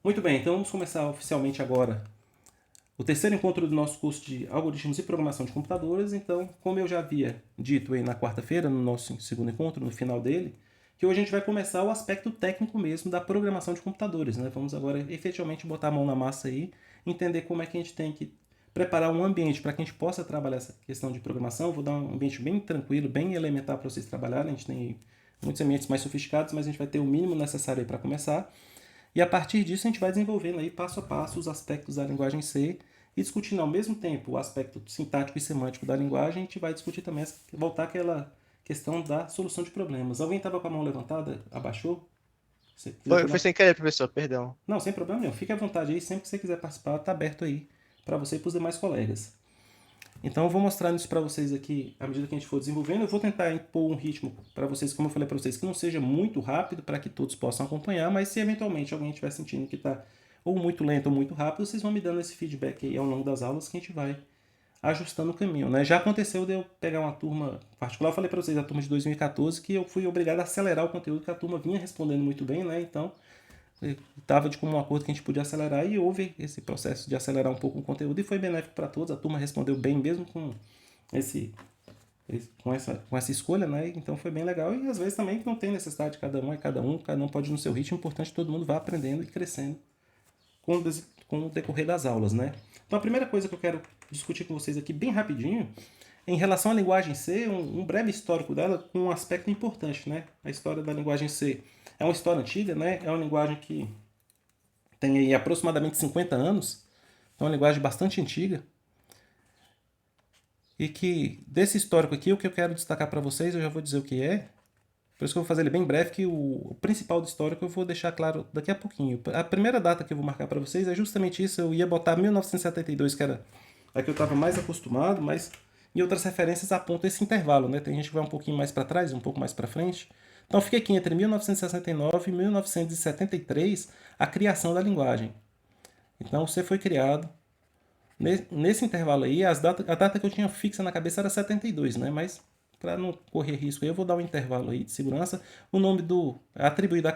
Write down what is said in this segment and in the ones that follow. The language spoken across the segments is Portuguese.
Muito bem, então vamos começar oficialmente agora o terceiro encontro do nosso curso de Algoritmos e Programação de Computadores. Então, como eu já havia dito aí na quarta-feira, no nosso segundo encontro, no final dele, que hoje a gente vai começar o aspecto técnico mesmo da programação de computadores, né? Vamos agora efetivamente botar a mão na massa aí, entender como é que a gente tem que preparar um ambiente para que a gente possa trabalhar essa questão de programação. Vou dar um ambiente bem tranquilo, bem elementar para vocês trabalharem. A gente tem muitos ambientes mais sofisticados, mas a gente vai ter o mínimo necessário aí para começar. E a partir disso a gente vai desenvolvendo aí passo a passo os aspectos da linguagem C e discutindo ao mesmo tempo o aspecto sintático e semântico da linguagem. A gente vai discutir também, voltar àquela questão da solução de problemas. Alguém estava com a mão levantada? Abaixou? Se quiser Foi falar? sem querer, professor, perdão. Não, sem problema nenhum. Fique à vontade aí, sempre que você quiser participar, está aberto aí para você e para os demais colegas. Então eu vou mostrar isso para vocês aqui à medida que a gente for desenvolvendo. Eu vou tentar impor um ritmo para vocês, como eu falei para vocês, que não seja muito rápido para que todos possam acompanhar, mas se eventualmente alguém estiver sentindo que está ou muito lento ou muito rápido, vocês vão me dando esse feedback aí ao longo das aulas que a gente vai ajustando o caminho, né? Já aconteceu de eu pegar uma turma particular, eu falei para vocês, a turma de 2014, que eu fui obrigado a acelerar o conteúdo, que a turma vinha respondendo muito bem, né? Então, estava de comum acordo que a gente podia acelerar e houve esse processo de acelerar um pouco o conteúdo e foi benéfico para todos. A turma respondeu bem mesmo com esse com essa escolha, né? Então foi bem legal e às vezes também não tem necessidade de cada um pode ir no seu ritmo. É importante que todo mundo vá aprendendo e crescendo com o decorrer das aulas, né? Então a primeira coisa que eu quero discutir com vocês aqui bem rapidinho, em relação à linguagem C, um breve histórico dela com um aspecto importante, né? A história da linguagem C é uma história antiga, né? É uma linguagem que tem aí aproximadamente 50 anos, é uma linguagem bastante antiga, e que desse histórico aqui, o que eu quero destacar para vocês, eu já vou dizer o que é, por isso que eu vou fazer ele bem breve, que o principal do histórico eu vou deixar claro daqui a pouquinho. A primeira data que eu vou marcar para vocês é justamente isso, eu ia botar 1972, que era a que eu estava mais acostumado, mas em outras referências aponta esse intervalo, né? Tem gente que vai um pouquinho mais para trás, um pouco mais para frente. Então fica aqui entre 1969 e 1973 a criação da linguagem. Então você foi criado nesse intervalo aí, a data que eu tinha fixa na cabeça era 72, né? Mas para não correr risco aí, eu vou dar um intervalo aí de segurança. O nome é atribuído à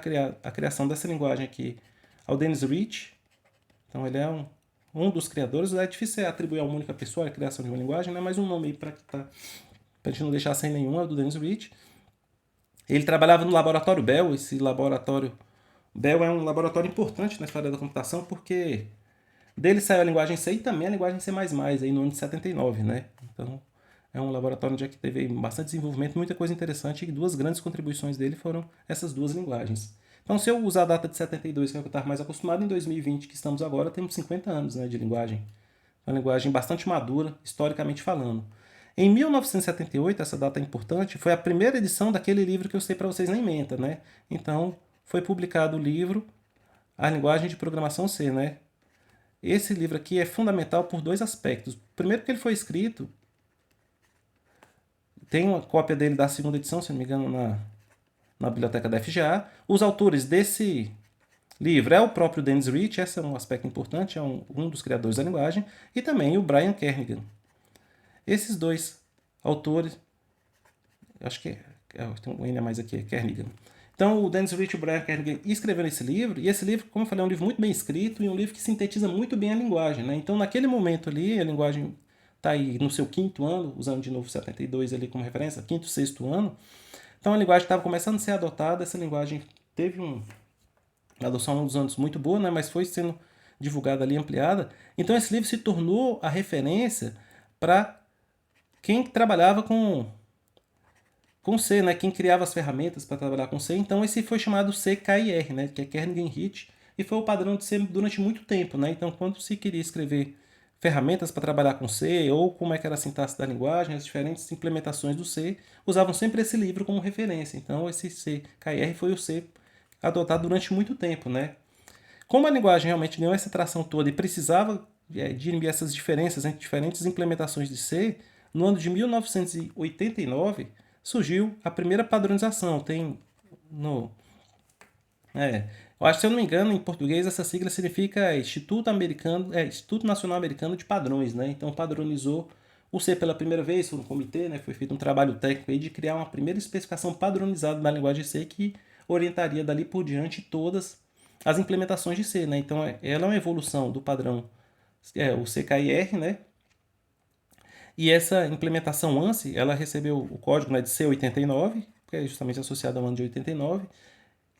criação dessa linguagem aqui ao Dennis Rich. Então ele é um dos criadores. É difícil atribuir a uma única pessoa a criação de uma linguagem, né? Mas um nome aí para a gente não deixar sem nenhum é o do Dennis Rich. Ele trabalhava no laboratório Bell. Esse laboratório Bell é um laboratório importante na história da computação porque dele saiu a linguagem C e também a linguagem C++, aí no ano de 79, né? Então, é um laboratório onde é que teve bastante desenvolvimento, muita coisa interessante, e duas grandes contribuições dele foram essas duas linguagens. Então, se eu usar a data de 72, que é o que eu estava mais acostumado, em 2020, que estamos agora, temos 50 anos, né, de linguagem. Uma linguagem bastante madura, historicamente falando. Em 1978, essa data é importante, foi a primeira edição daquele livro que eu sei para vocês nem menta, né? Então, foi publicado o livro A Linguagem de Programação C, né? Esse livro aqui é fundamental por dois aspectos. Primeiro, que ele foi escrito, tem uma cópia dele da segunda edição, se não me engano, na biblioteca da FGA. Os autores desse livro é o próprio Dennis Rich, esse é um aspecto importante, é um dos criadores da linguagem, e também o Brian Kernighan. Esses dois autores, acho que tem um N a mais aqui, é Kernighan. Então, o Dennis Rich e o Brian Kernighan escreveram esse livro, e esse livro, como eu falei, é um livro muito bem escrito e um livro que sintetiza muito bem a linguagem, né? Então, naquele momento ali, a linguagem está aí no seu quinto ano, usando de novo 72 ali como referência, quinto, sexto ano. Então, a linguagem estava começando a ser adotada, essa linguagem teve uma adoção ao longo dos anos muito boa, né? Mas foi sendo divulgada ali, ampliada. Então, esse livro se tornou a referência para quem trabalhava com C, né? Quem criava as ferramentas para trabalhar com C. Então esse foi chamado CKIR, né? Que é Kernighan Rich, e foi o padrão de C durante muito tempo, né? Então quando se queria escrever ferramentas para trabalhar com C ou como é que era a sintaxe da linguagem, as diferentes implementações do C, usavam sempre esse livro como referência. Então esse CKIR foi o C adotado durante muito tempo, né? Como a linguagem realmente ganhou essa tração toda e precisava dirimir essas diferenças entre diferentes implementações de C, no ano de 1989 surgiu a primeira padronização. Tem no eu acho que, se eu não me engano, em português essa sigla significa Instituto Nacional Americano de Padrões, né? Então padronizou o C pela primeira vez, foi um comitê, né? Foi feito um trabalho técnico aí de criar uma primeira especificação padronizada da linguagem C que orientaria dali por diante todas as implementações de C, né? Então, ela é uma evolução do padrão, o CKIR, né? E essa implementação ANSI, ela recebeu o código, né, de C89, que é justamente associado ao ano de 89,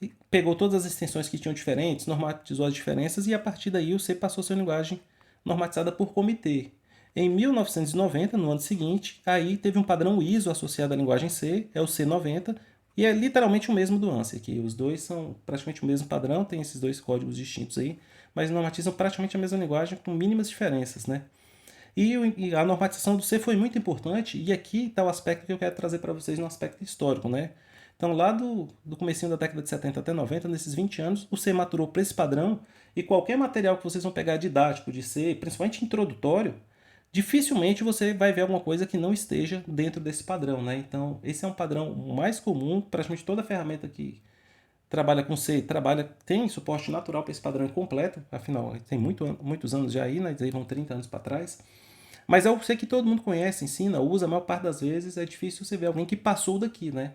e pegou todas as extensões que tinham diferentes, normatizou as diferenças, e a partir daí o C passou a ser uma linguagem normatizada por comitê. Em 1990, no ano seguinte, aí teve um padrão ISO associado à linguagem C, é o C90, e é literalmente o mesmo do ANSI aqui. Os dois são praticamente o mesmo padrão, tem esses dois códigos distintos aí, mas normatizam praticamente a mesma linguagem com mínimas diferenças, né? E a normatização do C foi muito importante, e aqui está o aspecto que eu quero trazer para vocês no aspecto histórico, né? Então, lá do comecinho da década de 70 até 90, nesses 20 anos, o C maturou para esse padrão, e qualquer material que vocês vão pegar didático de C, principalmente introdutório, dificilmente você vai ver alguma coisa que não esteja dentro desse padrão, né? Então, esse é um padrão mais comum, praticamente toda ferramenta que trabalha com C, tem suporte natural para esse padrão incompleto, afinal, tem muitos anos já aí, né? Aí vão 30 anos para trás. Mas eu sei que todo mundo conhece, ensina, usa, a maior parte das vezes é difícil você ver alguém que passou daqui, né?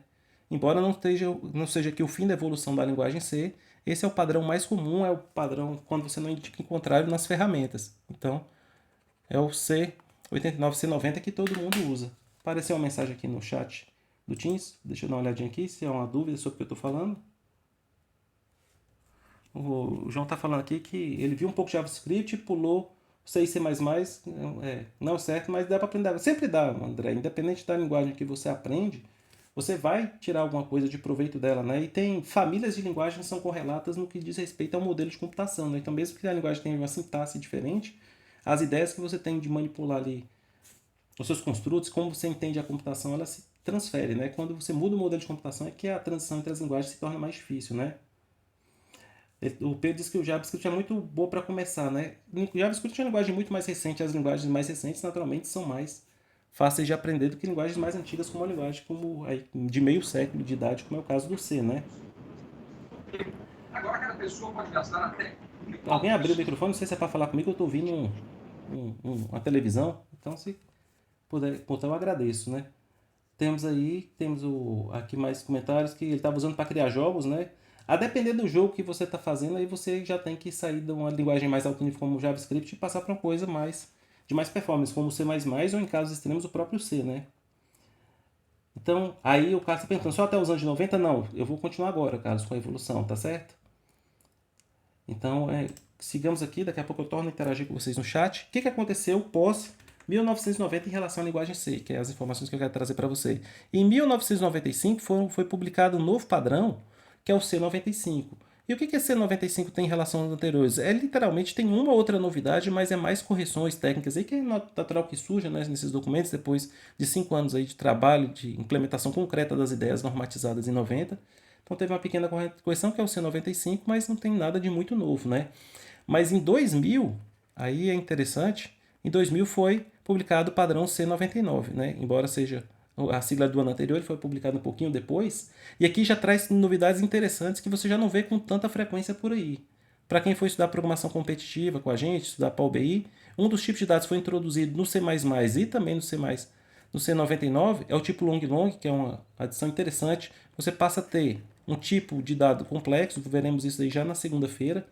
Embora não seja aqui o fim da evolução da linguagem C, esse é o padrão mais comum, é o padrão quando você não indica o contrário nas ferramentas. Então, é o C89, C90 que todo mundo usa. Apareceu uma mensagem aqui no chat do Teams, deixa eu dar uma olhadinha aqui, se há uma dúvida sobre o que eu estou falando. O João está falando aqui que ele viu um pouco de JavaScript e pulou C e C++, não é certo, mas dá para aprender. Sempre dá, André, independente da linguagem que você aprende, você vai tirar alguma coisa de proveito dela, né? E tem famílias de linguagens que são correlatas no que diz respeito ao modelo de computação, né? Então, mesmo que a linguagem tenha uma sintaxe diferente, as ideias que você tem de manipular ali os seus construtos, como você entende a computação, ela se transfere, né? Quando você muda o modelo de computação é que a transição entre as linguagens se torna mais difícil, né? O Pedro disse que o JavaScript é muito bom para começar, né? O JavaScript é uma linguagem muito mais recente, as linguagens mais recentes naturalmente são mais fáceis de aprender do que linguagens mais antigas, como a linguagem de meio século de idade, como é o caso do C, né? Agora cada pessoa pode gastar até. Alguém abriu o microfone, não sei se é para falar comigo, eu estou ouvindo uma televisão, então se puder, eu agradeço, né? Temos aqui mais comentários que ele estava usando para criar jogos, né? A depender do jogo que você está fazendo, aí você já tem que sair de uma linguagem mais alto nível como o JavaScript e passar para uma coisa de mais performance, como o C++ ou em casos extremos o próprio C, né? Então, aí o Carlos está perguntando, só até os anos de 90? Não, eu vou continuar agora, Carlos, com a evolução, tá certo? Então, sigamos aqui, daqui a pouco eu torno a interagir com vocês no chat. O que aconteceu pós 1990 em relação à linguagem C, que é as informações que eu quero trazer para você. Em 1995 foi publicado um novo padrão, que é o C95. E o que esse C95 tem em relação aos anteriores? Literalmente tem uma outra novidade, mas é mais correções técnicas aí, que é natural que surja, né, nesses documentos, depois de 5 anos aí de trabalho, de implementação concreta das ideias normatizadas em 90. Então teve uma pequena correção, que é o C95, mas não tem nada de muito novo, né? Mas em 2000, aí é interessante, em 2000 foi publicado o padrão C99, né? Embora seja a sigla do ano anterior, ele foi publicado um pouquinho depois. E aqui já traz novidades interessantes que você já não vê com tanta frequência por aí. Para quem for estudar programação competitiva com a gente, estudar Power BI, um dos tipos de dados foi introduzido no C++ e também no C99, é o tipo long long, que é uma adição interessante. Você passa a ter um tipo de dado complexo, veremos isso aí já na segunda-feira.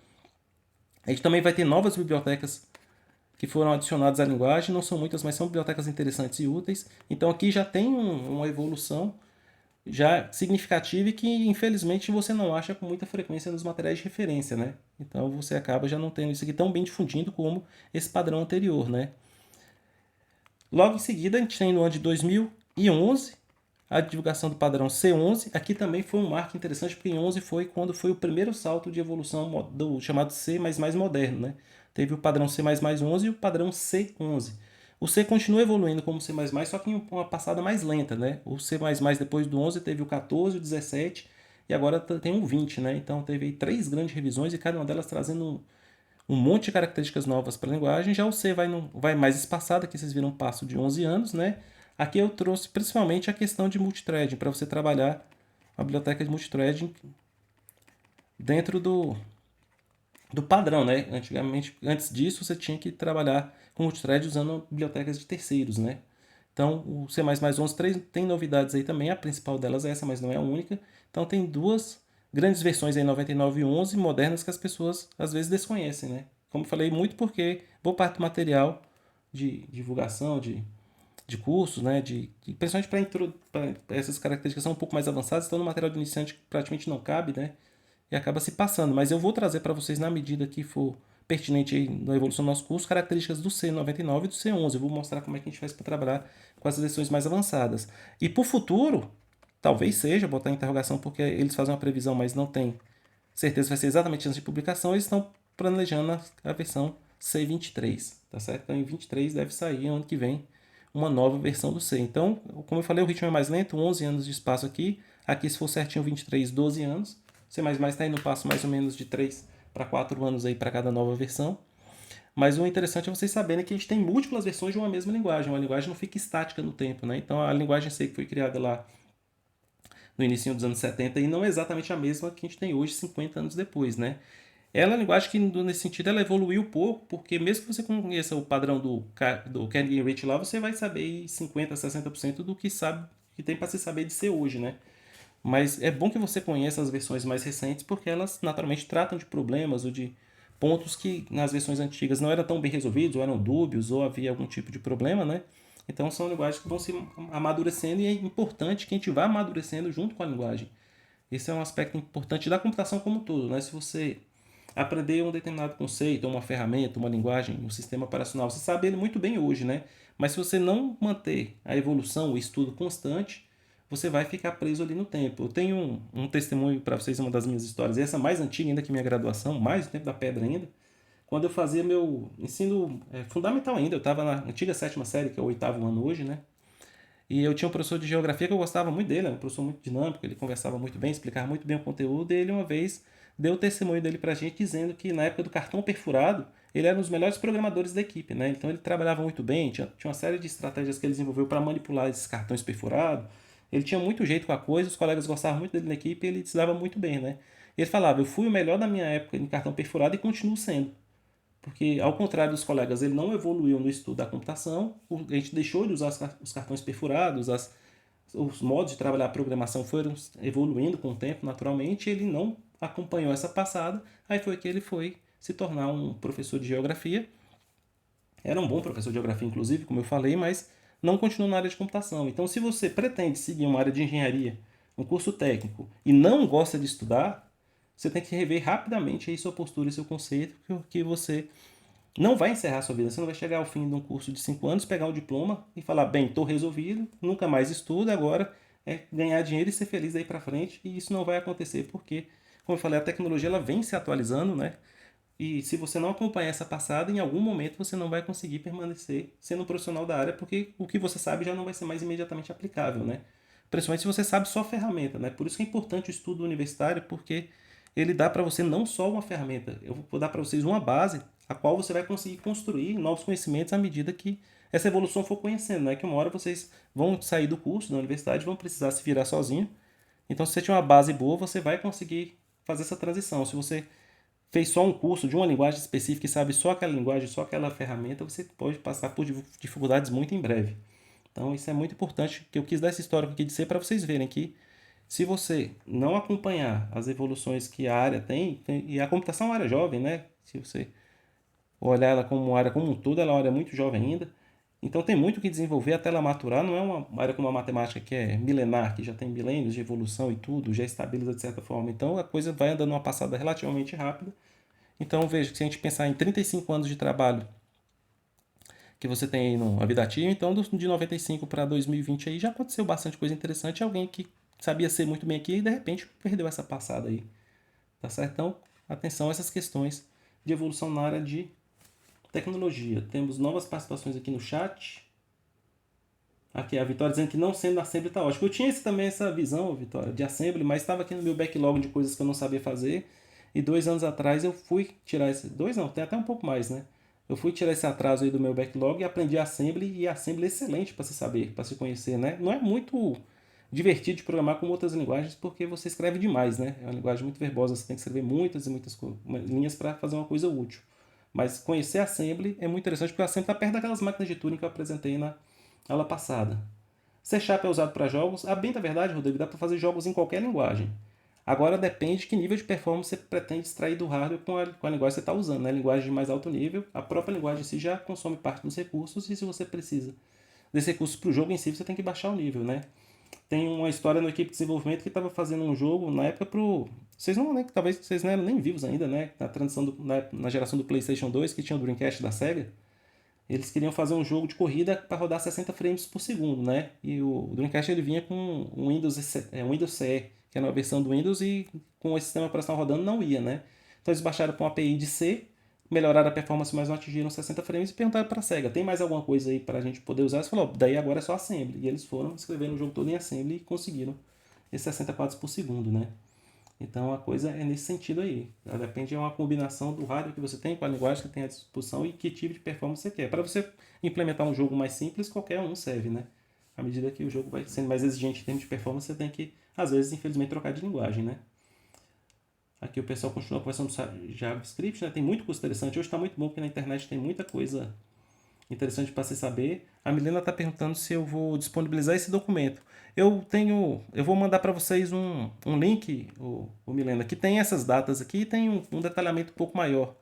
A gente também vai ter novas bibliotecas que foram adicionadas à linguagem, não são muitas, mas são bibliotecas interessantes e úteis. Então aqui já tem uma evolução já significativa e que infelizmente você não acha com muita frequência nos materiais de referência, né? Então você acaba já não tendo isso aqui tão bem difundido como esse padrão anterior, né? Logo em seguida, a gente tem no ano de 2011 a divulgação do padrão C11. Aqui também foi um marco interessante, porque em 11 foi quando foi o primeiro salto de evolução do chamado C++ moderno, né? Teve o padrão C++11 e o padrão C11. O C continua evoluindo como C++, só que em uma passada mais lenta, né? O C++ depois do 11 teve o 14, o 17 e agora tem o 20, né? Então teve 3 grandes revisões e cada uma delas trazendo um monte de características novas para a linguagem. Já o C vai mais espaçado, aqui vocês viram um passo de 11 anos, né? Aqui eu trouxe principalmente a questão de multithreading, para você trabalhar a biblioteca de multithreading dentro do padrão, né? Antes disso, você tinha que trabalhar com multithread usando bibliotecas de terceiros, né? Então, o C++ 11.3 tem novidades aí também, a principal delas é essa, mas não é a única. Então, tem duas grandes versões em 99.11, modernas que as pessoas às vezes desconhecem, né? Como eu falei, muito porque boa parte do material de divulgação, de cursos, né? Principalmente para essas características são um pouco mais avançadas, então no material de iniciante praticamente não cabe, né? E acaba se passando. Mas eu vou trazer para vocês, na medida que for pertinente aí na evolução do nosso curso, características do C99 e do C11. Eu vou mostrar como é que a gente faz para trabalhar com as versões mais avançadas. E para o futuro, talvez seja, botar em interrogação, porque eles fazem uma previsão, mas não tem certeza vai ser exatamente antes de publicação, eles estão planejando a versão C23, tá certo? Então em 23 deve sair ano que vem uma nova versão do C. Então, como eu falei, o ritmo é mais lento, 11 anos de espaço aqui. Aqui, se for certinho, 23, 12 anos. C++ está indo no passo mais ou menos de 3 para 4 anos aí para cada nova versão. Mas o interessante é vocês saberem que a gente tem múltiplas versões de uma mesma linguagem. Uma linguagem não fica estática no tempo, né? Então, a linguagem C que foi criada lá no início dos anos 70 e não é exatamente a mesma que a gente tem hoje, 50 anos depois, né? Ela é uma linguagem que, nesse sentido, ela evoluiu pouco, porque mesmo que você conheça o padrão do Carnegie Rich lá, você vai saber 50%, 60% do que sabe que tem para se saber de ser hoje, né? Mas é bom que você conheça as versões mais recentes, porque elas naturalmente tratam de problemas ou de pontos que nas versões antigas não eram tão bem resolvidos, ou eram dúbios, ou havia algum tipo de problema, né? Então são linguagens que vão se amadurecendo e é importante que a gente vá amadurecendo junto com a linguagem. Esse é um aspecto importante da computação como um todo, né? Se você aprender um determinado conceito, uma ferramenta, uma linguagem, um sistema operacional, você sabe ele muito bem hoje, né? Mas se você não manter a evolução, o estudo constante, você vai ficar preso ali no tempo. Eu tenho um testemunho para vocês, uma das minhas histórias, essa mais antiga ainda que minha graduação, mais do tempo da pedra ainda, quando eu fazia meu ensino fundamental ainda, eu estava na antiga sétima série, que é o oitavo ano hoje, né? E eu tinha um professor de geografia que eu gostava muito dele, um professor muito dinâmico, ele conversava muito bem, explicava muito bem o conteúdo, e ele uma vez deu o testemunho dele pra gente dizendo que na época do cartão perfurado, ele era um dos melhores programadores da equipe, né? Então ele trabalhava muito bem, tinha uma série de estratégias que ele desenvolveu para manipular esses cartões perfurados. Ele tinha muito jeito com a coisa, os colegas gostavam muito dele na equipe e ele se dava muito bem, né? Ele falava, eu fui o melhor da minha época em cartão perfurado e continuo sendo. Porque, ao contrário dos colegas, ele não evoluiu no estudo da computação, a gente deixou de usar os cartões perfurados, os modos de trabalhar a programação foram evoluindo com o tempo, naturalmente, e ele não acompanhou essa passada, aí foi que ele foi se tornar um professor de geografia. Era um bom professor de geografia, inclusive, como eu falei, mas não continuou na área de computação. Então, se você pretende seguir uma área de engenharia, um curso técnico, e não gosta de estudar, você tem que rever rapidamente aí sua postura e seu conceito, que você não vai encerrar a sua vida. Você não vai chegar ao fim de um curso de 5 anos, pegar o diploma e falar, bem, estou resolvido, nunca mais estudo, agora é ganhar dinheiro e ser feliz daí para frente. E isso não vai acontecer porque, como eu falei, a tecnologia ela vem se atualizando, né? E se você não acompanhar essa passada, em algum momento você não vai conseguir permanecer sendo um profissional da área, porque o que você sabe já não vai ser mais imediatamente aplicável, né? Principalmente se você sabe só a ferramenta, né? Por isso que é importante o estudo universitário, porque ele dá para você não só uma ferramenta, eu vou dar para vocês uma base a qual você vai conseguir construir novos conhecimentos à medida que essa evolução for conhecendo, né? Que uma hora vocês vão sair do curso da universidade, vão precisar se virar sozinho. Então, se você tiver uma base boa, você vai conseguir fazer essa transição. Se você fez só um curso de uma linguagem específica e sabe só aquela linguagem, só aquela ferramenta, você pode passar por dificuldades muito em breve. Então, isso é muito importante, que eu quis dar essa história aqui de ser para vocês verem que se você não acompanhar as evoluções que a área tem, e a computação é uma área jovem, né? Se você olhar ela como uma área como um todo, ela é uma área muito jovem ainda. Então tem muito que desenvolver até ela maturar. Não é uma área como a matemática que é milenar, que já tem milênios de evolução e tudo, já estabiliza de certa forma. Então a coisa vai andando uma passada relativamente rápida. Então veja que se a gente pensar em 35 anos de trabalho que você tem aí no vida ativa, então de 95 para 2020 aí já aconteceu bastante coisa interessante. Alguém que sabia ser muito bem aqui e de repente perdeu essa passada aí. Tá certo? Então, atenção a essas questões de evolução na área de tecnologia. Temos novas participações aqui no chat. Aqui a Vitória dizendo que não sendo Assembly está ótimo. Eu tinha também essa visão, Vitória, de Assembly, mas estava aqui no meu backlog de coisas que eu não sabia fazer. E 2 anos atrás eu fui tirar esse... 2 não, tem até um pouco mais, né? Eu fui tirar esse atraso aí do meu backlog e aprendi Assembly. E Assembly é excelente para se saber, para se conhecer, né? Não é muito divertido de programar como outras linguagens porque você escreve demais, né? É uma linguagem muito verbosa, você tem que escrever muitas e muitas linhas para fazer uma coisa útil. Mas conhecer Assembly é muito interessante porque o Assembly está perto daquelas máquinas de Turing que eu apresentei na aula passada. C# é usado para jogos. A bem da verdade, Rodrigo, dá para fazer jogos em qualquer linguagem. Agora depende de que nível de performance você pretende extrair do hardware com a linguagem que você está usando, né? Linguagem de mais alto nível, a própria linguagem em si já consome parte dos recursos, e se você precisa desse recurso para o jogo em si, você tem que baixar o nível, né? Tem uma história na equipe de desenvolvimento que estava fazendo um jogo na época pro. Vocês não, né? Talvez vocês não eram nem vivos ainda, né? Na transição na geração do PlayStation 2, que tinha o Dreamcast da Sega. Eles queriam fazer um jogo de corrida para rodar 60 frames por segundo, né? E o Dreamcast ele vinha com um Windows CE, que era uma versão do Windows, e com o sistema operacional rodando não ia, né? Então eles baixaram para uma API de C, melhoraram a performance, mas não atingiram 60 frames, e perguntaram para a SEGA, tem mais alguma coisa aí para a gente poder usar? Eles falaram, daí agora é só Assembly. E eles foram escrevendo o jogo todo em Assembly e conseguiram esses 60 quadros por segundo, né? Então a coisa é nesse sentido aí. Depende de uma combinação do hardware que você tem com a linguagem que tem à disposição e que tipo de performance você quer. Para você implementar um jogo mais simples, qualquer um serve, né? À medida que o jogo vai sendo mais exigente em termos de performance, você tem que, às vezes, infelizmente, trocar de linguagem, né? Aqui o pessoal continua conversando sobre JavaScript, né? Tem muito curso interessante. Hoje está muito bom porque na internet tem muita coisa interessante para você saber. A Milena está perguntando se eu vou disponibilizar esse documento. Eu vou mandar para vocês um link, o Milena, que tem essas datas aqui e tem um detalhamento um pouco maior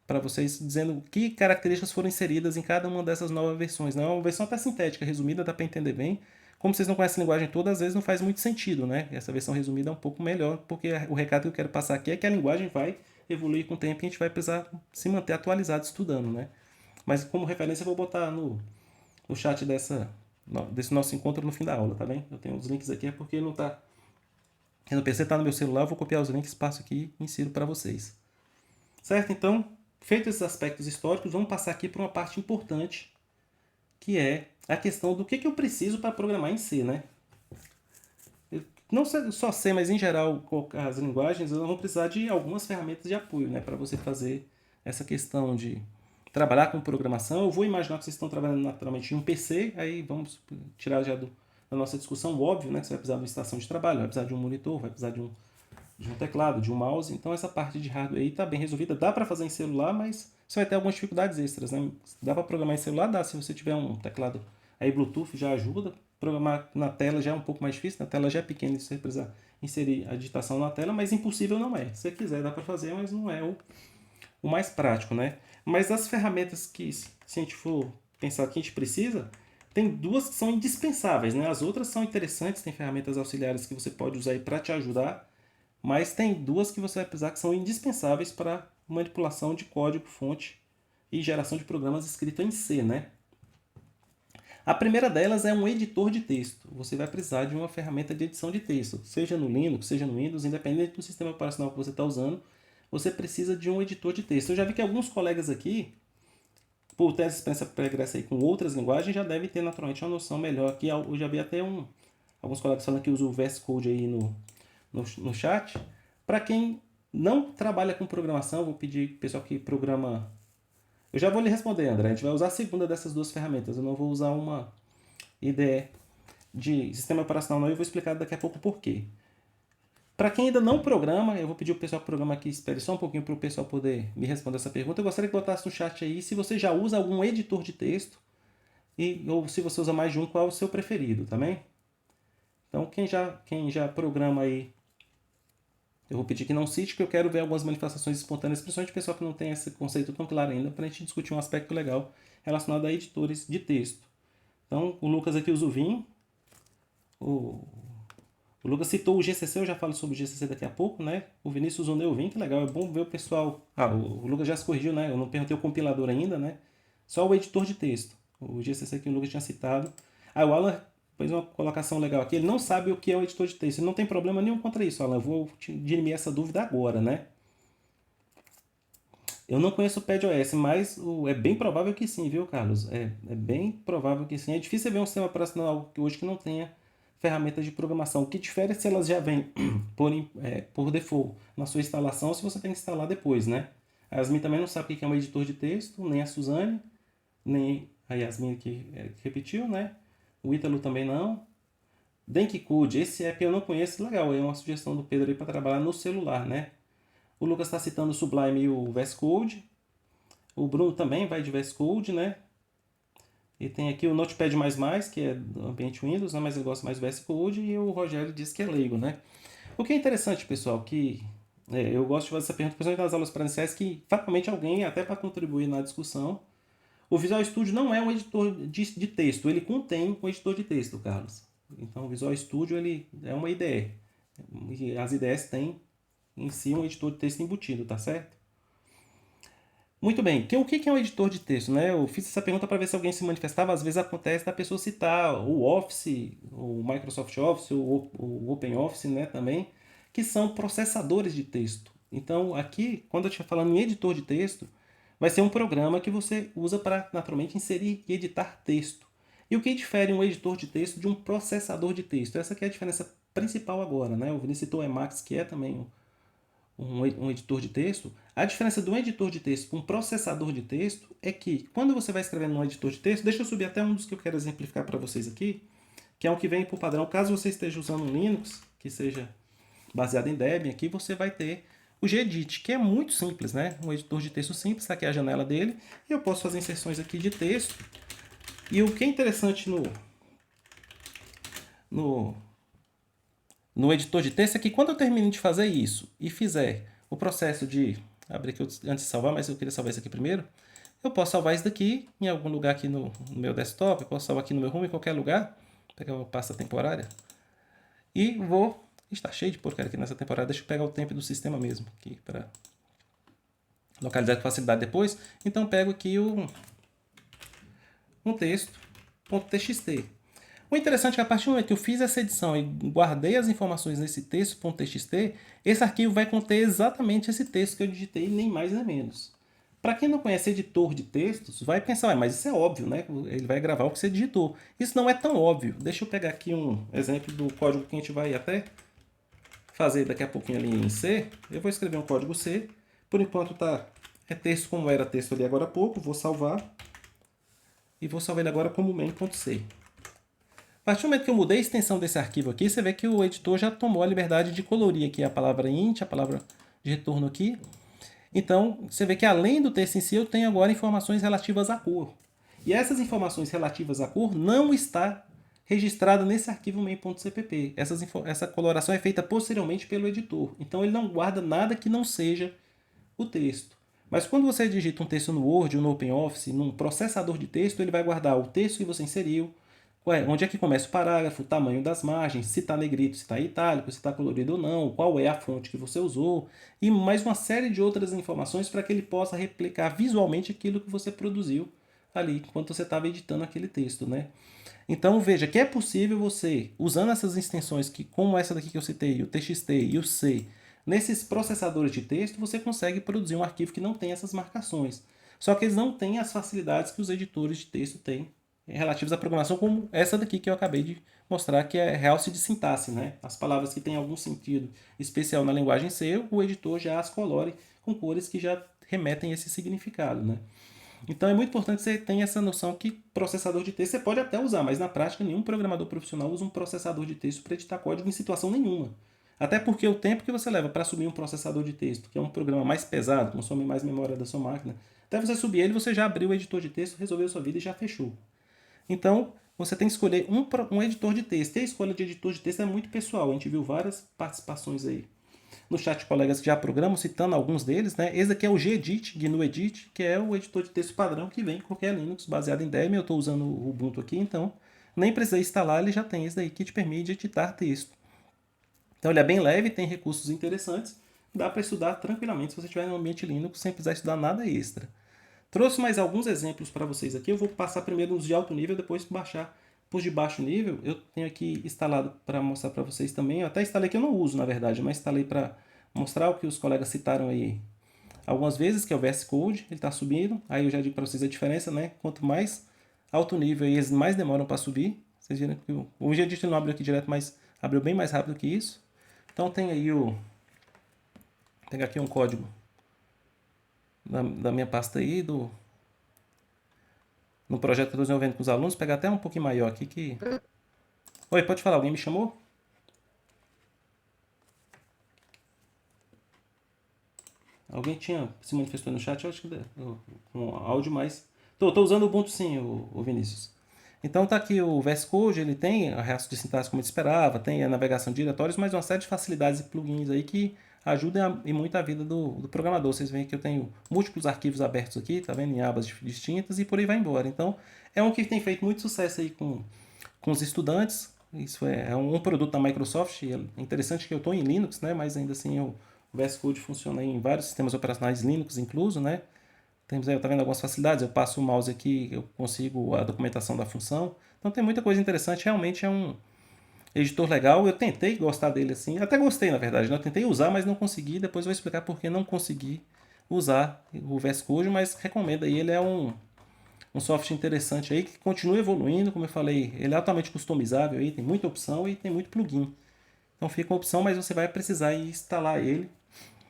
para vocês dizendo que características foram inseridas em cada uma dessas novas versões. Né? É uma versão até sintética, resumida, dá para entender bem. Como vocês não conhecem a linguagem toda, às vezes não faz muito sentido, né? Essa versão resumida é um pouco melhor, porque o recado que eu quero passar aqui é que a linguagem vai evoluir com o tempo e a gente vai precisar se manter atualizado estudando, né? Mas como referência eu vou botar no chat desse nosso encontro no fim da aula, tá bem? Eu tenho os links aqui, é porque não tá no PC, tá no meu celular, eu vou copiar os links, passo aqui e insiro para vocês. Certo? Então, feitos esses aspectos históricos, vamos passar aqui para uma parte importante, que é a questão do que eu preciso para programar em C, né? Não só C, mas em geral as linguagens, eu vou precisar de algumas ferramentas de apoio, né? Para você fazer essa questão de trabalhar com programação. Eu vou imaginar que vocês estão trabalhando naturalmente em um PC, aí vamos tirar já da nossa discussão o óbvio, né? Que você vai precisar de uma estação de trabalho, vai precisar de um monitor, vai precisar de um teclado, de um mouse. Então essa parte de hardware aí está bem resolvida. Dá para fazer em celular, mas você vai ter algumas dificuldades extras, né? Dá para programar em celular? Dá, se você tiver um teclado aí Bluetooth já ajuda. Programar na tela já é um pouco mais difícil, na tela já é pequena e você precisa inserir a digitação na tela, mas impossível não é. Se você quiser dá para fazer, mas não é o mais prático, né? Mas as ferramentas que, se a gente for pensar que a gente precisa, tem duas que são indispensáveis, né? As outras são interessantes, tem ferramentas auxiliares que você pode usar aí para te ajudar, mas tem duas que você vai precisar que são indispensáveis para manipulação de código-fonte e geração de programas escritos em C, né? A primeira delas é um editor de texto. Você vai precisar de uma ferramenta de edição de texto, seja no Linux, seja no Windows, independente do sistema operacional que você está usando, você precisa de um editor de texto. Eu já vi que alguns colegas aqui, por ter essa experiência pregressa aí com outras linguagens, já devem ter naturalmente uma noção melhor. Aqui eu já vi até alguns colegas falando que usam o VS Code aí no chat. Para quem não trabalha com programação, vou pedir o pessoal que programa. Eu já vou lhe responder, André. A gente vai usar a segunda dessas duas ferramentas. Eu não vou usar uma IDE de sistema operacional, não. Eu vou explicar daqui a pouco por quê. Para quem ainda não programa, eu vou pedir o pessoal que programa aqui, espere só um pouquinho para o pessoal poder me responder essa pergunta. Eu gostaria que botasse no chat aí se você já usa algum editor de texto ou se você usa mais de um, qual é o seu preferido, tá bem? Então, quem já programa aí, eu vou pedir que não cite, que eu quero ver algumas manifestações espontâneas, principalmente o pessoal que não tem esse conceito tão claro ainda, para a gente discutir um aspecto legal relacionado a editores de texto. Então, o Lucas aqui usa o Vim. O Lucas citou o GCC, eu já falo sobre o GCC daqui a pouco, né? O Vinícius usou o Vim, que legal, é bom ver o pessoal... o Lucas já se corrigiu, né? Eu não perguntei o compilador ainda, né? Só o editor de texto. O GCC que o Lucas tinha citado. O Alan fez uma colocação legal aqui. Ele não sabe o que é o editor de texto. Ele não tem problema nenhum contra isso, Alan. Eu vou dirimir essa dúvida agora, né? Eu não conheço o PadOS, mas é bem provável que sim, viu, Carlos? É bem provável que sim. É difícil ver um sistema operacional hoje que não tenha ferramentas de programação. O que difere é se elas já vêm por default na sua instalação ou se você tem que instalar depois, né? A Yasmin também não sabe o que é um editor de texto, nem a Suzane, nem a Yasmin que repetiu, né? O Ítalo também não. Denkcode, esse app eu não conheço, legal, é uma sugestão do Pedro aí para trabalhar no celular, né? O Lucas está citando o Sublime e o VS Code. O Bruno também vai de VS Code, né? E tem aqui o Notepad++, que é do ambiente Windows, né? Mas ele gosta mais do VS Code. E o Rogério diz que é leigo, né? O que é interessante, pessoal, que eu gosto de fazer essa pergunta, principalmente nas aulas presenciais, que fatalmente alguém, até para contribuir na discussão, o Visual Studio não é um editor de texto, ele contém um editor de texto, Carlos. Então, o Visual Studio ele é uma IDE. E as IDEs têm em si um editor de texto embutido, tá certo? Muito bem, o que é um editor de texto? Né? Eu fiz essa pergunta para ver se alguém se manifestava. Às vezes acontece da pessoa citar o Office, o Microsoft Office, o OpenOffice, né, também, que são processadores de texto. Então, aqui, quando eu estiver falando em editor de texto, vai ser um programa que você usa para, naturalmente, inserir e editar texto. E o que difere um editor de texto de um processador de texto? Essa aqui é a diferença principal agora. Né? O Vinícius citou o Emacs, que é também um editor de texto. A diferença de um editor de texto para um processador de texto é que, quando você vai escrevendo num editor de texto, deixa eu subir até um dos que eu quero exemplificar para vocês aqui, que é um que vem por padrão. Caso você esteja usando um Linux, que seja baseado em Debian, aqui você vai ter o Gedit, que é muito simples, né? Um editor de texto simples, está aqui a janela dele, e eu posso fazer inserções aqui de texto. E o que é interessante no, no editor de texto é que quando eu termino de fazer isso e fizer o processo de abrir aqui antes de salvar, mas eu queria salvar isso aqui primeiro, eu posso salvar isso daqui em algum lugar aqui no meu desktop, eu posso salvar aqui no meu home, em qualquer lugar, pegar uma pasta temporária e vou... Está cheio de porcaria aqui nessa temporada, deixa eu pegar o tempo do sistema mesmo aqui para localizar com facilidade depois. Então pego aqui um texto.txt. O interessante é que a partir do momento que eu fiz essa edição e guardei as informações nesse texto.txt, esse arquivo vai conter exatamente esse texto que eu digitei, nem mais nem menos. Para quem não conhece editor de textos, vai pensar, mas isso é óbvio, né? Ele vai gravar o que você digitou. Isso não é tão óbvio. Deixa eu pegar aqui um exemplo do código que a gente vai até fazer daqui a pouquinho ali em C. Eu vou escrever um código C. Por enquanto é texto como era texto ali agora há pouco. Vou salvar. E vou salvar ele agora como main.c. A partir do momento que eu mudei a extensão desse arquivo aqui, você vê que o editor já tomou a liberdade de colorir aqui a palavra int, a palavra de retorno aqui. Então, você vê que além do texto em si, eu tenho agora informações relativas à cor. E essas informações relativas à cor não está registrada nesse arquivo main.cpp. Essa coloração é feita posteriormente pelo editor. Então, ele não guarda nada que não seja o texto. Mas quando você digita um texto no Word ou no OpenOffice, num processador de texto, ele vai guardar o texto que você inseriu, onde é que começa o parágrafo, o tamanho das margens, se está negrito, se está itálico, se está colorido ou não, qual é a fonte que você usou, e mais uma série de outras informações para que ele possa replicar visualmente aquilo que você produziu ali, enquanto você estava editando aquele texto, né? Então veja que é possível você, usando essas extensões, como essa daqui que eu citei, o TXT e o C, nesses processadores de texto, você consegue produzir um arquivo que não tem essas marcações. Só que eles não têm as facilidades que os editores de texto têm relativas à programação, como essa daqui que eu acabei de mostrar, que é realce de sintaxe, né? As palavras que têm algum sentido especial na linguagem C, o editor já as colore com cores que já remetem a esse significado, né? Então é muito importante que você tenha essa noção que processador de texto você pode até usar, mas na prática nenhum programador profissional usa um processador de texto para editar código em situação nenhuma. Até porque o tempo que você leva para subir um processador de texto, que é um programa mais pesado, consome mais memória da sua máquina, até você subir ele, você já abriu o editor de texto, resolveu sua vida e já fechou. Então, você tem que escolher um editor de texto. E a escolha de editor de texto é muito pessoal. A gente viu várias participações aí no chat de colegas que já programam, citando alguns deles, né? Esse aqui é o Gedit, GNU Edit, que é o editor de texto padrão que vem em qualquer Linux baseado em Debian. Eu estou usando o Ubuntu aqui, então nem precisei instalar, ele já tem esse daí que te permite editar texto. Então ele é bem leve, tem recursos interessantes, dá para estudar tranquilamente se você estiver no ambiente Linux sem precisar estudar nada extra. Trouxe mais alguns exemplos para vocês aqui. Eu vou passar primeiro nos de alto nível, depois baixar para os de baixo nível. Eu tenho aqui instalado para mostrar para vocês também. Eu até instalei que eu não uso, na verdade, mas instalei para mostrar o que os colegas citaram aí algumas vezes, que é o VS Code. Ele está subindo. Aí eu já digo para vocês a diferença, né? Quanto mais alto nível, eles mais demoram para subir. Vocês viram que o Gedit não abriu aqui direto, mas abriu bem mais rápido que isso. Então tem aí Vou pegar aqui um código da minha pasta aí, no projeto que eu estou desenvolvendo com os alunos, pegar até um pouquinho maior aqui que... Oi, pode falar, alguém me chamou? Alguém tinha se manifestou no chat, eu acho que com áudio, mas... Tô usando o Ubuntu sim, o Vinícius. Então tá aqui o VS Code, ele tem a reação de sintaxe como eu esperava, tem a navegação de diretórios, mas uma série de facilidades e plugins aí que ajudam e muito a vida do programador. Vocês veem que eu tenho múltiplos arquivos abertos aqui, tá vendo? Em abas distintas e por aí vai embora. Então é um que tem feito muito sucesso aí com os estudantes. Isso é um produto da Microsoft. É interessante que eu estou em Linux, né? Mas ainda assim o VS Code funciona em vários sistemas operacionais Linux incluso, né? Temos aí, tá vendo algumas facilidades, eu passo o mouse aqui, eu consigo a documentação da função. Então tem muita coisa interessante, realmente é um editor legal. Eu tentei gostar dele assim, até gostei na verdade, né? Eu tentei usar, mas não consegui. Depois eu vou explicar por que não consegui usar o VS Code, mas recomendo aí, ele é um software interessante aí que continua evoluindo, como eu falei, ele é altamente customizável aí, tem muita opção e tem muito plugin. Então fica uma opção, mas você vai precisar instalar ele.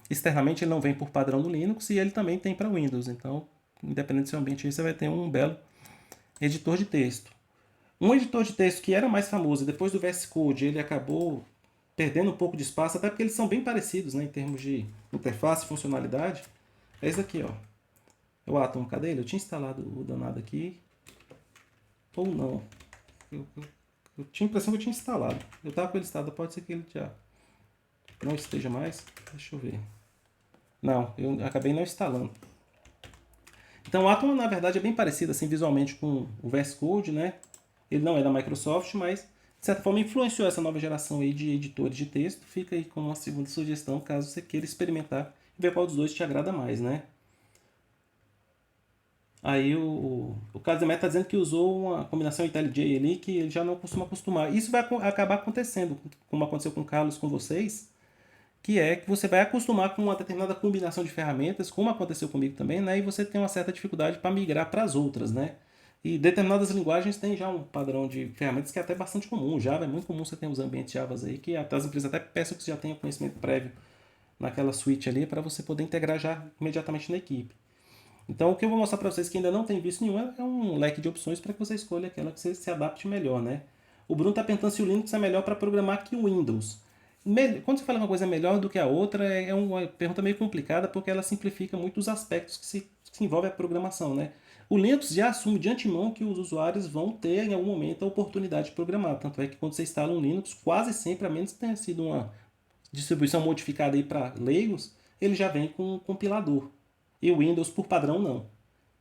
Externamente ele não vem por padrão do Linux e ele também tem para Windows. Então, independente do seu ambiente aí, você vai ter um belo editor de texto. Um editor de texto que era mais famoso depois do VS Code, ele acabou perdendo um pouco de espaço, até porque eles são bem parecidos, né, em termos de interface e funcionalidade. É esse aqui, ó. É o Atom. Cadê ele? Eu tinha instalado o danado aqui. Ou não. Eu tinha a impressão que eu tinha instalado. Eu estava com ele instalado, pode ser que ele já não esteja mais. Deixa eu ver. Não, eu acabei não instalando. Então o Atom, na verdade, é bem parecido assim, visualmente com o VS Code, né? Ele não é da Microsoft, mas de certa forma influenciou essa nova geração aí de editores de texto. Fica aí como uma segunda sugestão, caso você queira experimentar e ver qual dos dois te agrada mais, né? Aí o Casemiro está dizendo que usou uma combinação IntelliJ ali que ele já não costuma acostumar. Isso vai acabar acontecendo, como aconteceu com o Carlos, com vocês, que é que você vai acostumar com uma determinada combinação de ferramentas, como aconteceu comigo também, né? E você tem uma certa dificuldade para migrar para as outras, né? E determinadas linguagens têm já um padrão de ferramentas que é até bastante comum. O Java é muito comum, você tem os ambientes Java aí, que até as empresas até peçam que você já tenha conhecimento prévio naquela suite ali, para você poder integrar já imediatamente na equipe. Então, o que eu vou mostrar para vocês que ainda não tem visto nenhum é um leque de opções para que você escolha aquela que você se adapte melhor, né? O Bruno está perguntando se o Linux é melhor para programar que o Windows. Quando você fala que uma coisa é melhor do que a outra, é uma pergunta meio complicada porque ela simplifica muito os aspectos que se envolve a programação, né? O Linux já assume de antemão que os usuários vão ter em algum momento a oportunidade de programar. Tanto é que quando você instala um Linux, quase sempre, a menos que tenha sido uma distribuição modificada aí para leigos, ele já vem com um compilador. E o Windows, por padrão, não.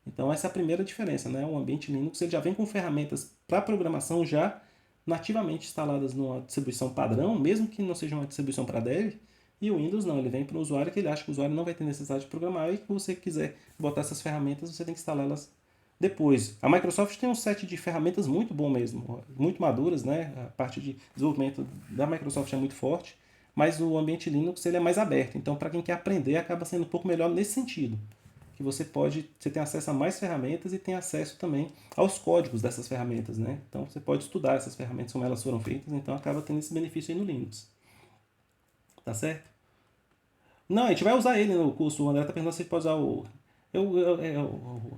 Então essa é a primeira diferença, né? O ambiente Linux ele já vem com ferramentas para programação já nativamente instaladas numa distribuição padrão, mesmo que não seja uma distribuição para dev, e o Windows não, ele vem para o usuário que ele acha que o usuário não vai ter necessidade de programar e que você quiser botar essas ferramentas, você tem que instalá-las depois. A Microsoft tem um set de ferramentas muito bom mesmo, muito maduras, né? A parte de desenvolvimento da Microsoft é muito forte, mas o ambiente Linux ele é mais aberto, então para quem quer aprender acaba sendo um pouco melhor nesse sentido que você tem acesso a mais ferramentas e tem acesso também aos códigos dessas ferramentas, né? Então você pode estudar essas ferramentas como elas foram feitas, então acaba tendo esse benefício aí no Linux. Tá certo? Não, a gente vai usar ele no curso. O André está perguntando se a gente pode usar o.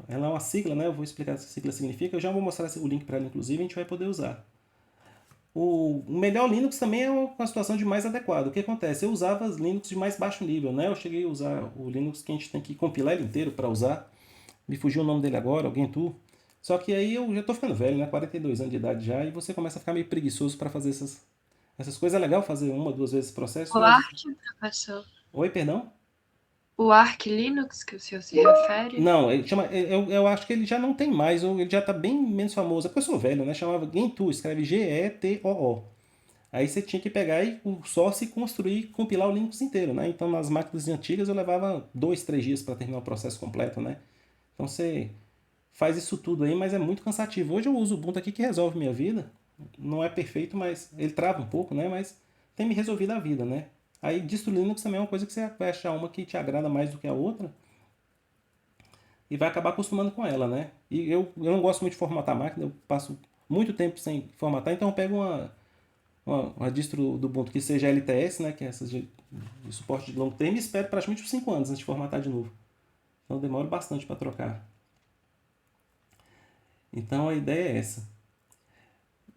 Ela é uma sigla, né? Eu vou explicar o que a sigla significa. Eu já vou mostrar o link para ela, inclusive, a gente vai poder usar. O melhor Linux também é uma situação de mais adequado. O que acontece? Eu usava as Linux de mais baixo nível, né? Eu cheguei a usar o Linux que a gente tem que compilar ele inteiro para usar. Me fugiu o nome dele agora, alguém tu. Só que aí eu já tô ficando velho, né? 42 anos de idade já, e você começa a ficar meio preguiçoso para fazer essas coisas. É legal fazer uma, duas vezes esse processo, O mas. Arch, professor? Oi, perdão? O Arch Linux que o senhor se refere? Não, ele chama, eu acho que ele já não tem mais, ou ele já tá bem menos famoso. É porque eu sou velho, né? Chamava Gentoo, escreve Getoo. Aí você tinha que pegar e o source e construir, compilar o Linux inteiro, né? Então nas máquinas antigas eu levava 2, 3 dias para terminar o processo completo, né? Então você faz isso tudo aí, mas é muito cansativo. Hoje eu uso o Ubuntu aqui que resolve minha vida. Não é perfeito, mas ele trava um pouco, né? Mas tem me resolvido a vida, né? Aí distro Linux também é uma coisa que você vai achar uma que te agrada mais do que a outra e vai acabar acostumando com ela, né? E eu não gosto muito de formatar a máquina, eu passo muito tempo sem formatar, então eu pego uma distro do Ubuntu que seja LTS, né? Que é essas de suporte de longo termo e espero praticamente uns 5 anos antes de formatar de novo. Então demora bastante para trocar. Então a ideia é essa.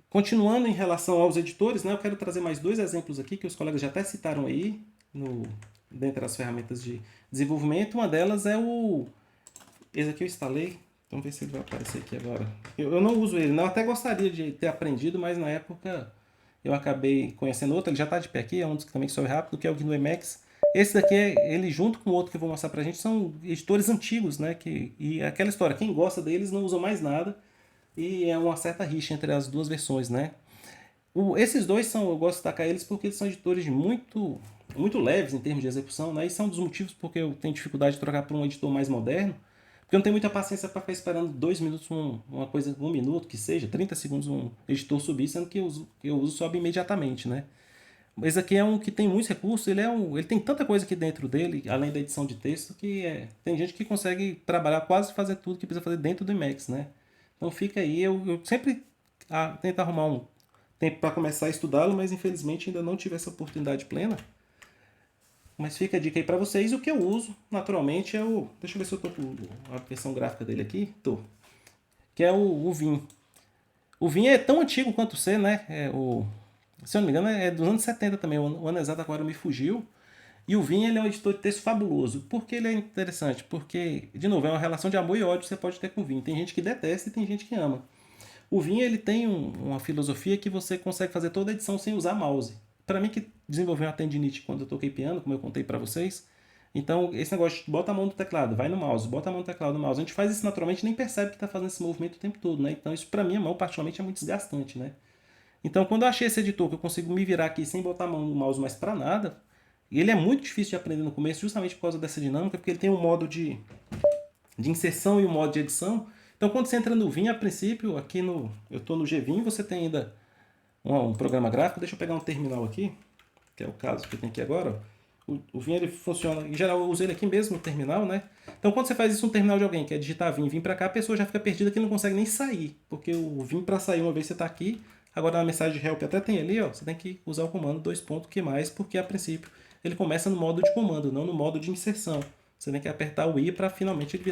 Continuando em relação aos editores, né, eu quero trazer mais dois exemplos aqui que os colegas já até citaram aí, dentre as ferramentas de desenvolvimento. Uma delas é esse aqui eu instalei, Vamos ver se ele vai aparecer aqui agora. Eu não uso ele, não. Eu até gostaria de ter aprendido, mas na época eu acabei conhecendo outro. Ele já está de pé aqui, é um dos que também sobe rápido, que é o GNU Emacs. Esse daqui, ele junto com o outro que eu vou mostrar pra gente, são editores antigos, né? E aquela história, quem gosta deles não usa mais nada. E é uma certa rixa entre as duas versões, né? Esses dois são, eu gosto de destacar eles porque eles são editores muito leves em termos de execução, né? E são um dos motivos porque eu tenho dificuldade de trocar por um editor mais moderno, porque eu não tenho muita paciência para ficar esperando 2 minutos, uma coisa, 1 minuto, que seja, 30 segundos um editor subir, sendo que eu uso sobe imediatamente, né? Esse aqui é um que tem muitos recursos, ele tem tanta coisa aqui dentro dele, além da edição de texto, que tem gente que consegue trabalhar, quase fazer tudo que precisa fazer dentro do Emacs, né? Então fica aí, eu sempre tento arrumar um tempo para começar a estudá-lo, mas infelizmente ainda não tive essa oportunidade plena. Mas fica a dica aí para vocês. O que eu uso, naturalmente, é o... Deixa eu ver se eu tô com a versão gráfica dele aqui. Tô. Que é o Vim. O Vim é tão antigo quanto o C, né? Se eu não me engano, é dos anos 70 também. O ano exato agora me fugiu. E o Vim, ele é um editor de texto fabuloso. Por que ele é interessante? Porque, de novo, é uma relação de amor e ódio que você pode ter com o Vim. Tem gente que detesta e tem gente que ama. O Vim, ele tem uma filosofia que você consegue fazer toda a edição sem usar mouse. Para mim que desenvolveu uma tendinite quando eu toquei piano, como eu contei para vocês, então esse negócio de bota a mão no teclado, vai no mouse, bota a mão no teclado, no mouse, a gente faz isso naturalmente e nem percebe que está fazendo esse movimento o tempo todo, né? Então isso para mim, a mão particularmente é muito desgastante, né? Então quando eu achei esse editor que eu consigo me virar aqui sem botar a mão no mouse mais para nada, e ele é muito difícil de aprender no começo justamente por causa dessa dinâmica, porque ele tem um modo de inserção e um modo de edição. Então quando você entra no Vim, a princípio, aqui eu estou no GVim, você tem ainda um programa gráfico. Deixa eu pegar um terminal aqui, que é o caso que eu tenho aqui agora. O Vim, ele funciona, em geral eu uso ele aqui mesmo no terminal, né? Então quando você faz isso no terminal de alguém, que é digitar Vim, vir para cá, a pessoa já fica perdida que não consegue nem sair, porque o Vim para sair uma vez você está aqui, agora na mensagem de help até tem ali, ó, você tem que usar o comando 2 ponto que mais, porque a princípio ele começa no modo de comando, não no modo de inserção. Você tem que apertar o I para finalmente ele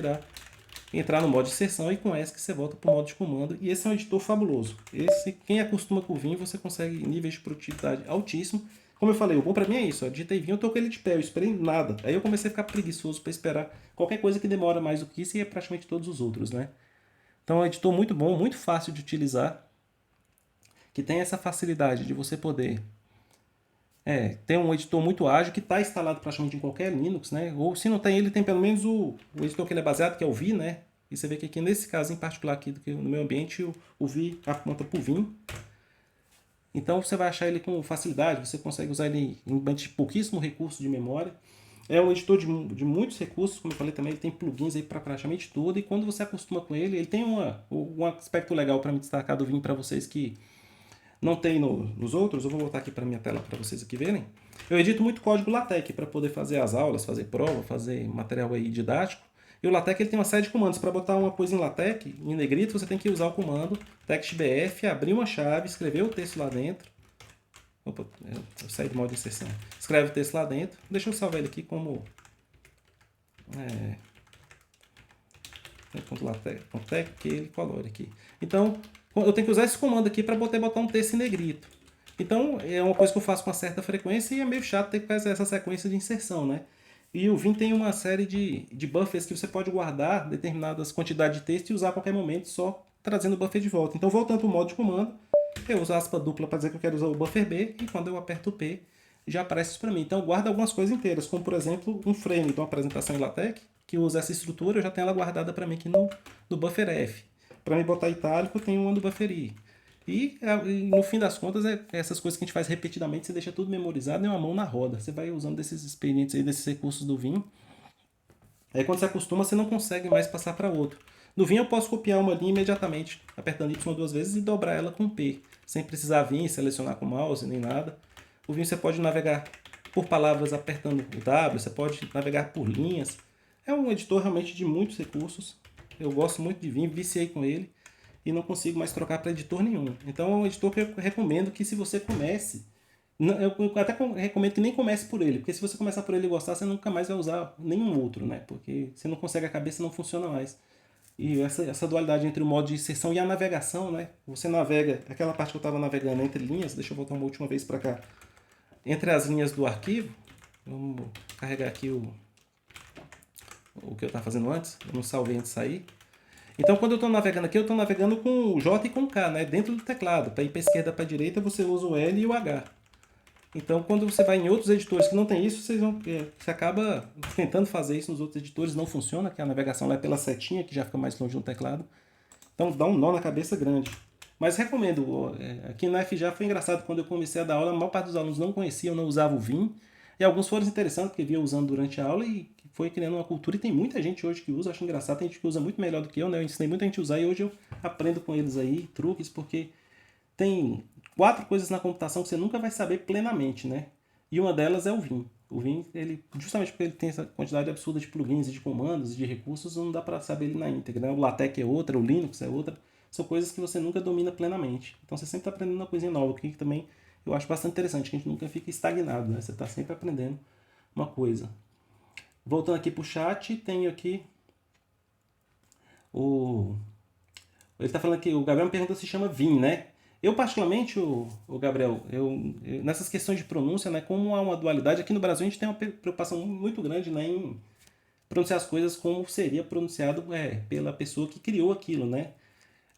entrar no modo de inserção, e com S que você volta para o modo de comando. E esse é um editor fabuloso. Quem acostuma com o Vim, você consegue níveis de produtividade altíssimo. Como eu falei, o bom para mim é isso. Eu digitei Vim, eu tô com ele de pé, eu esperei nada. Aí eu comecei a ficar preguiçoso para esperar qualquer coisa que demora mais do que isso, e é praticamente todos os outros, né? Então é um editor muito bom, muito fácil de utilizar, que tem essa facilidade de você poder ter um editor muito ágil, que está instalado praticamente em qualquer Linux, né? Ou se não tem ele, tem pelo menos o editor que ele é baseado, que é o Vi, né? E você vê que aqui nesse caso em particular aqui no meu ambiente, o Vi aponta para o Vim. Então você vai achar ele com facilidade, você consegue usar ele em pouquíssimo recurso de memória. É um editor de muitos recursos, como eu falei também, ele tem plugins aí para praticamente tudo, e quando você acostuma com ele, ele tem um aspecto legal para me destacar do Vim para vocês que não tem nos outros. Eu vou voltar aqui para minha tela para vocês aqui verem. Eu edito muito código LaTeX para poder fazer as aulas, fazer prova, fazer material aí didático. E o LaTeX ele tem uma série de comandos. Para botar uma coisa em LaTeX, em negrito, você tem que usar o comando textbf, abrir uma chave, escrever o texto lá dentro. Opa, eu saí do modo de inserção. Escreve o texto lá dentro. Deixa eu salvar ele aqui como... .latex, que ele colore aqui. Então, eu tenho que usar esse comando aqui para poder botar um texto em negrito. Então, é uma coisa que eu faço com uma certa frequência, e é meio chato ter que fazer essa sequência de inserção, né? E o Vim tem uma série de buffers que você pode guardar determinadas quantidades de texto e usar a qualquer momento, só trazendo o buffer de volta. Então, voltando para o modo de comando, eu uso a aspa dupla para dizer que eu quero usar o buffer B, e quando eu aperto o P, já aparece isso para mim. Então, eu guardo algumas coisas inteiras, como, por exemplo, um frame de uma apresentação em LaTeX, que usa essa estrutura, eu já tenho ela guardada para mim aqui no buffer F. Para me botar itálico, eu tenho uma do buffer I. E no fim das contas, essas coisas que a gente faz repetidamente, você deixa tudo memorizado e uma mão na roda. Você vai usando desses expedientes aí, desses recursos do Vim. Aí quando você acostuma, você não consegue mais passar para outro. No Vim eu posso copiar uma linha imediatamente, apertando Y 2 vezes e dobrar ela com P, sem precisar vir, selecionar com o mouse, nem nada. O Vim você pode navegar por palavras apertando o W, você pode navegar por linhas. É um editor realmente de muitos recursos. Eu gosto muito de Vim, viciei com ele e não consigo mais trocar para editor nenhum. Então é um editor que eu recomendo que, se você comece, eu até recomendo que nem comece por ele, porque se você começar por ele e gostar, você nunca mais vai usar nenhum outro, né? Porque você não consegue, a cabeça não funciona mais. E essa dualidade entre o modo de inserção e a navegação, né? Você navega, aquela parte que eu estava navegando entre linhas, deixa eu voltar uma última vez para cá, entre as linhas do arquivo. Vamos carregar aqui o que eu estava fazendo antes, eu não salvei antes de sair. Então, quando eu estou navegando aqui, eu estou navegando com o J e com o K, né? Dentro do teclado. Para ir para a esquerda, para a direita, você usa o L e o H. Então, quando você vai em outros editores que não tem isso, você acaba tentando fazer isso nos outros editores, não funciona, que a navegação lá é pela setinha, que já fica mais longe no teclado. Então, dá um nó na cabeça grande. Mas recomendo. Aqui na FJA foi engraçado, quando eu comecei a dar aula, a maior parte dos alunos não conheciam, não usavam o Vim. E alguns foram interessantes, porque via usando durante a aula e foi criando uma cultura. E tem muita gente hoje que usa, acho engraçado, tem gente que usa muito melhor do que eu, né? Eu ensinei muita gente a usar e hoje eu aprendo com eles aí, truques, porque tem 4 coisas na computação que você nunca vai saber plenamente, né? E uma delas é o Vim. O Vim, ele, justamente porque ele tem essa quantidade absurda de plugins e de comandos e de recursos, não dá para saber ele na íntegra, né? O LaTeX é outra, o Linux é outra. São coisas que você nunca domina plenamente. Então você sempre está aprendendo uma coisinha nova, o que também eu acho bastante interessante, que a gente nunca fica estagnado, né? Você está sempre aprendendo uma coisa. Voltando aqui para o chat, tenho aqui o... Ele está falando que o Gabriel me pergunta se chama Vim, né? Eu, particularmente, o Gabriel, nessas questões de pronúncia, né, como há uma dualidade, aqui no Brasil a gente tem uma preocupação muito grande, né, em pronunciar as coisas como seria pronunciado pela pessoa que criou aquilo, né?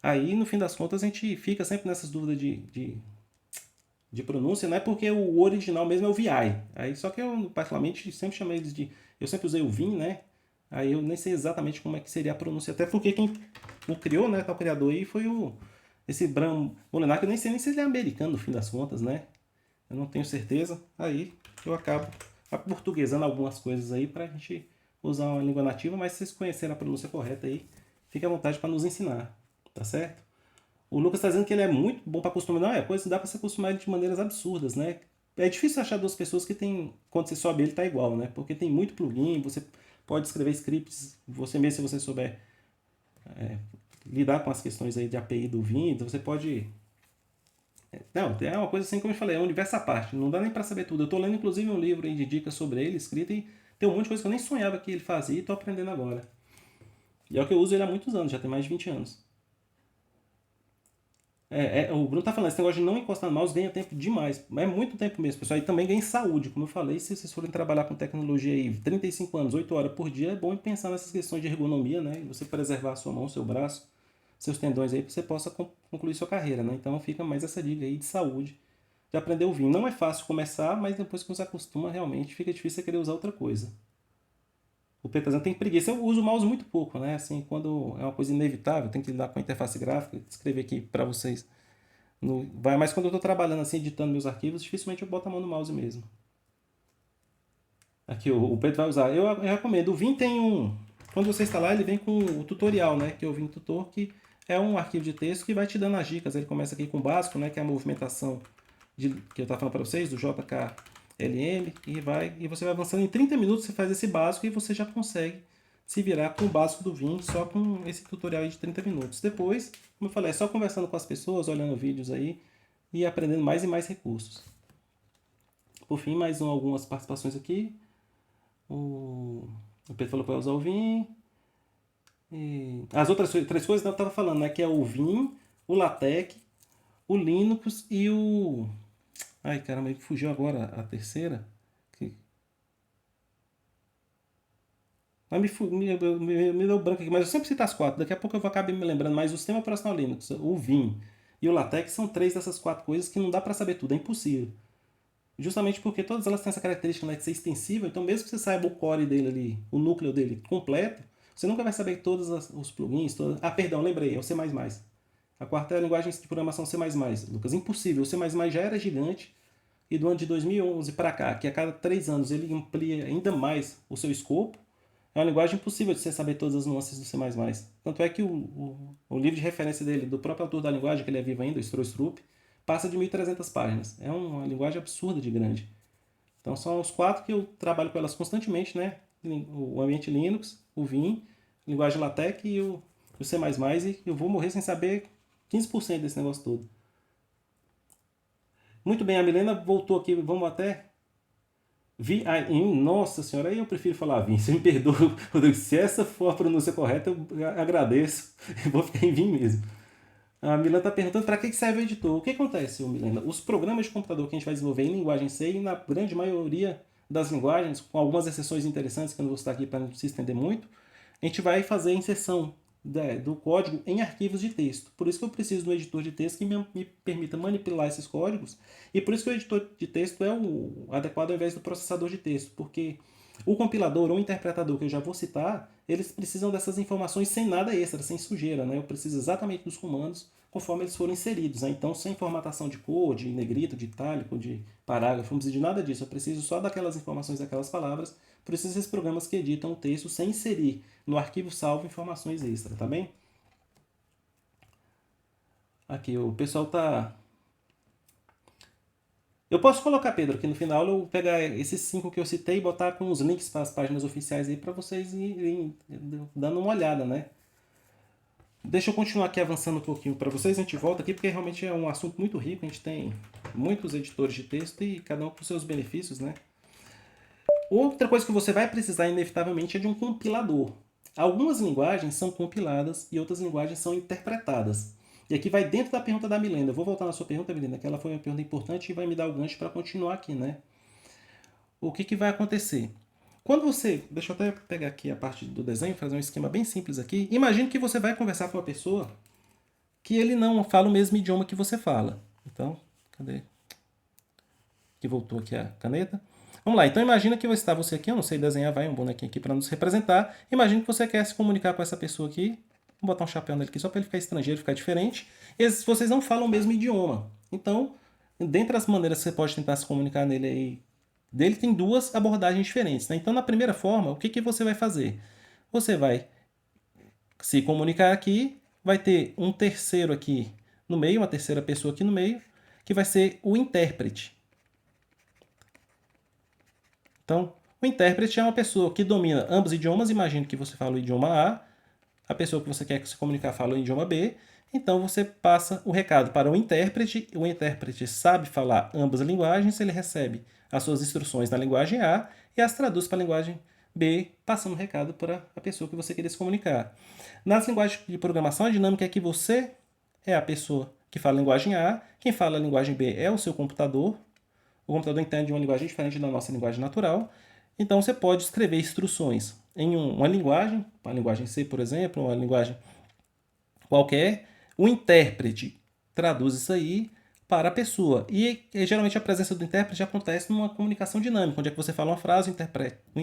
Aí, no fim das contas, a gente fica sempre nessas dúvidas de pronúncia, não é porque o original mesmo é o VI. Aí, só que eu, particularmente, sempre chamei eles de... Eu sempre usei o Vim, né? Aí eu nem sei exatamente como é que seria a pronúncia, até porque quem o criou, né, tal criador aí, foi esse Bram Molinar, que eu nem sei nem se ele é americano, no fim das contas, né? Eu não tenho certeza. Aí eu acabo aportuguesando algumas coisas aí pra gente usar uma língua nativa, mas se vocês conhecerem a pronúncia correta aí, fique à vontade para nos ensinar, tá certo? O Lucas está dizendo que ele é muito bom para acostumar. Não, coisa que dá para se acostumar ele de maneiras absurdas, né? É difícil achar duas pessoas que tem, quando você sobe ele tá igual, né? Porque tem muito plugin, você pode escrever scripts, você mesmo se você souber lidar com as questões aí de API do Vim, então você pode... Não, é uma coisa assim como eu falei, é um universo à parte, não dá nem para saber tudo. Eu tô lendo inclusive um livro aí de dicas sobre ele, escrito, e tem um monte de coisa que eu nem sonhava que ele fazia e tô aprendendo agora. E é o que eu uso ele há muitos anos, já tem mais de 20 anos. O Bruno tá falando, esse negócio de não encostar no mouse ganha tempo demais. É muito tempo mesmo, pessoal. E também ganha em saúde, como eu falei. Se vocês forem trabalhar com tecnologia aí 35 anos, 8 horas por dia, é bom pensar nessas questões de ergonomia, né? E você preservar a sua mão, seu braço, seus tendões aí, para você possa concluir sua carreira, né? Então fica mais essa dica aí de saúde, de aprender a ouvir. Não é fácil começar, mas depois que você acostuma, realmente fica difícil você querer usar outra coisa. O Petazão tem preguiça. Eu uso o mouse muito pouco, né? Assim, quando é uma coisa inevitável, tem que lidar com a interface gráfica, escrever aqui para vocês. Mas quando eu estou trabalhando assim, editando meus arquivos, dificilmente eu boto a mão no mouse mesmo. Aqui o Pedro vai usar. Eu recomendo. O Vim tem um... Quando você instalar, ele vem com o tutorial, né? Que é o Vim Tutor, que é um arquivo de texto que vai te dando as dicas. Ele começa aqui com o básico, né? Que é a movimentação que eu estava falando para vocês, do JKLM. E você vai avançando. Em 30 minutos você faz esse básico e você já consegue se virar com o básico do Vim, só com esse tutorial aí de 30 minutos. Depois, como eu falei, é só conversando com as pessoas, olhando vídeos aí e aprendendo mais e mais recursos. Por fim, algumas participações aqui. O Pedro falou para usar o Vim. E as outras 3 coisas que eu estava falando, né? Que é o Vim, o LaTeX, o Linux e o... Ai, caramba, ele fugiu agora a terceira. Me deu branco aqui, mas eu sempre cito as 4. Daqui a pouco eu vou acabar me lembrando. Mas o sistema operacional Linux, o Vim e o LaTeX são 3 dessas 4 coisas que não dá para saber tudo, é impossível. Justamente porque todas elas têm essa característica, né, de ser extensível. Então mesmo que você saiba o core dele ali, o núcleo dele completo, você nunca vai saber todos os plugins. Perdão, lembrei, é o C++. A quarta é a linguagem de programação C++, Lucas. Impossível, o C++ já era gigante. E do ano de 2011 para cá, que a cada 3 anos ele amplia ainda mais o seu escopo, é uma linguagem impossível de você saber todas as nuances do C++. Tanto é que o livro de referência dele, do próprio autor da linguagem, que ele é vivo ainda, o Strostrup, passa de 1.300 páginas. É uma linguagem absurda de grande. Então são os 4 que eu trabalho com elas constantemente, né? O ambiente Linux, o Vim, a linguagem LaTeX e o C++, e eu vou morrer sem saber 15% desse negócio todo. Muito bem, a Milena voltou aqui, vamos até... Nossa senhora, aí eu prefiro falar Vim. Você me perdoa, Rodrigo. Se essa for a pronúncia correta, eu agradeço. Eu vou ficar em Vim mesmo. A Milena está perguntando para que serve o editor. O que acontece, Milena? Os programas de computador que a gente vai desenvolver em linguagem C, e na grande maioria das linguagens, com algumas exceções interessantes que eu não vou citar aqui para não se estender muito, a gente vai fazer inserção do código em arquivos de texto. Por isso que eu preciso do editor de texto que me permita manipular esses códigos, e por isso que o editor de texto é o adequado ao invés do processador de texto, porque o compilador ou o interpretador que eu já vou citar, eles precisam dessas informações sem nada extra, sem sujeira, né? Eu preciso exatamente dos comandos conforme eles foram inseridos, né? Então, sem formatação de cor, de negrito, de itálico, de parágrafo, não preciso de nada disso. Eu preciso só daquelas informações, daquelas palavras. Por isso, esses programas que editam o texto sem inserir no arquivo salvo informações extra, tá bem? Aqui, o pessoal tá... Eu posso colocar, Pedro, aqui no final eu pegar esses 5 que eu citei e botar com os links para as páginas oficiais aí para vocês irem dando uma olhada, né? Deixa eu continuar aqui avançando um pouquinho para vocês, a gente volta aqui porque realmente é um assunto muito rico, a gente tem muitos editores de texto e cada um com seus benefícios, né? Outra coisa que você vai precisar inevitavelmente é de um compilador. Algumas linguagens são compiladas e outras linguagens são interpretadas. E aqui vai dentro da pergunta da Milena. Eu vou voltar na sua pergunta, Milena, que ela foi uma pergunta importante e vai me dar o gancho para continuar aqui, né? O que vai acontecer? Quando você... Deixa eu até pegar aqui a parte do desenho, fazer um esquema bem simples aqui. Imagine que você vai conversar com uma pessoa que ele não fala o mesmo idioma que você fala. Então, cadê? Que voltou aqui a caneta. Vamos lá, então imagina que está você aqui, eu não sei desenhar, vai um bonequinho aqui para nos representar. Imagina que você quer se comunicar com essa pessoa aqui. Vou botar um chapéu nele aqui só para ele ficar estrangeiro, ficar diferente. Vocês não falam o mesmo idioma. Então, dentre as maneiras que você pode tentar se comunicar nele aí, dele tem duas abordagens diferentes, né? Então, na primeira forma, o que você vai fazer? Você vai se comunicar aqui, vai ter um terceiro aqui no meio, uma terceira pessoa aqui no meio, que vai ser o intérprete. Então, o intérprete é uma pessoa que domina ambos idiomas. Imagine que você fala o idioma A pessoa que você quer se comunicar fala o idioma B, então você passa o recado para o intérprete sabe falar ambas as linguagens, ele recebe as suas instruções na linguagem A e as traduz para a linguagem B, passando o recado para a pessoa que você queria se comunicar. Nas linguagens de programação, a dinâmica é que você é a pessoa que fala a linguagem A, quem fala a linguagem B é o seu computador. O computador entende uma linguagem diferente da nossa linguagem natural. Então você pode escrever instruções em uma linguagem C, por exemplo, uma linguagem qualquer. O intérprete traduz isso aí para a pessoa. E geralmente a presença do intérprete acontece numa comunicação dinâmica, onde é que você fala uma frase, o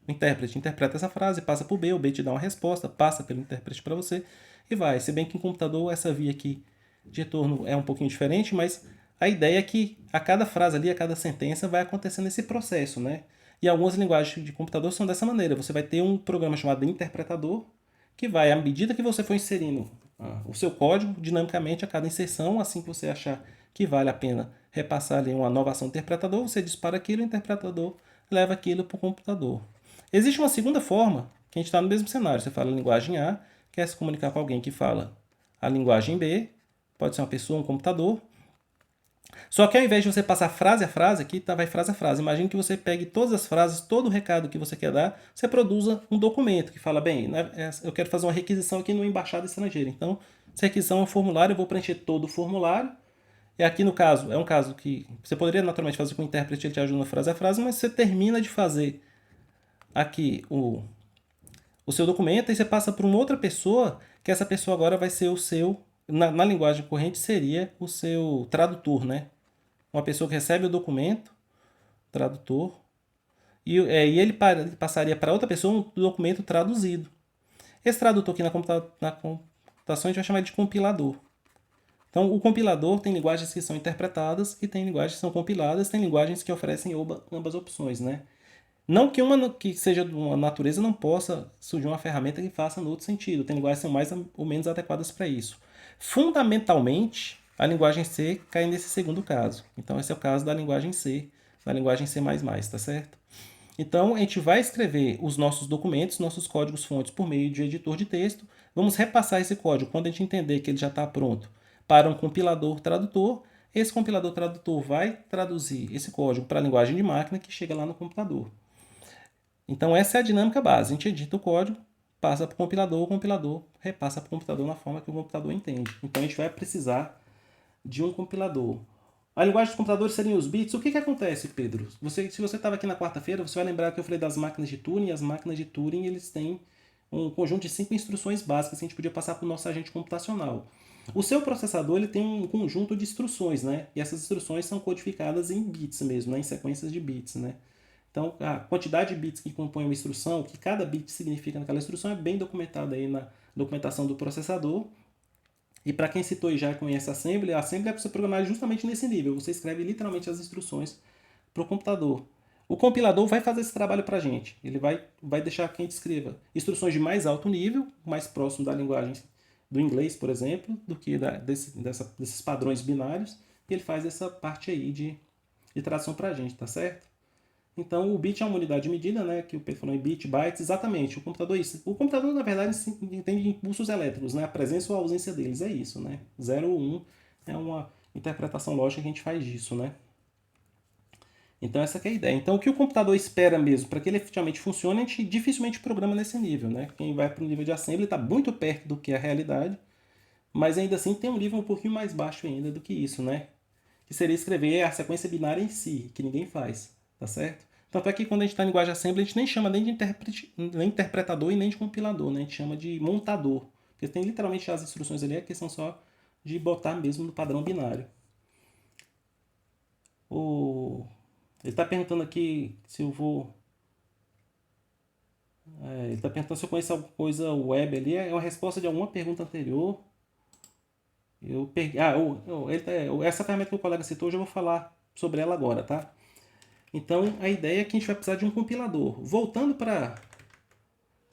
intérprete interpreta essa frase, passa para o B te dá uma resposta, passa pelo intérprete para você e vai. Se bem que em computador essa via aqui de retorno é um pouquinho diferente, mas a ideia é que a cada frase ali, a cada sentença vai acontecendo esse processo, né? E algumas linguagens de computador são dessa maneira. Você vai ter um programa chamado interpretador, que vai, à medida que você for inserindo o seu código, dinamicamente a cada inserção, assim que você achar que vale a pena repassar ali uma nova ação do interpretador, você dispara aquilo, o interpretador leva aquilo para o computador. Existe uma segunda forma, que a gente está no mesmo cenário. Você fala a linguagem A, quer se comunicar com alguém que fala a linguagem B, pode ser uma pessoa, um computador. Só que ao invés de você passar frase a frase, aqui vai frase a frase. Imagine que você pegue todas as frases, todo o recado que você quer dar, você produza um documento que fala, bem, eu quero fazer uma requisição aqui numa embaixada estrangeira. Então, essa requisição é um formulário, eu vou preencher todo o formulário. E aqui no caso, é um caso que você poderia naturalmente fazer com o intérprete, ele te ajuda frase a frase, mas você termina de fazer aqui o seu documento e você passa para uma outra pessoa, que essa pessoa agora vai ser o seu, na linguagem corrente seria o seu tradutor, né? Uma pessoa que recebe o documento, tradutor, e ele passaria para outra pessoa um documento traduzido. Esse tradutor aqui na computação a gente vai chamar de compilador. Então, o compilador tem linguagens que são interpretadas e tem linguagens que são compiladas, tem linguagens que oferecem ambas opções, né? Não que uma que seja de uma natureza não possa surgir uma ferramenta que faça no outro sentido. Tem linguagens que são mais ou menos adequadas para isso. Fundamentalmente, a linguagem C cai nesse segundo caso. Então, esse é o caso da linguagem C, da linguagem C++, tá certo? Então, a gente vai escrever os nossos documentos, nossos códigos-fontes por meio de editor de texto. Vamos repassar esse código quando a gente entender que ele já está pronto para um compilador tradutor. Esse compilador tradutor vai traduzir esse código para a linguagem de máquina que chega lá no computador. Então, essa é a dinâmica base. A gente edita o código, passa para o compilador repassa para o computador na forma que o computador entende. Então, a gente vai precisar de um compilador. A linguagem dos computadores seriam os bits. O que acontece, Pedro? Se você estava aqui na quarta-feira, você vai lembrar que eu falei das máquinas de Turing. E as máquinas de Turing eles têm um conjunto de 5 instruções básicas que a gente podia passar para o nosso agente computacional. O seu processador ele tem um conjunto de instruções, né? E essas instruções são codificadas em bits mesmo, né? Em sequências de bits, né? Então, a quantidade de bits que compõe uma instrução, o que cada bit significa naquela instrução, é bem documentada aí na documentação do processador. E para quem citou e já conhece a Assembly é para você programar justamente nesse nível. Você escreve literalmente as instruções para o computador. O compilador vai fazer esse trabalho para a gente. Ele vai deixar que a gente escreva instruções de mais alto nível, mais próximo da linguagem do inglês, por exemplo, do que desses padrões binários. E ele faz essa parte aí de tradução para a gente, tá certo? Então, o bit é uma unidade de medida, né, que o Pedro falou em bit, bytes, exatamente. O computador é isso. O computador, na verdade, entende impulsos elétricos, né, a presença ou a ausência deles, é isso, né. 0 ou 1 é uma interpretação lógica que a gente faz disso, né. Então, essa que é a ideia. Então, o que o computador espera mesmo, para que ele efetivamente funcione, a gente dificilmente programa nesse nível, né. Quem vai para o nível de assembly está muito perto do que é a realidade, mas ainda assim tem um nível um pouquinho mais baixo ainda do que isso, né. Que seria escrever a sequência binária em si, que ninguém faz, tá certo? Tanto é que quando a gente está em linguagem assembly, a gente nem chama nem de nem interpretador e nem de compilador, né? A gente chama de montador. Porque tem literalmente as instruções ali que são só de botar mesmo no padrão binário. Ele está perguntando aqui se eu vou... ele está perguntando se eu conheço alguma coisa web ali. É uma resposta de alguma pergunta anterior. Eu peguei... essa ferramenta que o colega citou, eu já vou falar sobre ela agora, tá? Então, a ideia é que a gente vai precisar de um compilador. Voltando para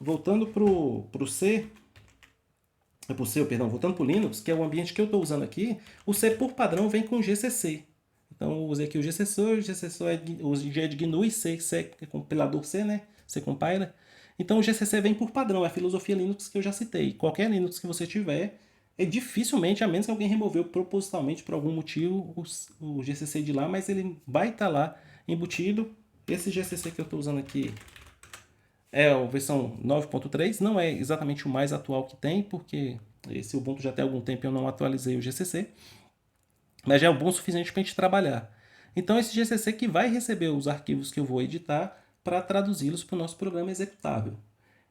o C, voltando para o Linux, que é o ambiente que eu estou usando aqui, o C por padrão vem com GCC. Então, eu usei aqui o GCC o G é de GNU e C é compilador C, né? C compiler. Então, o GCC vem por padrão, é a filosofia Linux que eu já citei. Qualquer Linux que você tiver, dificilmente, a menos que alguém removeu propositalmente por algum motivo o GCC de lá, mas ele vai estar lá embutido. Esse GCC que eu estou usando aqui é a versão 9.3, não é exatamente o mais atual que tem, porque esse Ubuntu já tem algum tempo e eu não atualizei o GCC, mas já é bom o suficiente para a gente trabalhar. Então esse GCC que vai receber os arquivos que eu vou editar para traduzi-los para o nosso programa executável.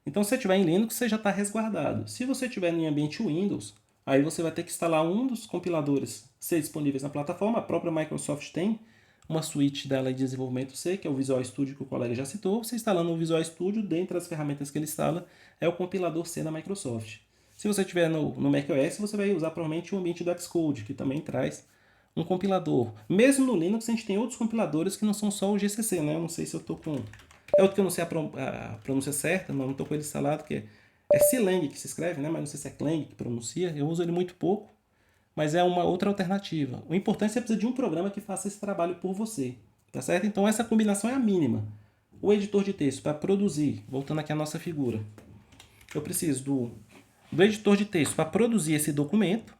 Então se você estiver em Linux, você já está resguardado. Se você estiver em ambiente Windows, aí você vai ter que instalar um dos compiladores C disponíveis na plataforma. A própria Microsoft tem uma suíte dela de desenvolvimento C, que é o Visual Studio que o colega já citou. Você instalando o Visual Studio, dentre as ferramentas que ele instala, é o compilador C da Microsoft. Se você estiver no macOS, você vai usar provavelmente o ambiente do Xcode, que também traz um compilador. Mesmo no Linux, a gente tem outros compiladores que não são só o GCC, né? Eu não sei se eu estou com... É outro que eu não sei a pronúncia certa, não estou com ele instalado, que é Clang que se escreve, né? Mas não sei se é Clang que pronuncia. Eu uso ele muito pouco, mas é uma outra alternativa. O importante é que você precisa de um programa que faça esse trabalho por você, tá certo? Então essa combinação é a mínima. O editor de texto para produzir, voltando aqui à nossa figura, eu preciso do editor de texto para produzir esse documento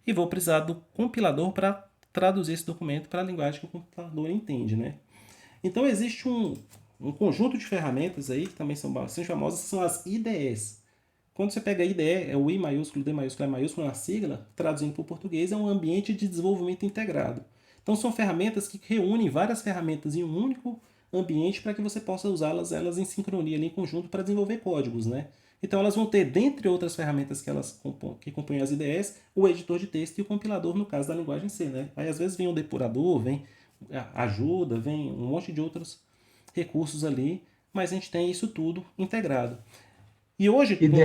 e vou precisar do compilador para traduzir esse documento para a linguagem que o computador entende, né? Então existe um conjunto de ferramentas aí que também são bastante famosas, que são as IDEs. Quando você pega a IDE, é o I maiúsculo, D maiúsculo, E maiúsculo, uma sigla, traduzindo para o português, é um ambiente de desenvolvimento integrado. Então são ferramentas que reúnem várias ferramentas em um único ambiente para que você possa usá-las elas em sincronia, ali, em conjunto, para desenvolver códigos, né? Então elas vão ter, dentre outras ferramentas que compõem as IDEs, o editor de texto e o compilador, no caso da linguagem C, né? Aí às vezes vem um depurador, vem ajuda, vem um monte de outros recursos ali, mas a gente tem isso tudo integrado. E hoje... IDE,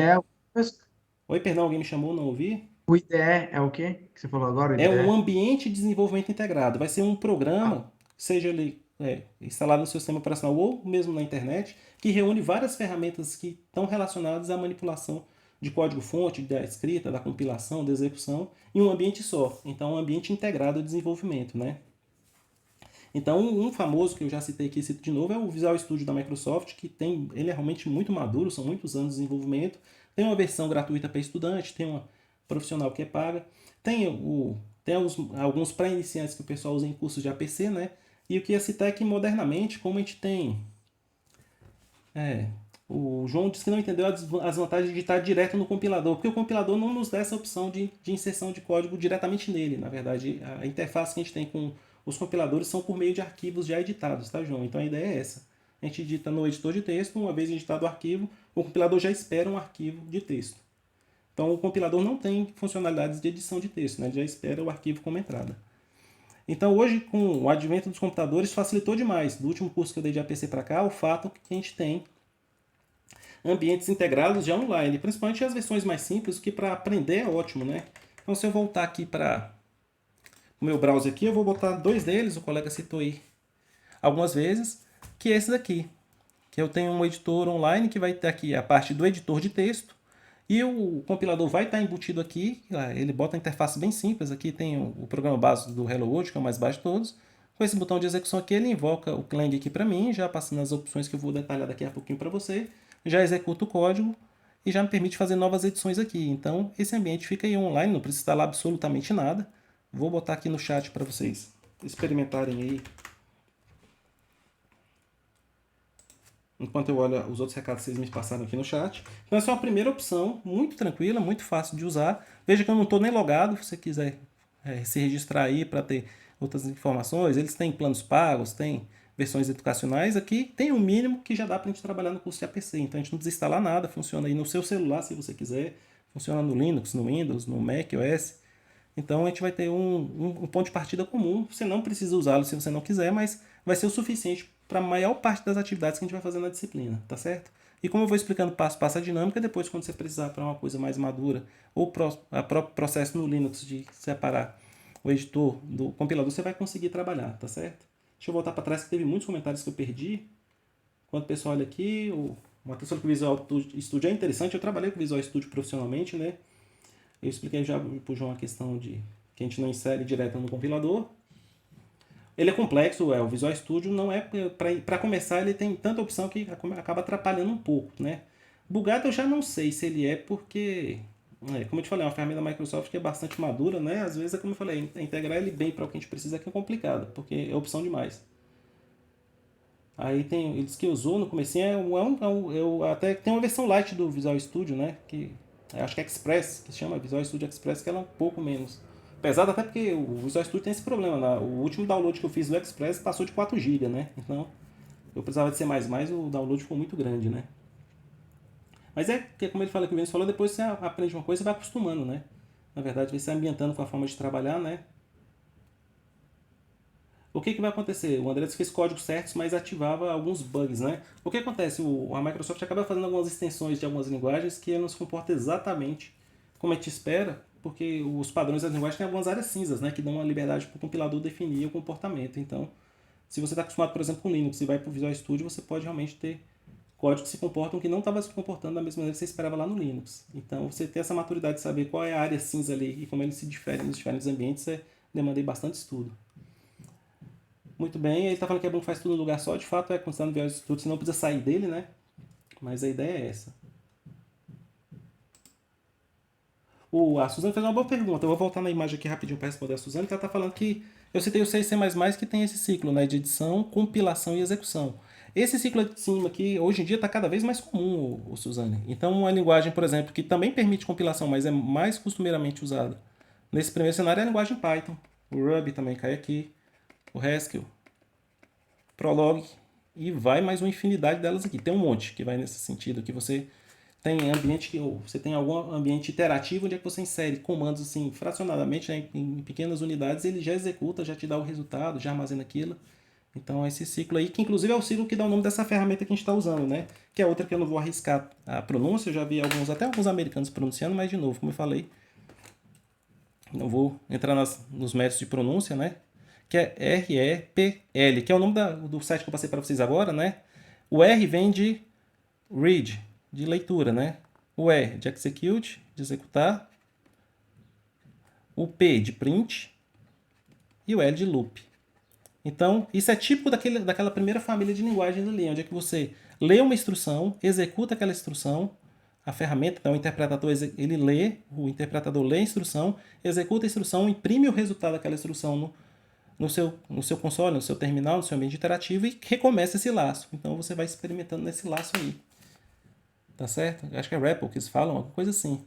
Oi, perdão, alguém me chamou, não ouvi? o IDE é o quê que você falou agora? O É um IDE? ambiente de desenvolvimento integrado. Vai ser um programa, seja ele instalado no seu sistema operacional ou mesmo na internet, que reúne várias ferramentas que estão relacionadas à manipulação de código-fonte, da escrita, da compilação, da execução, em um ambiente só. Então, um ambiente integrado de desenvolvimento, né? Então, um famoso que eu já citei aqui, cito de novo, é o Visual Studio da Microsoft, que ele é realmente muito maduro, são muitos anos de desenvolvimento. Tem uma versão gratuita para estudante, tem uma profissional que é paga. Tem alguns pré-iniciantes que o pessoal usa em cursos de APC, né? E o que ia citar é que modernamente, como a gente tem... o João disse que não entendeu as vantagens de estar direto no compilador, porque o compilador não nos dá essa opção de inserção de código diretamente nele. Na verdade, a interface que a gente tem com os compiladores são por meio de arquivos já editados, tá, João? Então a ideia é essa. A gente edita no editor de texto, uma vez editado o arquivo, o compilador já espera um arquivo de texto. Então o compilador não tem funcionalidades de edição de texto, né? Ele já espera o arquivo como entrada. Então hoje, com o advento dos computadores, facilitou demais. Do último curso que eu dei de APC para cá, o fato que a gente tem ambientes integrados já online, principalmente as versões mais simples, que para aprender é ótimo, né? Então se eu voltar aqui para o meu browser aqui, eu vou botar dois deles, o colega citou aí algumas vezes, que é esse daqui, que eu tenho um editor online que vai ter aqui a parte do editor de texto, e o compilador vai estar embutido aqui, ele bota a interface bem simples, aqui tem o programa básico do Hello World, que é o mais baixo de todos. Com esse botão de execução aqui, ele invoca o Clang aqui para mim, já passando as opções que eu vou detalhar daqui a pouquinho para você, já executa o código e já me permite fazer novas edições aqui. Então esse ambiente fica aí online, não precisa instalar absolutamente nada. Vou botar aqui no chat para vocês experimentarem aí. Enquanto eu olho os outros recados que vocês me passaram aqui no chat. Então essa é uma primeira opção, muito tranquila, muito fácil de usar. Veja que eu não estou nem logado, se você quiser se registrar aí para ter outras informações. Eles têm planos pagos, têm versões educacionais. Aqui tem um mínimo que já dá para a gente trabalhar no curso de APC. Então a gente não precisa instalar nada, funciona aí no seu celular se você quiser. Funciona no Linux, no Windows, no Mac OS. Então a gente vai ter um ponto de partida comum. Você não precisa usá-lo se você não quiser, mas vai ser o suficiente para a maior parte das atividades que a gente vai fazer na disciplina, tá certo? E como eu vou explicando passo a passo a dinâmica, depois quando você precisar para uma coisa mais madura, ou o próprio processo no Linux de separar o editor do compilador, você vai conseguir trabalhar, tá certo? Deixa eu voltar para trás que teve muitos comentários que eu perdi. Enquanto o pessoal olha aqui, uma questão que o Visual Studio é interessante, eu trabalhei com o Visual Studio profissionalmente, né? Eu expliquei já por João a questão de que a gente não insere direto no compilador. Ele é complexo, o Visual Studio não é... Para começar, ele tem tanta opção que acaba atrapalhando um pouco, né? Bugado eu já não sei se ele é porque... como eu te falei, é uma ferramenta da Microsoft que é bastante madura, né? Às vezes, como eu falei, integrar ele bem para o que a gente precisa que é complicado, porque é opção demais. Aí tem... Ele disse que usou no comecinho, até tem uma versão light do Visual Studio, né? Que acho que é Express, que se chama Visual Studio Express, que ela é um pouco menos. Pesado até porque o Visual Studio tem esse problema, né? O último download que eu fiz do Express passou de 4 GB, né? Então, eu precisava de ser mais, o download ficou muito grande, né? Mas como ele fala que o Vinícius falou, depois você aprende uma coisa e vai acostumando, né? Na verdade, vai se ambientando com a forma de trabalhar, né? O que vai acontecer? O André fez códigos certos, mas ativava alguns bugs, né? O que acontece? A Microsoft acaba fazendo algumas extensões de algumas linguagens que não se comportam exatamente como a gente espera, porque os padrões das linguagens têm algumas áreas cinzas, né? Que dão uma liberdade para o compilador definir o comportamento. Então, se você está acostumado, por exemplo, com Linux e vai para o Visual Studio, você pode realmente ter códigos que se comportam que não estavam se comportando da mesma maneira que você esperava lá no Linux. Então, você ter essa maturidade de saber qual é a área cinza ali e como ele se difere nos diferentes ambientes, demandei bastante estudo. Muito bem, ele está falando que é bom que faz tudo no lugar só, de fato quando você está no Visual Studio, você não precisa sair dele, né? Mas a ideia é essa. A Suzane fez uma boa pergunta, eu vou voltar na imagem aqui rapidinho para responder a Suzane, que ela está falando que eu citei o C++ que tem esse ciclo, né, de edição, compilação e execução. Esse ciclo de cima aqui, hoje em dia, está cada vez mais comum, Suzane. Então, uma linguagem, por exemplo, que também permite compilação, mas é mais costumeiramente usada nesse primeiro cenário é a linguagem Python. O Ruby também cai aqui. O Haskell, Prolog, e vai mais uma infinidade delas aqui. Tem um monte que vai nesse sentido, que você tem ambiente, você tem algum ambiente interativo onde é que você insere comandos assim, fracionadamente, né, em pequenas unidades, ele já executa, já te dá o resultado, já armazena aquilo. Então esse ciclo aí, que inclusive é o ciclo que dá o nome dessa ferramenta que a gente está usando, né? Que é outra que eu não vou arriscar a pronúncia, eu já vi até alguns americanos pronunciando, mas de novo, como eu falei, não vou entrar nos métodos de pronúncia, né? Que é REPL, que é o nome do site que eu passei para vocês agora, né? O R vem de read, de leitura, né? O E de execute, de executar. O P de print. E o L de loop. Então, isso é típico daquela primeira família de linguagens ali, onde é que você lê uma instrução, executa aquela instrução, a ferramenta, então o interpretador, ele lê, o interpretador lê a instrução, executa a instrução, imprime o resultado daquela instrução no seu console, no seu terminal, no seu ambiente interativo e recomeça esse laço. Então você vai experimentando nesse laço aí. Tá certo? Acho que é REPL que eles falam, alguma coisa assim.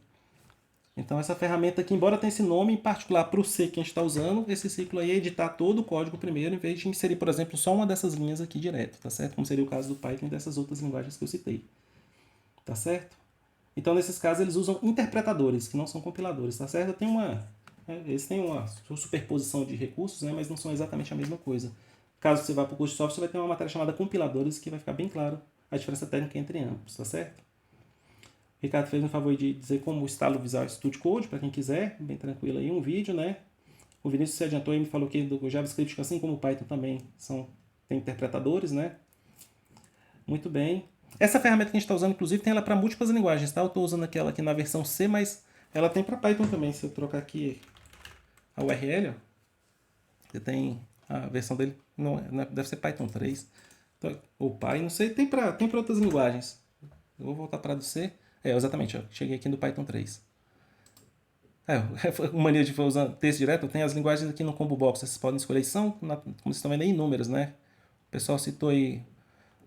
Então essa ferramenta aqui, embora tenha esse nome em particular para o C que a gente está usando, esse ciclo aí é editar todo o código primeiro, em vez de inserir, por exemplo, só uma dessas linhas aqui direto, tá certo? Como seria o caso do Python e dessas outras linguagens que eu citei. tá certo? Então, nesses casos, eles usam interpretadores, que não são compiladores, tá certo? Eles têm uma superposição de recursos, né, mas não são exatamente a mesma coisa. Caso você vá para o curso de software, você vai ter uma matéria chamada compiladores, que vai ficar bem claro a diferença técnica entre ambos, tá certo? O Ricardo fez um favor de dizer como instala o Visual Studio Code, para quem quiser, bem tranquilo aí, um vídeo, né? O Vinícius se adiantou e me falou que do JavaScript, assim como o Python também, tem interpretadores, né? Muito bem. Essa ferramenta que a gente está usando, inclusive, tem ela para múltiplas linguagens, tá? Eu estou usando aquela aqui na versão C, mas ela tem para Python também. Se eu trocar aqui a URL, ó, você tem a versão dele, deve ser Python 3, ou Py, não sei, tem para outras linguagens. Eu vou voltar para a do C. Exatamente, ó, cheguei aqui no Python 3. Uma mania de usar texto direto, tem as linguagens aqui no Combo Box, vocês podem escolher, como vocês estão vendo aí, inúmeros, né? O pessoal citou aí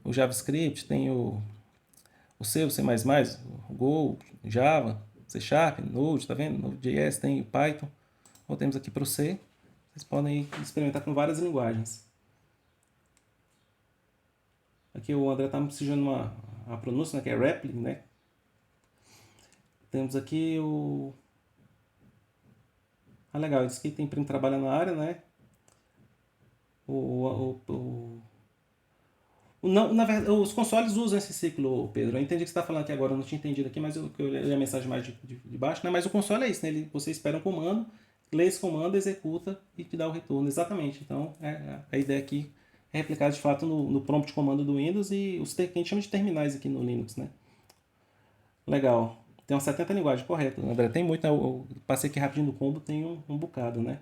o JavaScript, tem o C, o C++, o Go, Java, C Sharp, Node, tá vendo? Node.js, tem o Python. Voltemos aqui para o C. Vocês podem experimentar com várias linguagens. Aqui o André está me sugerindo a pronúncia, né, que é Repli, né? Temos aqui o... legal, ele disse que tem primo que trabalha na área, né? Não, na verdade, os consoles usam esse ciclo, Pedro. Eu entendi o que você está falando aqui agora, eu não tinha entendido aqui, mas eu li a mensagem mais de baixo, né? Mas o console é isso, né? Você espera um comando, lê esse comando, executa e te dá o retorno. Exatamente. Então, a ideia aqui é replicar de fato no prompt comando do Windows e que a gente chama de terminais aqui no Linux, né? Legal. Tem umas 70 linguagens, correto, André. Tem muito, né? Eu passei aqui rapidinho no combo, tem um bocado, né?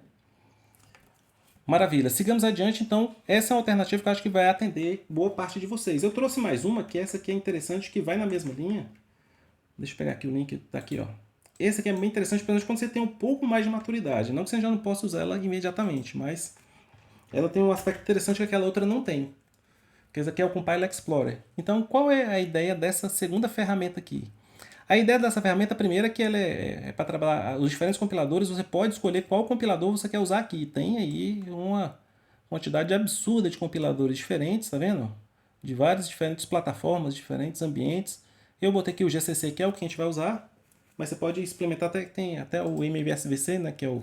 Maravilha. Sigamos adiante, então. Essa é uma alternativa que eu acho que vai atender boa parte de vocês. Eu trouxe mais uma, que essa aqui é interessante, que vai na mesma linha. Deixa eu pegar aqui o link, tá aqui, ó. Esse aqui é bem interessante, principalmente quando você tem um pouco mais de maturidade. Não que você já não possa usar ela imediatamente, mas ela tem um aspecto interessante que aquela outra não tem. Que esse aqui é o Compile Explorer. Então, qual é a ideia dessa segunda ferramenta aqui? A ideia dessa ferramenta, primeira, é que ela é para trabalhar os diferentes compiladores. Você pode escolher qual compilador você quer usar aqui. Tem aí uma quantidade absurda de compiladores diferentes, tá vendo? De várias diferentes plataformas, diferentes ambientes. Eu botei aqui o GCC, que é o que a gente vai usar, mas você pode experimentar, tem até o MVSVC, né, que é o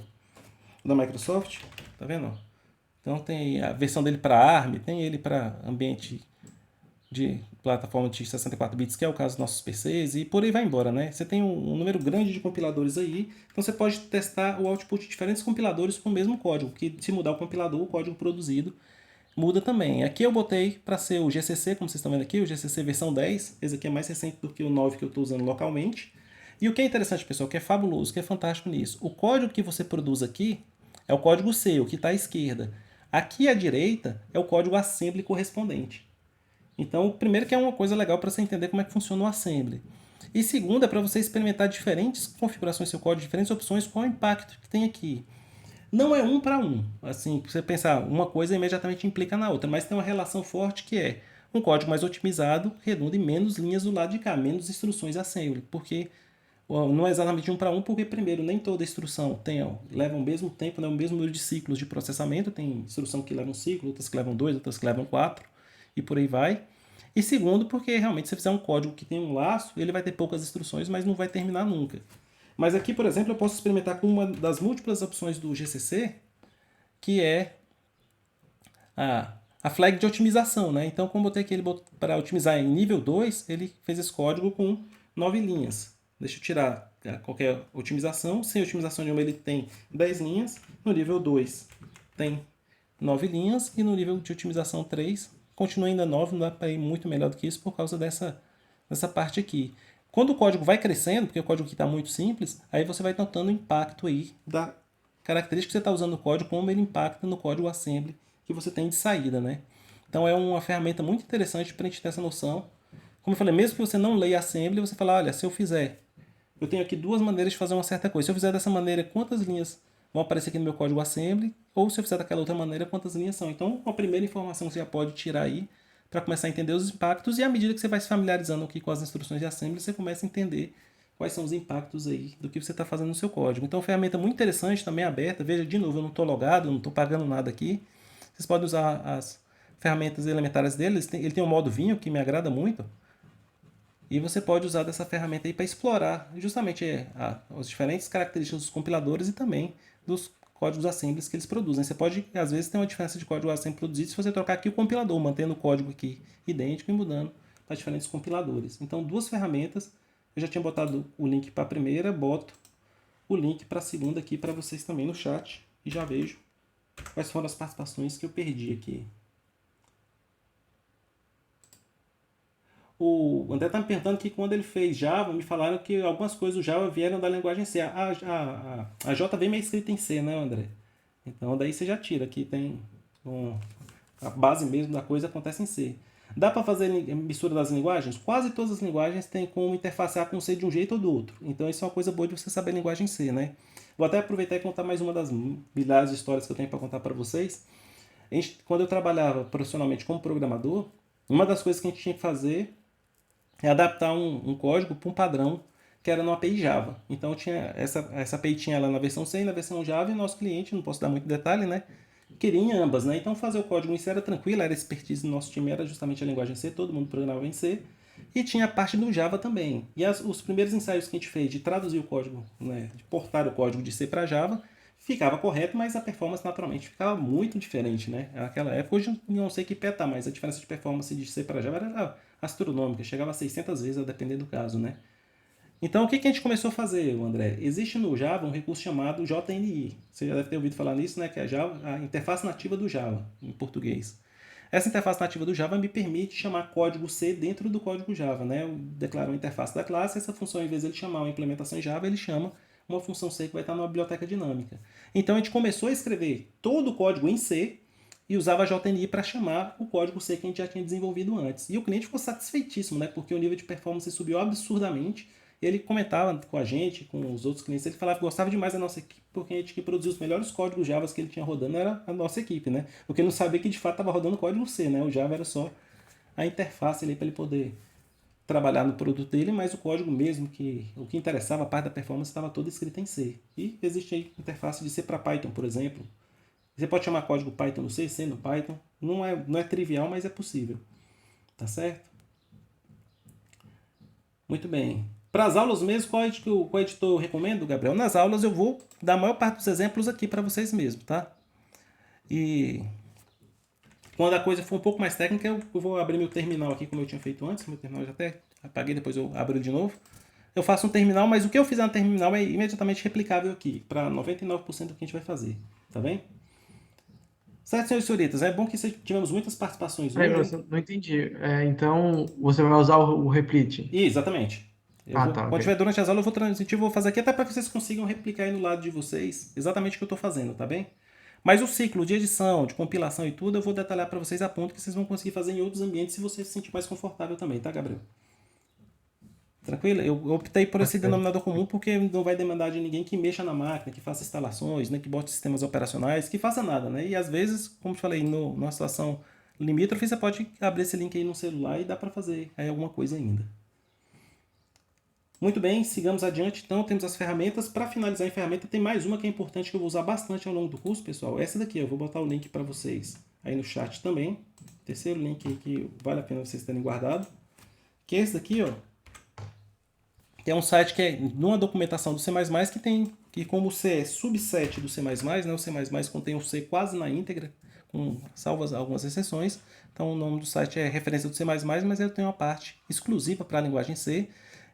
da Microsoft, tá vendo? Então tem a versão dele para ARM, tem ele para ambiente de plataforma de 64 bits, que é o caso dos nossos PCs, e por aí vai embora, né? Você tem um número grande de compiladores aí, então você pode testar o output de diferentes compiladores com o mesmo código, que se mudar o compilador, o código produzido muda também. Aqui eu botei para ser o GCC, como vocês estão vendo aqui, o GCC versão 10, esse aqui é mais recente do que o 9 que eu estou usando localmente. E o que é interessante, pessoal, que é fabuloso, que é fantástico nisso, o código que você produz aqui é o código C, o que está à esquerda. Aqui à direita é o código assembly correspondente. Então, primeiro que é uma coisa legal para você entender como é que funciona o assembly. E segundo, é para você experimentar diferentes configurações do seu código, diferentes opções, qual é o impacto que tem aqui. Não é um para um, assim, você pensar uma coisa imediatamente implica na outra, mas tem uma relação forte que é um código mais otimizado redunda em menos linhas do lado de cá, menos instruções assembly, porque não é exatamente um para um, porque primeiro, nem toda instrução leva o mesmo tempo, né, o mesmo número de ciclos de processamento, tem instrução que leva um ciclo, outras que levam 2, outras que levam 4, e por aí vai. E segundo, porque realmente se você fizer um código que tem um laço, ele vai ter poucas instruções, mas não vai terminar nunca. Mas aqui, por exemplo, eu posso experimentar com uma das múltiplas opções do GCC, que é a flag de otimização, né? Então, como eu botei aqui ele para otimizar em nível 2, ele fez esse código com 9 linhas. Deixa eu tirar qualquer otimização. Sem otimização nenhuma, ele tem 10 linhas. No nível 2 tem 9 linhas. E no nível de otimização 3, continua ainda 9. Não dá para ir muito melhor do que isso por causa dessa parte aqui. Quando o código vai crescendo, porque o código aqui está muito simples, aí você vai notando o impacto aí da característica que você está usando no código, como ele impacta no código assembly que você tem de saída, né? Então é uma ferramenta muito interessante para a gente ter essa noção. Como eu falei, mesmo que você não leia assembly, você fala, olha, se eu fizer, eu tenho aqui duas maneiras de fazer uma certa coisa. Se eu fizer dessa maneira, quantas linhas vão aparecer aqui no meu código assembly? Ou se eu fizer daquela outra maneira, quantas linhas são? Então, a primeira informação que você já pode tirar aí para começar a entender os impactos, e à medida que você vai se familiarizando aqui com as instruções de assembly, você começa a entender quais são os impactos aí do que você está fazendo no seu código. Então, ferramenta muito interessante, também aberta. Veja, de novo, eu não estou logado, eu não estou pagando nada aqui. Vocês podem usar as ferramentas elementares dele. Ele tem um modo vinho que me agrada muito. E você pode usar dessa ferramenta aí para explorar justamente as diferentes características dos compiladores e também dos códigos assembly que eles produzem. Você pode, às vezes, ter uma diferença de código assembly produzido se você trocar aqui o compilador, mantendo o código aqui idêntico e mudando para diferentes compiladores. Então, duas ferramentas. Eu já tinha botado o link para a primeira, boto o link para a segunda aqui para vocês também no chat e já vejo quais foram as participações que eu perdi aqui. O André está me perguntando que quando ele fez Java, me falaram que algumas coisas do Java vieram da linguagem C. A JVM é escrita em C, né, André? Então daí você já tira. Aqui tem a base mesmo da coisa acontece em C. Dá para fazer mistura das linguagens? Quase todas as linguagens têm como interfacear com C de um jeito ou do outro. Então isso é uma coisa boa de você saber a linguagem C, né? Vou até aproveitar e contar mais uma das milhares de histórias que eu tenho para contar para vocês. Quando eu trabalhava profissionalmente como programador, uma das coisas que a gente tinha que fazer é adaptar um código para um padrão que era no API Java. Então tinha essa API tinha lá na versão C e na versão Java, e nosso cliente, não posso dar muito detalhe, né, queria em ambas, né? Então fazer o código em C era tranquilo, era expertise do nosso time, era justamente a linguagem C, todo mundo programava em C, e tinha a parte do Java também. E os primeiros ensaios que a gente fez de traduzir o código, né, de portar o código de C para Java, ficava correto, mas a performance naturalmente ficava muito diferente, né? Naquela época, hoje não sei que pé tá, mas a diferença de performance de C para Java era astronômica, chegava a 600 vezes a depender do caso, né? Então, o que a gente começou a fazer, André? Existe no Java um recurso chamado JNI. Você já deve ter ouvido falar nisso, né? Que é a interface nativa do Java, em português. Essa interface nativa do Java me permite chamar código C dentro do código Java, né? Eu declaro uma interface da classe, essa função, em vez de ele chamar uma implementação em Java, ele chama uma função C que vai estar numa biblioteca dinâmica. Então, a gente começou a escrever todo o código em C e usava a JNI para chamar o código C que a gente já tinha desenvolvido antes. E o cliente ficou satisfeitíssimo, né? Porque o nível de performance subiu absurdamente. Ele comentava com a gente, com os outros clientes, ele falava que gostava demais da nossa equipe, porque a gente que produziu os melhores códigos Java que ele tinha rodando era a nossa equipe, né? Porque ele não sabia que de fato estava rodando código C, né? O Java era só a interface ali para ele poder trabalhar no produto dele, mas o código mesmo, o que interessava, a parte da performance, estava toda escrita em C. E existe aí interface de C para Python, por exemplo. Você pode chamar código Python no C, C no Python. Não é trivial, mas é possível. Tá certo? Muito bem. Para as aulas mesmo, qual editor eu recomendo, Gabriel? Nas aulas eu vou dar a maior parte dos exemplos aqui para vocês mesmo, tá? E quando a coisa for um pouco mais técnica, eu vou abrir meu terminal aqui, como eu tinha feito antes. Meu terminal eu já até apaguei, depois eu abro de novo. Eu faço um terminal, mas o que eu fizer no terminal é imediatamente replicável aqui, para 99% do que a gente vai fazer, tá bem? Certo, senhores e senhoritas, é bom que tivemos muitas participações Peraí, hoje. não entendi. Então, você vai usar o replete? Exatamente. Tá, quando ok. tiver durante as aulas, eu vou transmitir, vou fazer aqui até para que vocês consigam replicar aí no lado de vocês exatamente o que eu estou fazendo, tá bem? Mas o ciclo de edição, de compilação e tudo, eu vou detalhar para vocês a ponto que vocês vão conseguir fazer em outros ambientes se você se sentir mais confortável também, tá, Gabriel? Tranquilo? Eu optei por esse denominador comum porque não vai demandar de ninguém que mexa na máquina, que faça instalações, né, que bote sistemas operacionais, que faça nada, né? E às vezes, como eu falei, numa situação limítrofe, você pode abrir esse link aí no celular e dá para fazer aí alguma coisa ainda. Muito bem, sigamos adiante. Então, temos as ferramentas. Para finalizar em ferramenta, tem mais uma que é importante que eu vou usar bastante ao longo do curso, pessoal. Essa daqui, eu vou botar o link para vocês aí no chat também. Terceiro link aí que vale a pena vocês terem guardado. Que é esse daqui, ó. Que é um site que é numa documentação do C++, que como o C é subset do C++, né, o C++ contém o C quase na íntegra, com salvas algumas exceções. Então o nome do site é referência do C++, mas ele tem uma parte exclusiva para a linguagem C.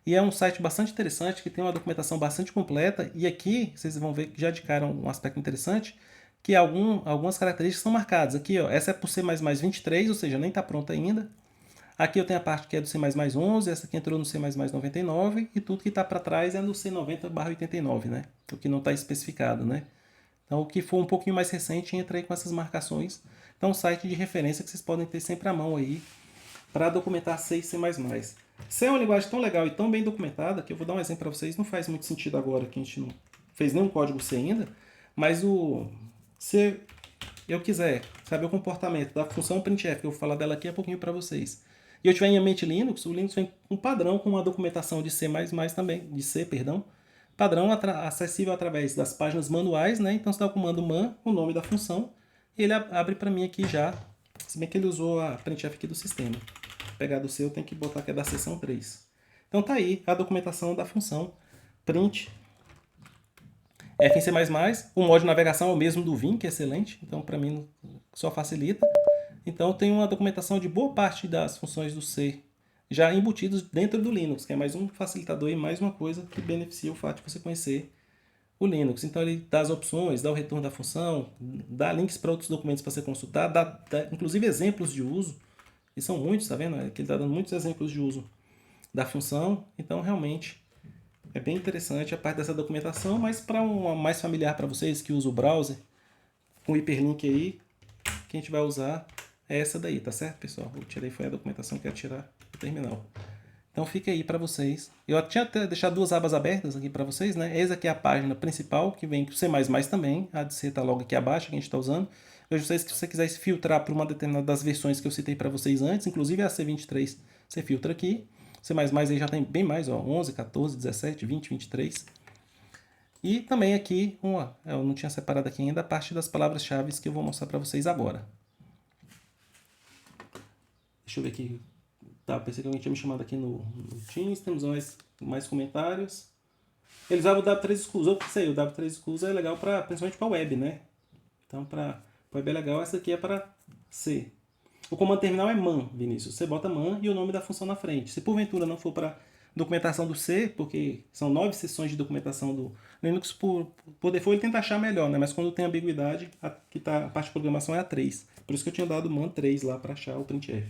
E é um site bastante interessante, que tem uma documentação bastante completa. E aqui vocês vão ver que já de cara um aspecto interessante, que algumas características são marcadas. Aqui, ó, essa é por C++ 23, ou seja, nem está pronta ainda. Aqui eu tenho a parte que é do C++ 11, essa aqui entrou no C++ 99, e tudo que está para trás é no C90/89, né? O que não está especificado, né? Então, o que for um pouquinho mais recente entra aí com essas marcações. Então, um site de referência que vocês podem ter sempre à mão aí para documentar C e C++. C é uma linguagem tão legal e tão bem documentada que eu vou dar um exemplo para vocês. Não faz muito sentido agora que a gente não fez nenhum código C ainda, mas se eu quiser saber o comportamento da função printf, que eu vou falar dela aqui a pouquinho para vocês, e eu tiver em ambiente Linux, o Linux vem com um padrão, com uma documentação de C++ também, de C, perdão, padrão acessível através das páginas manuais, né? Então você dá o comando man, o nome da função, e ele abre para mim aqui já, se bem que ele usou a printf aqui do sistema. Pegar do C eu tenho que botar que é da seção 3. Então tá aí a documentação da função print F em C++. O modo de navegação é o mesmo do Vim, que é excelente, então para mim só facilita. Então tem uma documentação de boa parte das funções do C já embutidos dentro do Linux, que é mais um facilitador e mais uma coisa que beneficia o fato de você conhecer o Linux. Então ele dá as opções, dá o retorno da função, dá links para outros documentos para você consultar, dá inclusive exemplos de uso, e são muitos, tá vendo? Que ele está dando muitos exemplos de uso da função, então realmente é bem interessante a parte dessa documentação, mas para uma mais familiar para vocês que usa o browser, com o hiperlink aí, que a gente vai usar é essa daí, tá certo, pessoal? Eu tirei, foi a documentação que eu ia tirar do terminal. Então fica aí para vocês. Eu tinha até deixado duas abas abertas aqui para vocês, né? Essa aqui é a página principal, que vem com C++ também. A de C tá logo aqui abaixo, que a gente está usando. Eu sei que se você quiser filtrar por uma determinada das versões que eu citei para vocês antes, inclusive a C23, você filtra aqui. C++ aí já tem bem mais, ó, 11, 14, 17, 20, 23. E também aqui, eu não tinha separado aqui ainda, a parte das palavras-chave que eu vou mostrar para vocês agora. Deixa eu ver aqui. Tá, pensei que alguém tinha me chamado aqui no Teams. Temos mais comentários. Eles usavam o W3 Schools. Eu sei, o W3 Schools é legal principalmente para web, né? Então, para web é legal. Essa aqui é para C. O comando terminal é man, Vinícius. Você bota man e o nome da função na frente. Se porventura não for para documentação do C, porque são 9 sessões de documentação do Linux, por default ele tenta achar melhor, né? Mas quando tem ambiguidade, a parte de programação é a 3. Por isso que eu tinha dado man 3 lá para achar o printf.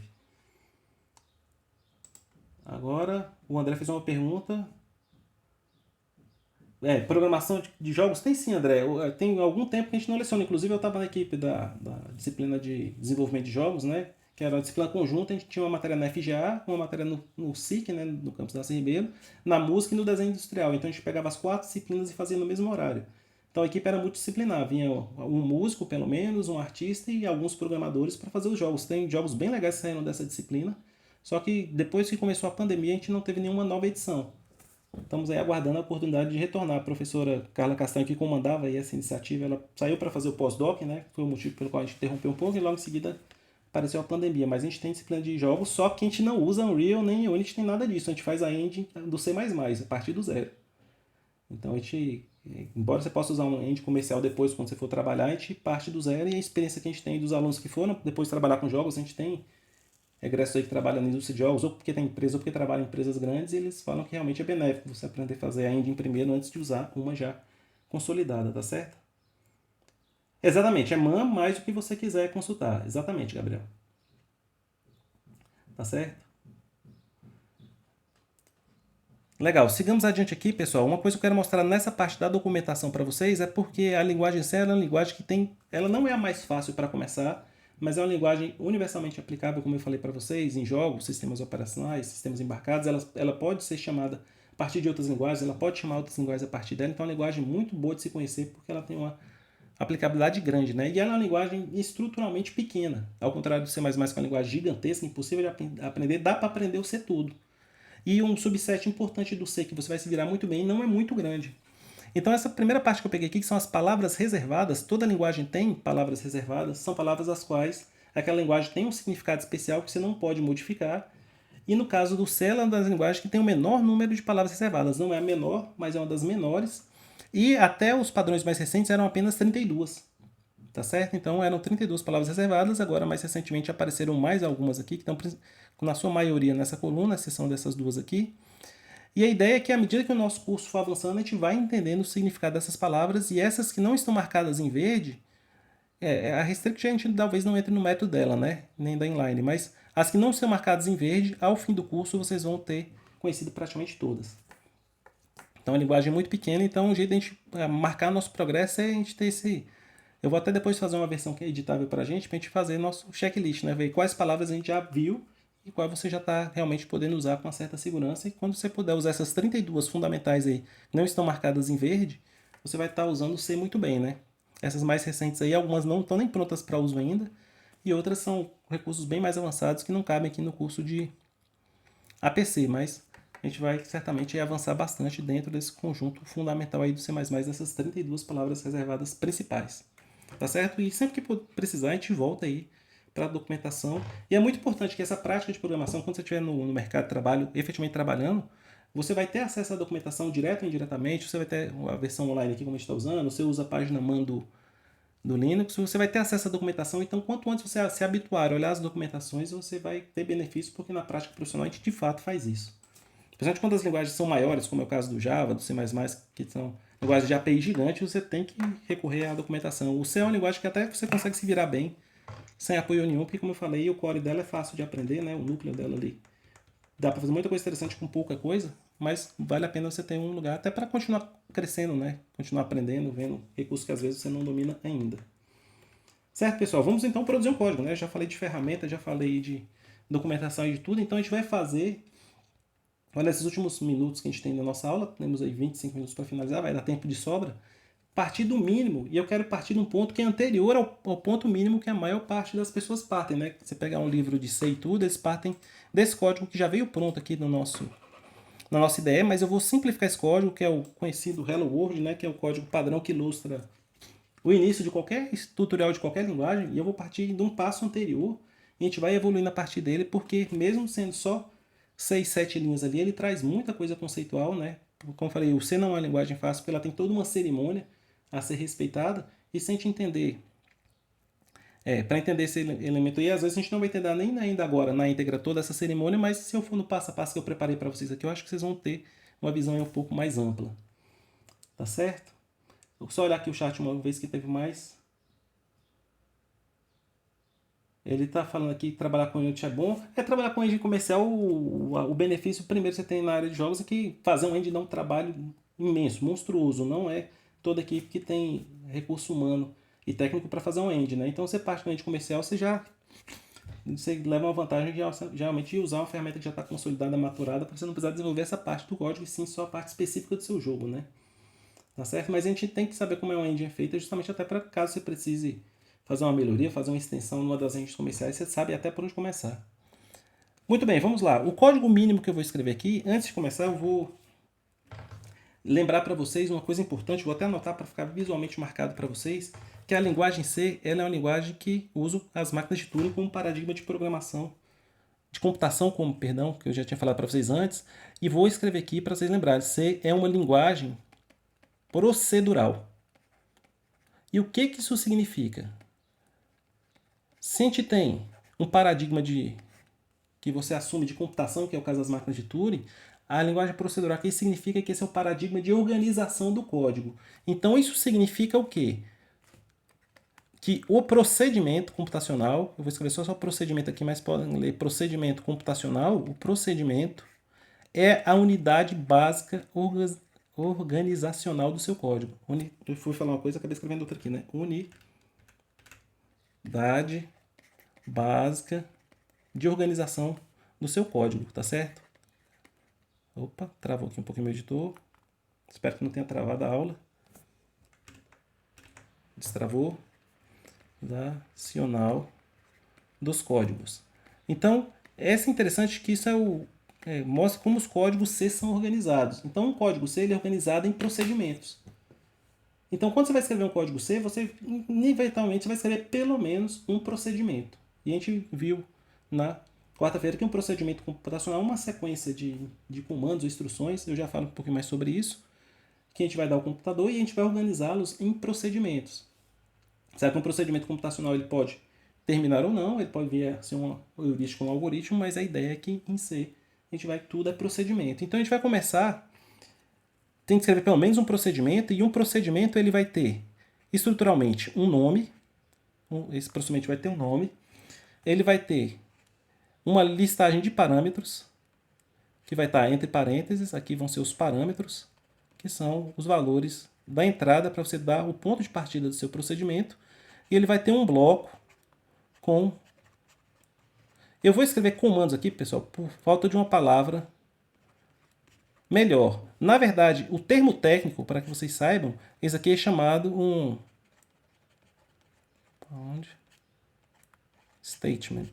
Agora, o André fez uma pergunta. Programação de jogos? Tem sim, André. Tem algum tempo que a gente não leciona. Inclusive, eu estava na equipe da disciplina de desenvolvimento de jogos, né? Que era uma disciplina conjunta. A gente tinha uma matéria na FGA, uma matéria no SIC, né? No campus da Ribeiro, na música e no desenho industrial. Então, a gente pegava as 4 disciplinas e fazia no mesmo horário. Então, a equipe era multidisciplinar. Vinha um músico, pelo menos, um artista e alguns programadores para fazer os jogos. Tem jogos bem legais que saíram dessa disciplina. Só que depois que começou a pandemia, a gente não teve nenhuma nova edição. Estamos aí aguardando a oportunidade de retornar. A professora Carla Castanho, que comandava aí essa iniciativa, ela saiu para fazer o pós-doc, né? Foi o motivo pelo qual a gente interrompeu um pouco e logo em seguida apareceu a pandemia. Mas a gente tem disciplina de jogos, só que a gente não usa Unreal nem Unity, nem nada disso. A gente faz a engine do C++, a partir do zero. Então a gente, embora você possa usar um engine comercial depois, quando você for trabalhar, a gente parte do zero e a experiência que a gente tem dos alunos que foram depois trabalhar com jogos, a gente tem egressos aí que trabalham na indústria de jogos, ou porque tem empresa, ou porque trabalham em empresas grandes, e eles falam que realmente é benéfico você aprender a fazer a engine primeiro antes de usar uma já consolidada, tá certo? Exatamente, é man mais o que você quiser consultar. Exatamente, Gabriel. Tá certo? Legal, sigamos adiante aqui, pessoal. Uma coisa que eu quero mostrar nessa parte da documentação para vocês é porque a linguagem C é uma linguagem que ela não é a mais fácil para começar, mas é uma linguagem universalmente aplicável, como eu falei para vocês, em jogos, sistemas operacionais, sistemas embarcados. Ela pode ser chamada a partir de outras linguagens, ela pode chamar outras linguagens a partir dela. Então é uma linguagem muito boa de se conhecer, porque ela tem uma aplicabilidade grande, né? E ela é uma linguagem estruturalmente pequena. Ao contrário do C++, que é uma linguagem gigantesca, impossível de aprender, dá para aprender o C tudo. E um subset importante do C, que você vai se virar muito bem, não é muito grande. Então essa primeira parte que eu peguei aqui, que são as palavras reservadas, toda linguagem tem palavras reservadas, são palavras as quais aquela linguagem tem um significado especial que você não pode modificar. E no caso do C, ela é uma das linguagens que tem o menor número de palavras reservadas. Não é a menor, mas é uma das menores. E até os padrões mais recentes eram apenas 32. Tá certo? Então eram 32 palavras reservadas, agora mais recentemente apareceram mais algumas aqui, que estão na sua maioria nessa coluna, a exceção dessas duas aqui. E a ideia é que à medida que o nosso curso for avançando, a gente vai entendendo o significado dessas palavras, e essas que não estão marcadas em verde, a Restrict a gente talvez não entre no método dela, né? Nem da inline, mas as que não estão marcadas em verde, ao fim do curso vocês vão ter conhecido praticamente todas. Então a linguagem é muito pequena, então o jeito de a gente marcar nosso progresso é a gente ter esse... Eu vou até depois fazer uma versão que é editável para a gente fazer nosso checklist, né? Ver quais palavras a gente já viu e qual você já está realmente podendo usar com uma certa segurança. E quando você puder usar essas 32 fundamentais aí, que não estão marcadas em verde, você vai estar usando o C muito bem, né? Essas mais recentes aí, algumas não estão nem prontas para uso ainda, e outras são recursos bem mais avançados que não cabem aqui no curso de APC, mas a gente vai certamente avançar bastante dentro desse conjunto fundamental aí do C++, dessas 32 palavras reservadas principais. Tá certo? E sempre que precisar, a gente volta aí para a documentação. E é muito importante que essa prática de programação, quando você estiver no mercado de trabalho, efetivamente trabalhando, você vai ter acesso à documentação direto ou indiretamente, você vai ter a versão online aqui como a gente está usando, você usa a página man do Linux, você vai ter acesso à documentação, então quanto antes você se habituar a olhar as documentações, você vai ter benefício, porque na prática profissional a gente de fato faz isso. Principalmente quando as linguagens são maiores, como é o caso do Java, do C++, que são linguagens de API gigante, você tem que recorrer à documentação. O C é uma linguagem que até você consegue se virar bem, sem apoio nenhum, porque como eu falei, o core dela é fácil de aprender, né? O núcleo dela ali. Dá para fazer muita coisa interessante com pouca coisa, mas vale a pena você ter um lugar até para continuar crescendo, né? Continuar aprendendo, vendo recursos que às vezes você não domina ainda. Certo, pessoal? Vamos então produzir um código, né? Já falei de ferramenta, já falei de documentação e de tudo, então a gente vai fazer. Olha, nesses últimos minutos que a gente tem na nossa aula, temos aí 25 minutos para finalizar, vai dar tempo de sobra. Partir do mínimo, e eu quero partir de um ponto que é anterior ao ponto mínimo que a maior parte das pessoas partem, né? Você pegar um livro de C e tudo, eles partem desse código que já veio pronto aqui na nossa IDE, mas eu vou simplificar esse código, que é o conhecido Hello World, né? Que é o código padrão que ilustra o início de qualquer tutorial de qualquer linguagem, e eu vou partir de um passo anterior, e a gente vai evoluindo a partir dele, porque mesmo sendo só 6, 7 linhas ali, ele traz muita coisa conceitual, né? Como eu falei, o C não é uma linguagem fácil, porque ela tem toda uma cerimônia a ser respeitada, e se a gente entender, para entender esse elemento aí, às vezes a gente não vai entender nem ainda agora na íntegra toda essa cerimônia, mas se eu for no passo a passo que eu preparei para vocês aqui, eu acho que vocês vão ter uma visão um pouco mais ampla. Tá certo? Vou só olhar aqui o chat uma vez que teve mais. Ele está falando aqui que trabalhar com Unity é bom. Trabalhar com engine comercial, o benefício primeiro que você tem na área de jogos é que fazer um engine dá um trabalho imenso, monstruoso. Não é toda equipe que tem recurso humano e técnico para fazer um engine, né? Então você parte do engine comercial, você leva uma vantagem de geralmente de usar uma ferramenta que já está consolidada, maturada, para você não precisar desenvolver essa parte do código, e sim só a parte específica do seu jogo, né? Tá certo? Mas a gente tem que saber como é uma engine feita, justamente até para caso você precise fazer uma melhoria, fazer uma extensão numa das engines comerciais, você sabe até por onde começar. Muito bem, vamos lá. O código mínimo que eu vou escrever aqui, antes de começar, eu vou lembrar para vocês uma coisa importante, vou até anotar para ficar visualmente marcado para vocês, que a linguagem C ela é uma linguagem que usa as máquinas de Turing como paradigma de programação, de computação, que eu já tinha falado para vocês antes, e vou escrever aqui para vocês lembrarem. C é uma linguagem procedural. E o que isso significa? Se a gente tem um paradigma que você assume de computação, que é o caso das máquinas de Turing, a linguagem procedural aqui significa que esse é o paradigma de organização do código. Então isso significa o quê? Que o procedimento computacional, eu vou escrever só o procedimento aqui, mas podem ler procedimento computacional, o procedimento é a unidade básica organizacional do seu código. Eu fui falar uma coisa, acabei escrevendo outra aqui, né? Unidade básica de organização do seu código, tá certo? Opa, travou aqui um pouquinho meu editor. Espero que não tenha travado a aula. Destravou. Organizacional dos códigos. Então, é interessante que isso mostra como os códigos C são organizados. Então, um código C ele é organizado em procedimentos. Então, quando você vai escrever um código C, você inevitavelmente vai escrever pelo menos um procedimento. E a gente viu na quarta-feira que um procedimento computacional é uma sequência de comandos ou instruções. Eu já falo um pouquinho mais sobre isso. Que a gente vai dar ao computador e a gente vai organizá-los em procedimentos. Sabe que um procedimento computacional ele pode terminar ou não, ele pode vir a ser uma heurística ou um algoritmo, mas a ideia é que em C a gente vai tudo é procedimento. Então a gente vai começar, tem que escrever pelo menos um procedimento, e um procedimento ele vai ter estruturalmente um nome, esse procedimento vai ter um nome, ele vai ter uma listagem de parâmetros, que vai estar entre parênteses, aqui vão ser os parâmetros, que são os valores da entrada para você dar o ponto de partida do seu procedimento, e ele vai ter um bloco com... Eu vou escrever comandos aqui, pessoal, por falta de uma palavra melhor. Na verdade, o termo técnico, para que vocês saibam, esse aqui é chamado statement.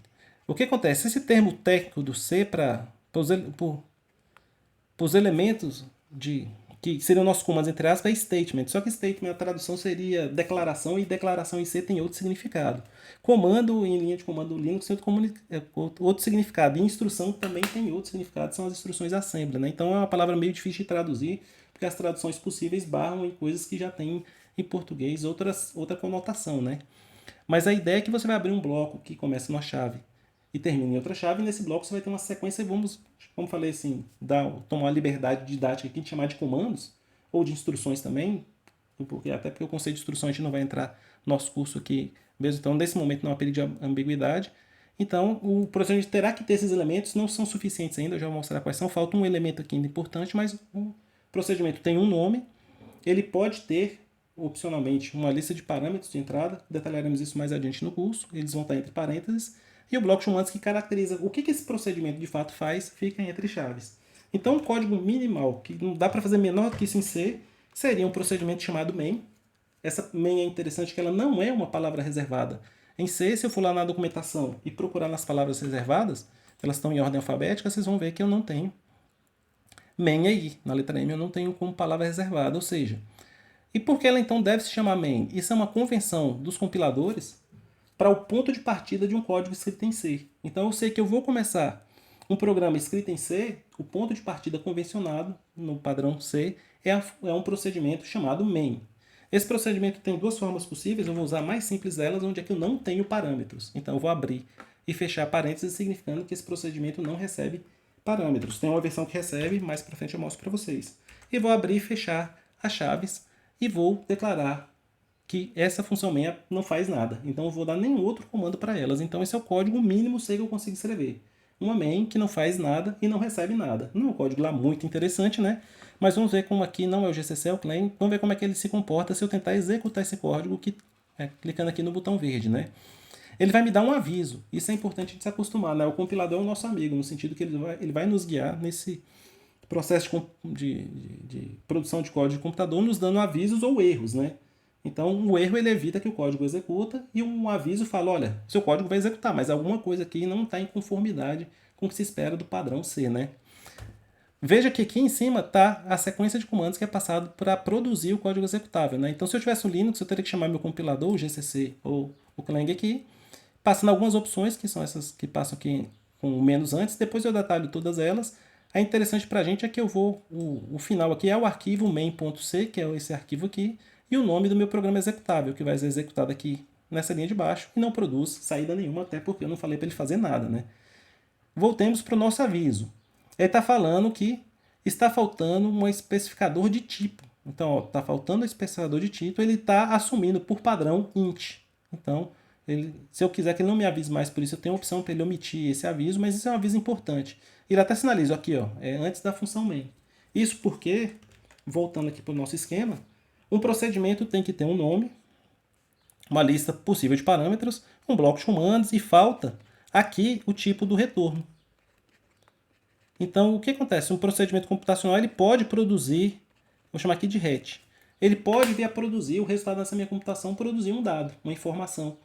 O que acontece? Esse termo técnico do C para os elementos que seria o nosso comando, entre aspas, é statement. Só que statement, a tradução seria declaração, e declaração em C tem outro significado. Comando, em linha de comando Linux, tem outro significado. E instrução também tem outro significado, são as instruções assembly, né? Então é uma palavra meio difícil de traduzir, porque as traduções possíveis barram em coisas que já têm em português outra conotação, né? Mas a ideia é que você vai abrir um bloco que começa numa chave e termina em outra chave, e nesse bloco você vai ter uma sequência, como falei assim, tomar uma liberdade didática aqui de chamar de comandos, ou de instruções também, até porque o conceito de instrução a gente não vai entrar no nosso curso aqui mesmo, então nesse momento não há perigo de ambiguidade. Então o procedimento terá que ter esses elementos, não são suficientes ainda, eu já vou mostrar quais são, falta um elemento aqui ainda importante, mas o procedimento tem um nome, ele pode ter opcionalmente uma lista de parâmetros de entrada, detalharemos isso mais adiante no curso, eles vão estar entre parênteses, e o bloco de comandos que caracteriza o que esse procedimento de fato faz, fica entre chaves. Então, o código minimal, que não dá para fazer menor do que isso em C, seria um procedimento chamado main. Essa main é interessante que ela não é uma palavra reservada. Em C, se eu for lá na documentação e procurar nas palavras reservadas, elas estão em ordem alfabética, vocês vão ver que eu não tenho main aí. Na letra M eu não tenho como palavra reservada, ou seja, e por que ela então deve se chamar main? Isso é uma convenção dos compiladores para o ponto de partida de um código escrito em C. Então eu sei que eu vou começar um programa escrito em C, o ponto de partida convencionado no padrão C é um procedimento chamado main. Esse procedimento tem duas formas possíveis, eu vou usar a mais simples delas, onde é que eu não tenho parâmetros. Então eu vou abrir e fechar parênteses, significando que esse procedimento não recebe parâmetros. Tem uma versão que recebe, mais para frente eu mostro para vocês. E vou abrir e fechar as chaves e vou declarar que essa função main não faz nada. Então eu vou dar nenhum outro comando para elas. Então esse é o código mínimo C que eu consigo escrever. Uma main que não faz nada e não recebe nada. Não é um código lá muito interessante, né? Mas vamos ver como aqui não é o GCC, é o Clang. Vamos ver como é que ele se comporta se eu tentar executar esse código clicando aqui no botão verde, né? Ele vai me dar um aviso. Isso é importante de se acostumar, né? O compilador é o nosso amigo, no sentido que ele vai nos guiar nesse processo de produção de código de computador, nos dando avisos ou erros, né? Então, o erro ele evita que o código executa e um aviso fala, olha, seu código vai executar, mas alguma coisa aqui não está em conformidade com o que se espera do padrão C, né? Veja que aqui em cima está a sequência de comandos que é passado para produzir o código executável, né? Então, se eu tivesse um Linux, eu teria que chamar meu compilador, o GCC ou o Clang aqui, passando algumas opções, que são essas que passam aqui com o menos antes, depois eu detalho todas elas. A interessante para a gente é que o final aqui é o arquivo main.c, que é esse arquivo aqui, e o nome do meu programa executável, que vai ser executado aqui nessa linha de baixo, e não produz saída nenhuma, até porque eu não falei para ele fazer nada, né? Voltemos para o nosso aviso. Ele está falando que está faltando um especificador de tipo. Então, está faltando um especificador de tipo, ele está assumindo por padrão int. Então, se eu quiser que ele não me avise mais por isso, eu tenho a opção para ele omitir esse aviso, mas isso é um aviso importante. Ele até sinaliza aqui, ó, antes da função main. Isso porque, voltando aqui para o nosso esquema, um procedimento tem que ter um nome, uma lista possível de parâmetros, um bloco de comandos e falta aqui o tipo do retorno. Então, o que acontece? Um procedimento computacional ele pode produzir, vou chamar aqui de RET, ele pode vir a produzir o resultado dessa minha computação, produzir um dado, uma informação.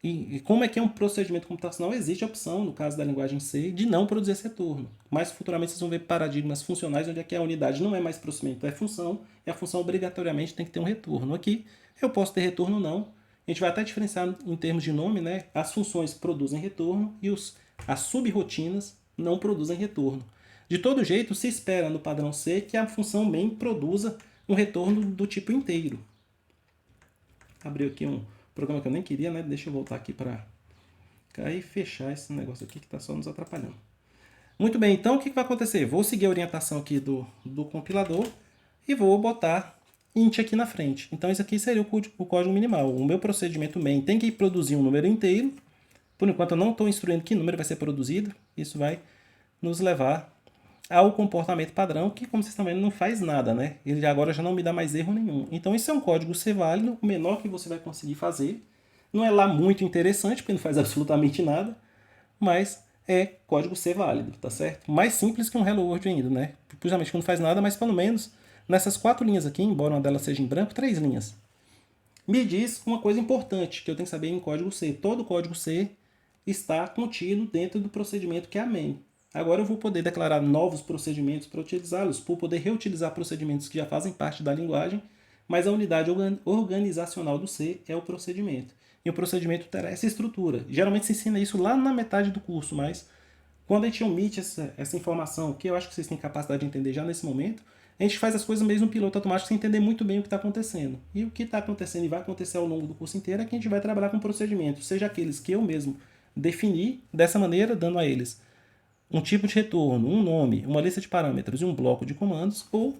E como é que é um procedimento computacional? Existe a opção, no caso da linguagem C, de não produzir esse retorno. Mas futuramente vocês vão ver paradigmas funcionais onde é que a unidade não é mais procedimento, é função, e a função obrigatoriamente tem que ter um retorno. Aqui eu posso ter retorno ou não. A gente vai até diferenciar em termos de nome, né? As funções produzem retorno e as subrirotinas não produzem retorno. De todo jeito, se espera no padrão C que a função main produza um retorno do tipo inteiro. Abriu aqui um programa que eu nem queria, né? Deixa eu voltar aqui para cá e fechar esse negócio aqui que está só nos atrapalhando. Muito bem, então o que vai acontecer? Vou seguir a orientação aqui do compilador e vou botar int aqui na frente. Então esse aqui seria o código minimal. O meu procedimento main tem que produzir um número inteiro. Por enquanto eu não estou instruindo que número vai ser produzido. Isso vai nos levar ao comportamento padrão, que como vocês estão vendo não faz nada, né? Ele agora já não me dá mais erro nenhum. Então isso é um código C válido, o menor que você vai conseguir fazer. Não é lá muito interessante, porque não faz absolutamente nada, mas é código C válido, tá certo? Mais simples que um Hello World ainda, né? Principalmente que não faz nada, mas pelo menos nessas 4 linhas aqui, embora uma delas seja em branco, 3 linhas. Me diz uma coisa importante que eu tenho que saber em código C. Todo código C está contido dentro do procedimento que é a main. Agora eu vou poder declarar novos procedimentos para utilizá-los, por poder reutilizar procedimentos que já fazem parte da linguagem, mas a unidade organizacional do C é o procedimento. E o procedimento terá essa estrutura. Geralmente se ensina isso lá na metade do curso, mas quando a gente omite essa informação, que eu acho que vocês têm capacidade de entender já nesse momento, a gente faz as coisas mesmo no piloto automático sem entender muito bem o que está acontecendo. E o que está acontecendo e vai acontecer ao longo do curso inteiro é que a gente vai trabalhar com procedimentos, seja aqueles que eu mesmo defini dessa maneira, dando a eles um tipo de retorno, um nome, uma lista de parâmetros e um bloco de comandos, ou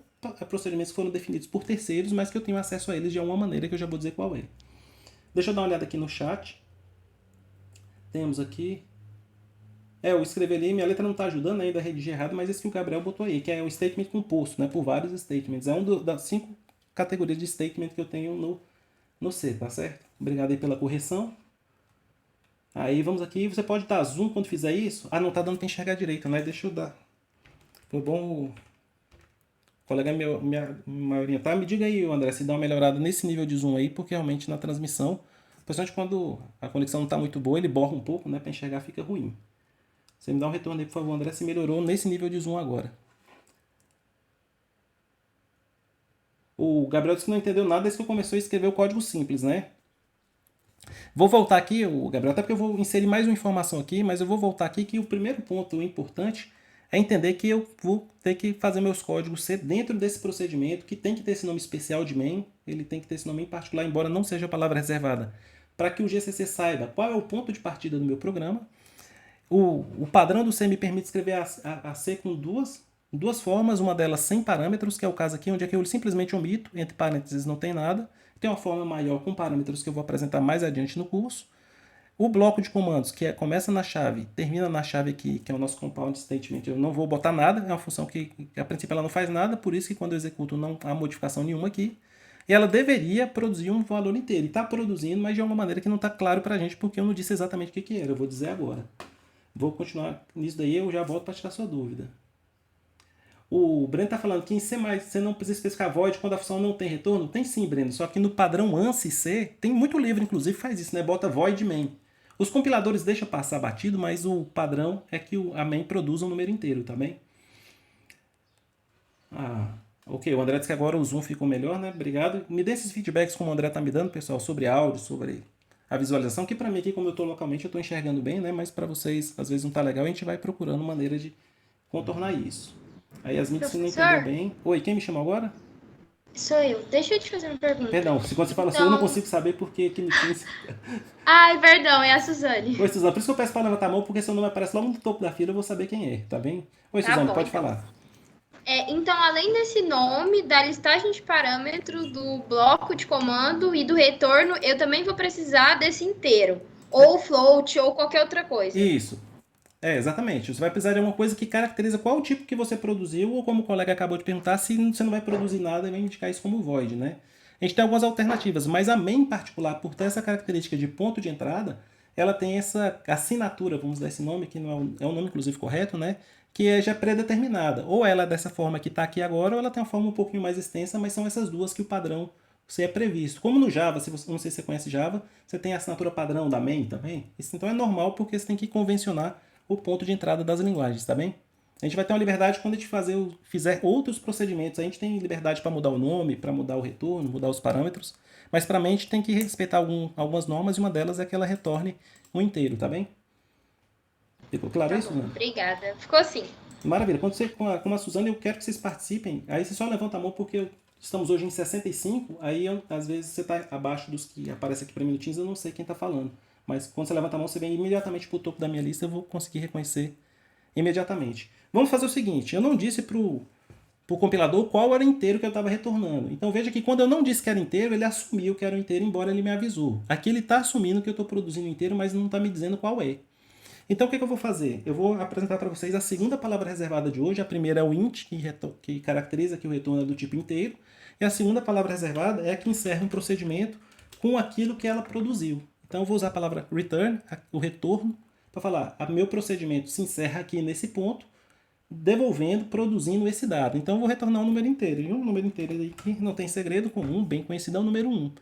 procedimentos que foram definidos por terceiros, mas que eu tenho acesso a eles de uma maneira que eu já vou dizer qual é. Deixa eu dar uma olhada aqui no chat. Temos aqui... eu escrevi ali, minha letra não está ajudando ainda a redigir errado, mas esse que o Gabriel botou aí, que é o statement composto, né, por vários statements. É das 5 categorias de statement que eu tenho no C, tá certo? Obrigado aí pela correção. Aí vamos aqui, você pode dar zoom quando fizer isso. Não tá dando para enxergar direito, né? Deixa eu dar. Foi bom o colega me orientar. Me diga aí, André, se dá uma melhorada nesse nível de zoom aí, porque realmente na transmissão, principalmente quando a conexão não está muito boa, ele borra um pouco, né? Para enxergar fica ruim. Você me dá um retorno aí, por favor, André, se melhorou nesse nível de zoom agora. O Gabriel disse que não entendeu nada desde que eu comecei a escrever o código simples, né? Vou voltar aqui, o Gabriel, até porque eu vou inserir mais uma informação aqui, mas eu vou voltar aqui que o primeiro ponto importante é entender que eu vou ter que fazer meus códigos ser dentro desse procedimento, que tem que ter esse nome especial de main, ele tem que ter esse nome em particular, embora não seja a palavra reservada, para que o GCC saiba qual é o ponto de partida do meu programa. O padrão do C me permite escrever a C com duas formas, uma delas sem parâmetros, que é o caso aqui, onde é que eu simplesmente omito, entre parênteses não tem nada. Tem uma forma maior com parâmetros que eu vou apresentar mais adiante no curso. O bloco de comandos, que começa na chave, termina na chave aqui, que é o nosso compound statement, eu não vou botar nada, é uma função que a princípio ela não faz nada, por isso que quando eu executo não há modificação nenhuma aqui. E ela deveria produzir um valor inteiro, e está produzindo, mas de alguma maneira que não está claro para a gente, porque eu não disse exatamente o que era, eu vou dizer agora. Vou continuar nisso daí, eu já volto para tirar sua dúvida. O Breno está falando que em C++ você não precisa especificar void quando a função não tem retorno. Tem sim, Breno, só que no padrão ANSI C, tem muito livro inclusive faz isso, né? Bota void main. Os compiladores deixam passar batido, mas o padrão é que a main produza um número inteiro, tá bem? Ok, o André disse que agora o zoom ficou melhor, né? Obrigado. Me dê esses feedbacks como o André está me dando, pessoal, sobre áudio, sobre a visualização, que para mim aqui, como eu estou localmente, eu estou enxergando bem, né? Mas para vocês, às vezes não está legal, a gente vai procurando maneira de contornar isso. Aí Yasmin disse que não entendeu bem. Oi, quem me chamou agora? Sou eu. Deixa eu te fazer uma pergunta. Perdão, quando você fala assim, eu não consigo saber porque aqui no Teams... Ai, perdão, é a Suzane. Oi, Suzana, por isso que eu peço para levantar a mão, porque se o nome aparece logo no topo da fila, eu vou saber quem é, tá bem? Oi, Tá Suzana, bom, pode então. falar. Então, além desse nome, da listagem de parâmetros, do bloco de comando e do retorno, eu também vou precisar desse inteiro. Ou float, ou qualquer outra coisa. Isso. Exatamente. Você vai precisar de alguma coisa que caracteriza qual o tipo que você produziu, ou como o colega acabou de perguntar, se você não vai produzir nada, ele vai indicar isso como void, né? A gente tem algumas alternativas, mas a main em particular, por ter essa característica de ponto de entrada, ela tem essa assinatura, vamos dar esse nome, que não é um nome inclusive correto, né? Que é já pré-determinada. Ou ela é dessa forma que está aqui agora, ou ela tem uma forma um pouquinho mais extensa, mas são essas duas que o padrão você é previsto. Como no Java, não sei se você conhece Java, você tem a assinatura padrão da main também. Isso então é normal porque você tem que convencionar o ponto de entrada das linguagens, tá bem? A gente vai ter uma liberdade quando a gente fizer outros procedimentos. A gente tem liberdade para mudar o nome, para mudar o retorno, mudar os parâmetros, mas para a mente tem que respeitar algumas normas e uma delas é que ela retorne um inteiro, tá bem? Ficou claro isso, Suzana? Obrigada. Ficou assim. Maravilha. Quando você, com a Suzana, eu quero que vocês participem. Aí você só levanta a mão porque estamos hoje em 65, aí às vezes você está abaixo dos que aparecem aqui para mim no Teams, eu não sei quem está falando. Mas quando você levanta a mão, você vem imediatamente para o topo da minha lista, eu vou conseguir reconhecer imediatamente. Vamos fazer o seguinte, eu não disse para o compilador qual era o inteiro que eu estava retornando. Então veja que quando eu não disse que era inteiro, ele assumiu que era o inteiro, embora ele me avisou. Aqui ele está assumindo que eu estou produzindo inteiro, mas não está me dizendo qual é. Então o que eu vou fazer? Eu vou apresentar para vocês a segunda palavra reservada de hoje. A primeira é o int, que caracteriza que o retorno é do tipo inteiro. E a segunda palavra reservada é a que encerra um procedimento com aquilo que ela produziu. Então eu vou usar a palavra return, o retorno, para falar, meu procedimento se encerra aqui nesse ponto, devolvendo, produzindo esse dado. Então eu vou retornar um número inteiro. E um número inteiro aí que não tem segredo comum, bem conhecido, é o número 1.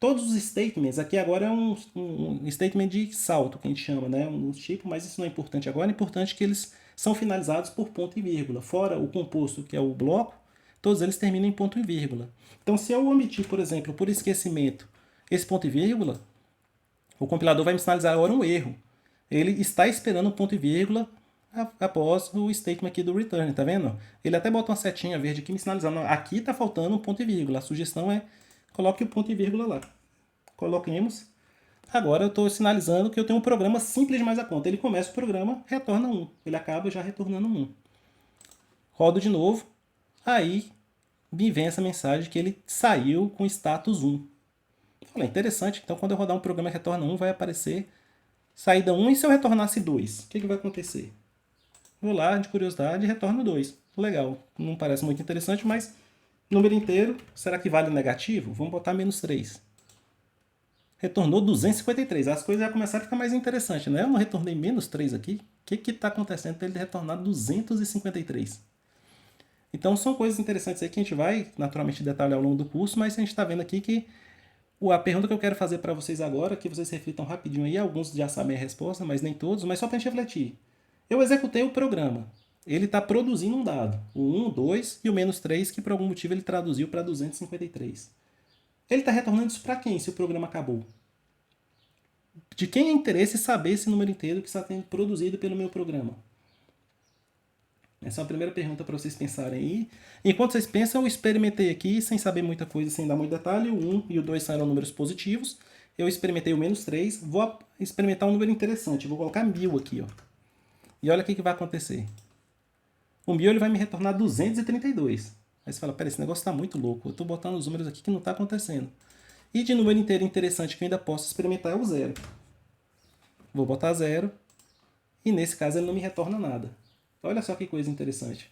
Todos os statements, aqui agora é um statement de salto, que a gente chama, né? Um tipo, mas isso não é importante agora, é importante que eles são finalizados por ponto e vírgula. Fora o composto, que é o bloco, todos eles terminam em ponto e vírgula. Então, se eu omitir, por exemplo, por esquecimento, esse ponto e vírgula, o compilador vai me sinalizar agora um erro. Ele está esperando um ponto e vírgula após o statement aqui do return, tá vendo? Ele até bota uma setinha verde aqui me sinalizando, aqui está faltando um ponto e vírgula. A sugestão é, coloque o ponto e vírgula lá. Coloquemos. Agora eu estou sinalizando que eu tenho um programa simples demais a conta. Ele começa o programa, retorna 1. Ele acaba já retornando 1. Rodo de novo. Aí me vem essa mensagem que ele saiu com status 1. Falei, interessante. Então quando eu rodar um programa que retorna 1, vai aparecer saída 1. E se eu retornasse 2? O que vai acontecer? Vou lá, de curiosidade, e retorno 2. Legal. Não parece muito interessante, mas número inteiro, será que vale o negativo? Vamos botar menos 3. Retornou 253. As coisas já começaram a ficar mais interessantes, né? Eu não retornei menos 3 aqui. O que está acontecendo para ele retornar 253? Então são coisas interessantes aí que a gente vai naturalmente detalhar ao longo do curso, mas a gente está vendo aqui que a pergunta que eu quero fazer para vocês agora, que vocês reflitam rapidinho aí, alguns já sabem a resposta, mas nem todos, mas só para a gente refletir. Eu executei o programa. Ele está produzindo um dado, o 1, o 2 e o menos 3, que por algum motivo ele traduziu para 253. Ele está retornando isso para quem, se o programa acabou? De quem é interesse saber esse número inteiro que está sendo produzido pelo meu programa? Essa é a primeira pergunta para vocês pensarem aí. Enquanto vocês pensam, eu experimentei aqui, sem saber muita coisa, sem dar muito detalhe. O 1 e o 2 saíram números positivos. Eu experimentei o menos 3. Vou experimentar um número interessante. Vou colocar 1000 aqui. Ó. E olha o que vai acontecer. O 1000 ele vai me retornar 232. Aí você fala, pera, esse negócio está muito louco. Eu estou botando os números aqui que não está acontecendo. E de número inteiro interessante que eu ainda posso experimentar é o 0. Vou botar 0. E nesse caso ele não me retorna nada. Olha só que coisa interessante.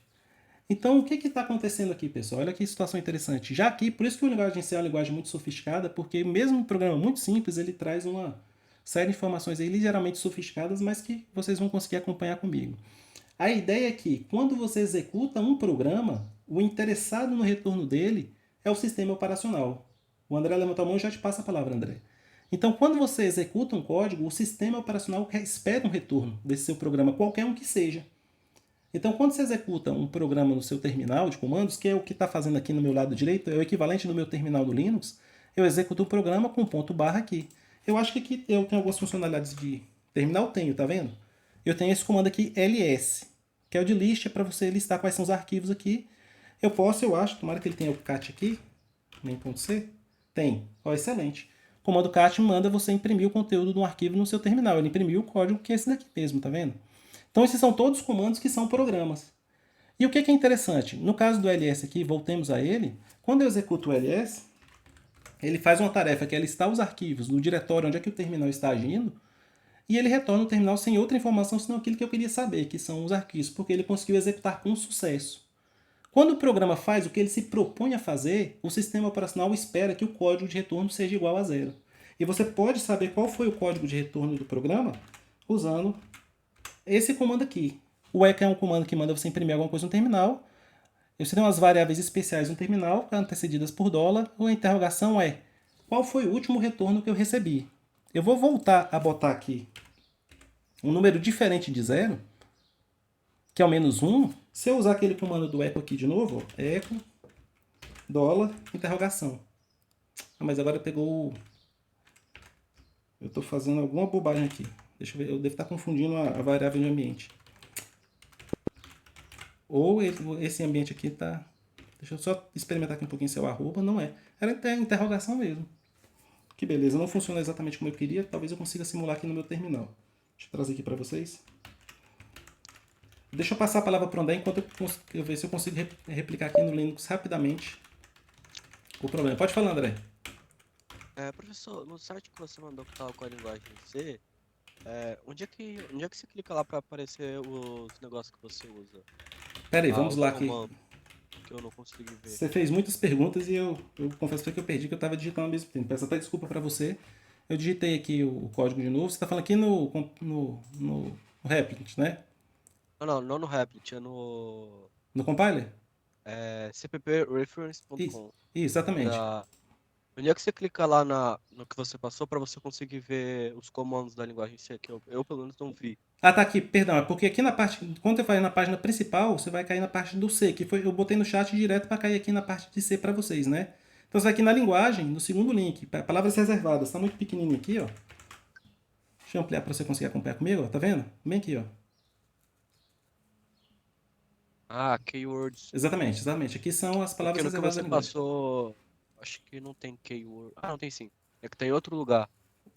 Então o que está acontecendo aqui, pessoal? Olha que situação interessante. Já aqui, por isso que o linguagem C é uma linguagem muito sofisticada, porque mesmo um programa muito simples, ele traz uma série de informações aí ligeiramente sofisticadas, mas que vocês vão conseguir acompanhar comigo. A ideia é que quando você executa um programa, o interessado no retorno dele é o sistema operacional. O André levantou a mão e já te passa a palavra, André. Então, quando você executa um código, o sistema operacional espera um retorno desse seu programa, qualquer um que seja. Então, quando você executa um programa no seu terminal de comandos, que é o que está fazendo aqui no meu lado direito, é o equivalente no meu terminal do Linux, eu executo o programa com ponto barra aqui. Eu acho que aqui eu tenho algumas funcionalidades de terminal, tá vendo? Eu tenho esse comando aqui, ls, que é o de list, é para você listar quais são os arquivos aqui. Eu acho, tomara que ele tenha o cat aqui, nem ponto .c. Tem, ó, excelente. O comando cat manda você imprimir o conteúdo de um arquivo no seu terminal. Ele imprimiu o código que é esse daqui mesmo, tá vendo? Então esses são todos comandos que são programas. E o que é interessante? No caso do ls aqui, voltemos a ele. Quando eu executo o ls, ele faz uma tarefa que é listar os arquivos no diretório onde é que o terminal está agindo, e ele retorna o terminal sem outra informação senão aquilo que eu queria saber, que são os arquivos, porque ele conseguiu executar com sucesso. Quando o programa faz o que ele se propõe a fazer, o sistema operacional espera que o código de retorno seja igual a 0. E você pode saber qual foi o código de retorno do programa usando esse comando aqui. O echo é um comando que manda você imprimir alguma coisa no terminal. Você tem umas variáveis especiais no terminal, antecedidas por $. A interrogação é, qual foi o último retorno que eu recebi? Eu vou voltar a botar aqui um número diferente de 0, que é o menos 1. Se eu usar aquele comando do echo aqui de novo, ó, echo, $, mas agora pegou... Eu estou fazendo alguma bobagem aqui. Deixa eu ver, eu devo estar confundindo a variável de ambiente. Ou esse ambiente aqui está... Deixa eu só experimentar aqui um pouquinho se é o arroba. Não é. Era interrogação mesmo. Que beleza, não funciona exatamente como eu queria. Talvez eu consiga simular aqui no meu terminal. Deixa eu trazer aqui para vocês. Deixa eu passar a palavra para o André enquanto eu ver se eu consigo replicar aqui no Linux rapidamente o problema. Pode falar, André. Professor, no site que você mandou que estava com a linguagem C, onde é que você clica lá para aparecer os negócios que você usa? Pera aí, vamos lá aqui. Que eu não consegui ver. Você fez muitas perguntas e eu confesso que eu perdi, que eu estava digitando ao mesmo tempo. Peço até desculpa para você. Eu digitei aqui o código de novo. Você está falando aqui no Replit, né? Não no Replit, é no... No compiler? cppreference.com. Isso, exatamente. Onde é que você clica lá no que você passou para você conseguir ver os comandos da linguagem C? Que eu pelo menos não vi. Ah, tá aqui, perdão, é porque aqui na parte, quando você vai na página principal, você vai cair na parte do C, que foi, eu botei no chat direto para cair aqui na parte de C para vocês, né? Então você vai aqui na linguagem, no segundo link, palavras reservadas, tá muito pequenininho aqui, ó. Deixa eu ampliar para você conseguir acompanhar comigo, ó, tá vendo? Bem aqui, ó. Ah, keywords. Exatamente, exatamente. Aqui são as palavras Porque no que reservadas da você linguagem. passou, acho que não tem keyword. Ah, não tem sim. É que tá em outro lugar.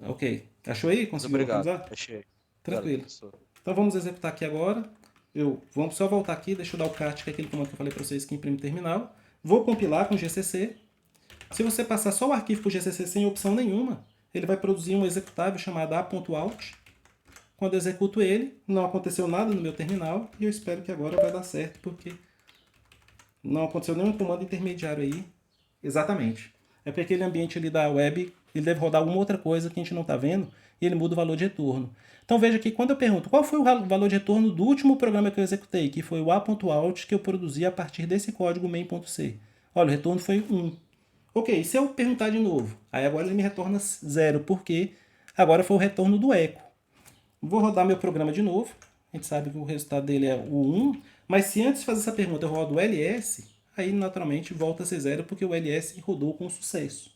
Ok. Achou aí? Mas Conseguiu obrigado. localizar? Achei. Obrigado, Tranquilo. professor. Então vamos executar aqui agora. Vamos só voltar aqui, deixa eu dar o cat, que é aquele comando que eu falei para vocês que imprime terminal. Vou compilar com GCC. Se você passar só o arquivo por GCC sem opção nenhuma, ele vai produzir um executável chamado a.out. Quando eu executo ele, não aconteceu nada no meu terminal e eu espero que agora vai dar certo, porque não aconteceu nenhum comando intermediário aí. Exatamente. É porque aquele ambiente ali da web, ele deve rodar alguma outra coisa que a gente não está vendo e ele muda o valor de retorno. Então veja aqui, quando eu pergunto qual foi o valor de retorno do último programa que eu executei, que foi o a.out que eu produzi a partir desse código main.c. Olha, o retorno foi 1. Ok, se eu perguntar de novo, aí agora ele me retorna 0, porque agora foi o retorno do eco. Vou rodar meu programa de novo. A gente sabe que o resultado dele é o 1. Mas se antes de fazer essa pergunta eu rodo o ls, aí naturalmente volta a ser 0 porque o ls rodou com sucesso.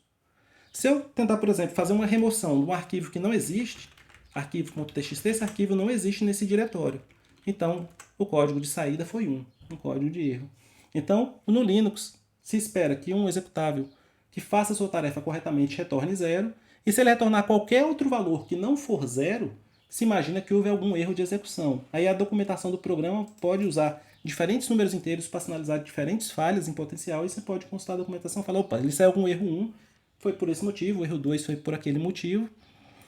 Se eu tentar, por exemplo, fazer uma remoção de um arquivo que não existe, arquivo.txt, esse arquivo não existe nesse diretório. Então, o código de saída foi 1, um código de erro. Então, no Linux, se espera que um executável que faça a sua tarefa corretamente retorne 0, e se ele retornar qualquer outro valor que não for 0, se imagina que houve algum erro de execução. Aí a documentação do programa pode usar diferentes números inteiros para sinalizar diferentes falhas em potencial, e você pode consultar a documentação e falar, opa, ele saiu algum erro 1, foi por esse motivo, o erro 2 foi por aquele motivo.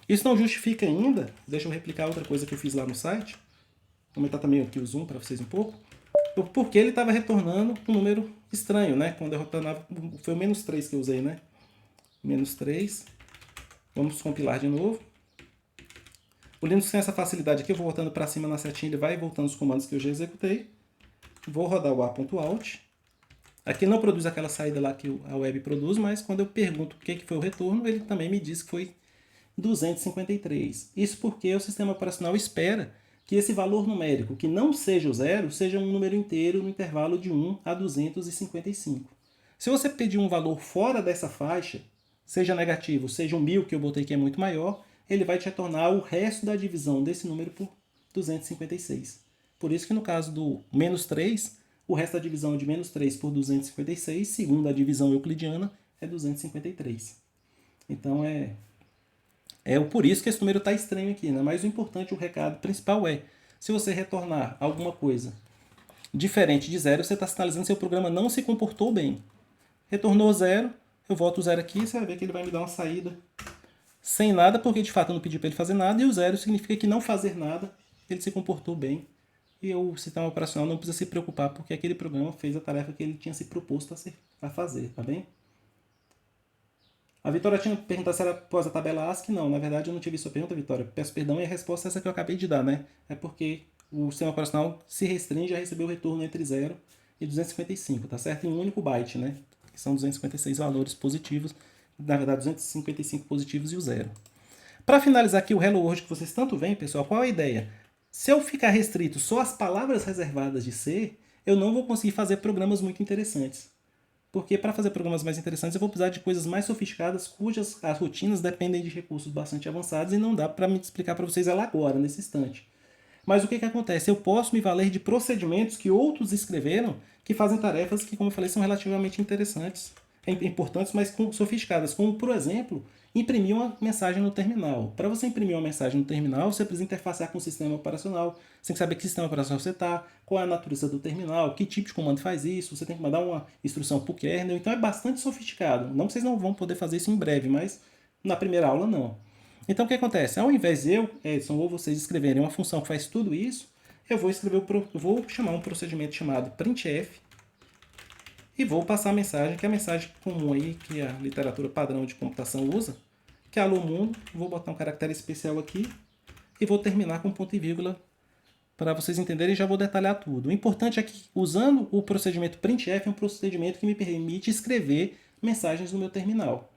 Isso não justifica ainda, deixa eu replicar outra coisa que eu fiz lá no site, vou aumentar também aqui o zoom para vocês um pouco, porque ele estava retornando um número estranho, né? Quando eu retornava, foi o -3 que eu usei, né? -3, vamos compilar de novo. O Linux tem essa facilidade aqui, eu vou voltando para cima na setinha, ele vai voltando os comandos que eu já executei. Vou rodar o a.out. Aqui não produz aquela saída lá que a web produz, mas quando eu pergunto o que foi o retorno, ele também me diz que foi 253. Isso porque o sistema operacional espera que esse valor numérico, que não seja o 0, seja um número inteiro no intervalo de 1 a 255. Se você pedir um valor fora dessa faixa, seja negativo, seja um 1000, que eu botei que é muito maior, ele vai te retornar o resto da divisão desse número por 256. Por isso que no caso do -3, o resto da divisão de -3 por 256, segundo a divisão euclidiana, é 253. Então por isso que esse número está estranho aqui, né? Mas o importante, o recado principal é, se você retornar alguma coisa diferente de 0, você está sinalizando que seu programa não se comportou bem. Retornou 0, eu volto o 0 aqui, você vai ver que ele vai me dar uma saída sem nada, porque de fato eu não pedi para ele fazer nada, e o 0 significa que não fazer nada, ele se comportou bem, e o sistema operacional não precisa se preocupar, porque aquele programa fez a tarefa que ele tinha se proposto a fazer, tá bem? A Vitória tinha perguntado se era após a tabela ASCII. Não, na verdade eu não tive sua pergunta, Vitória. Peço perdão, e a resposta é essa que eu acabei de dar, né? É porque o sistema operacional se restringe a receber o retorno entre 0 e 255, tá certo? Em um único byte, né? Que são 256 valores positivos, na verdade 255 positivos e o 0. Para finalizar aqui o Hello World que vocês tanto veem, pessoal, qual é a ideia? Se eu ficar restrito só às palavras reservadas de C, eu não vou conseguir fazer programas muito interessantes. Porque para fazer programas mais interessantes eu vou precisar de coisas mais sofisticadas, cujas as rotinas dependem de recursos bastante avançados e não dá para me explicar para vocês ela agora, nesse instante. Mas o que acontece? Eu posso me valer de procedimentos que outros escreveram que fazem tarefas que, como eu falei, são relativamente importantes, mas sofisticadas, como, por exemplo, imprimir uma mensagem no terminal. Para você imprimir uma mensagem no terminal, você precisa interfacear com o sistema operacional, você tem que saber que sistema operacional você está, qual é a natureza do terminal, que tipo de comando faz isso, você tem que mandar uma instrução para o kernel, então é bastante sofisticado. Não que vocês não vão poder fazer isso em breve, mas na primeira aula não. Então o que acontece? Ao invés de eu, Edson, ou vocês escreverem uma função que faz tudo isso, eu vou chamar um procedimento chamado printf, e vou passar a mensagem, que é a mensagem comum aí, que a literatura padrão de computação usa, que é alô mundo. Vou botar um caractere especial aqui e vou terminar com ponto e vírgula para vocês entenderem, e já vou detalhar tudo. O importante é que, usando o procedimento printf, é um procedimento que me permite escrever mensagens no meu terminal.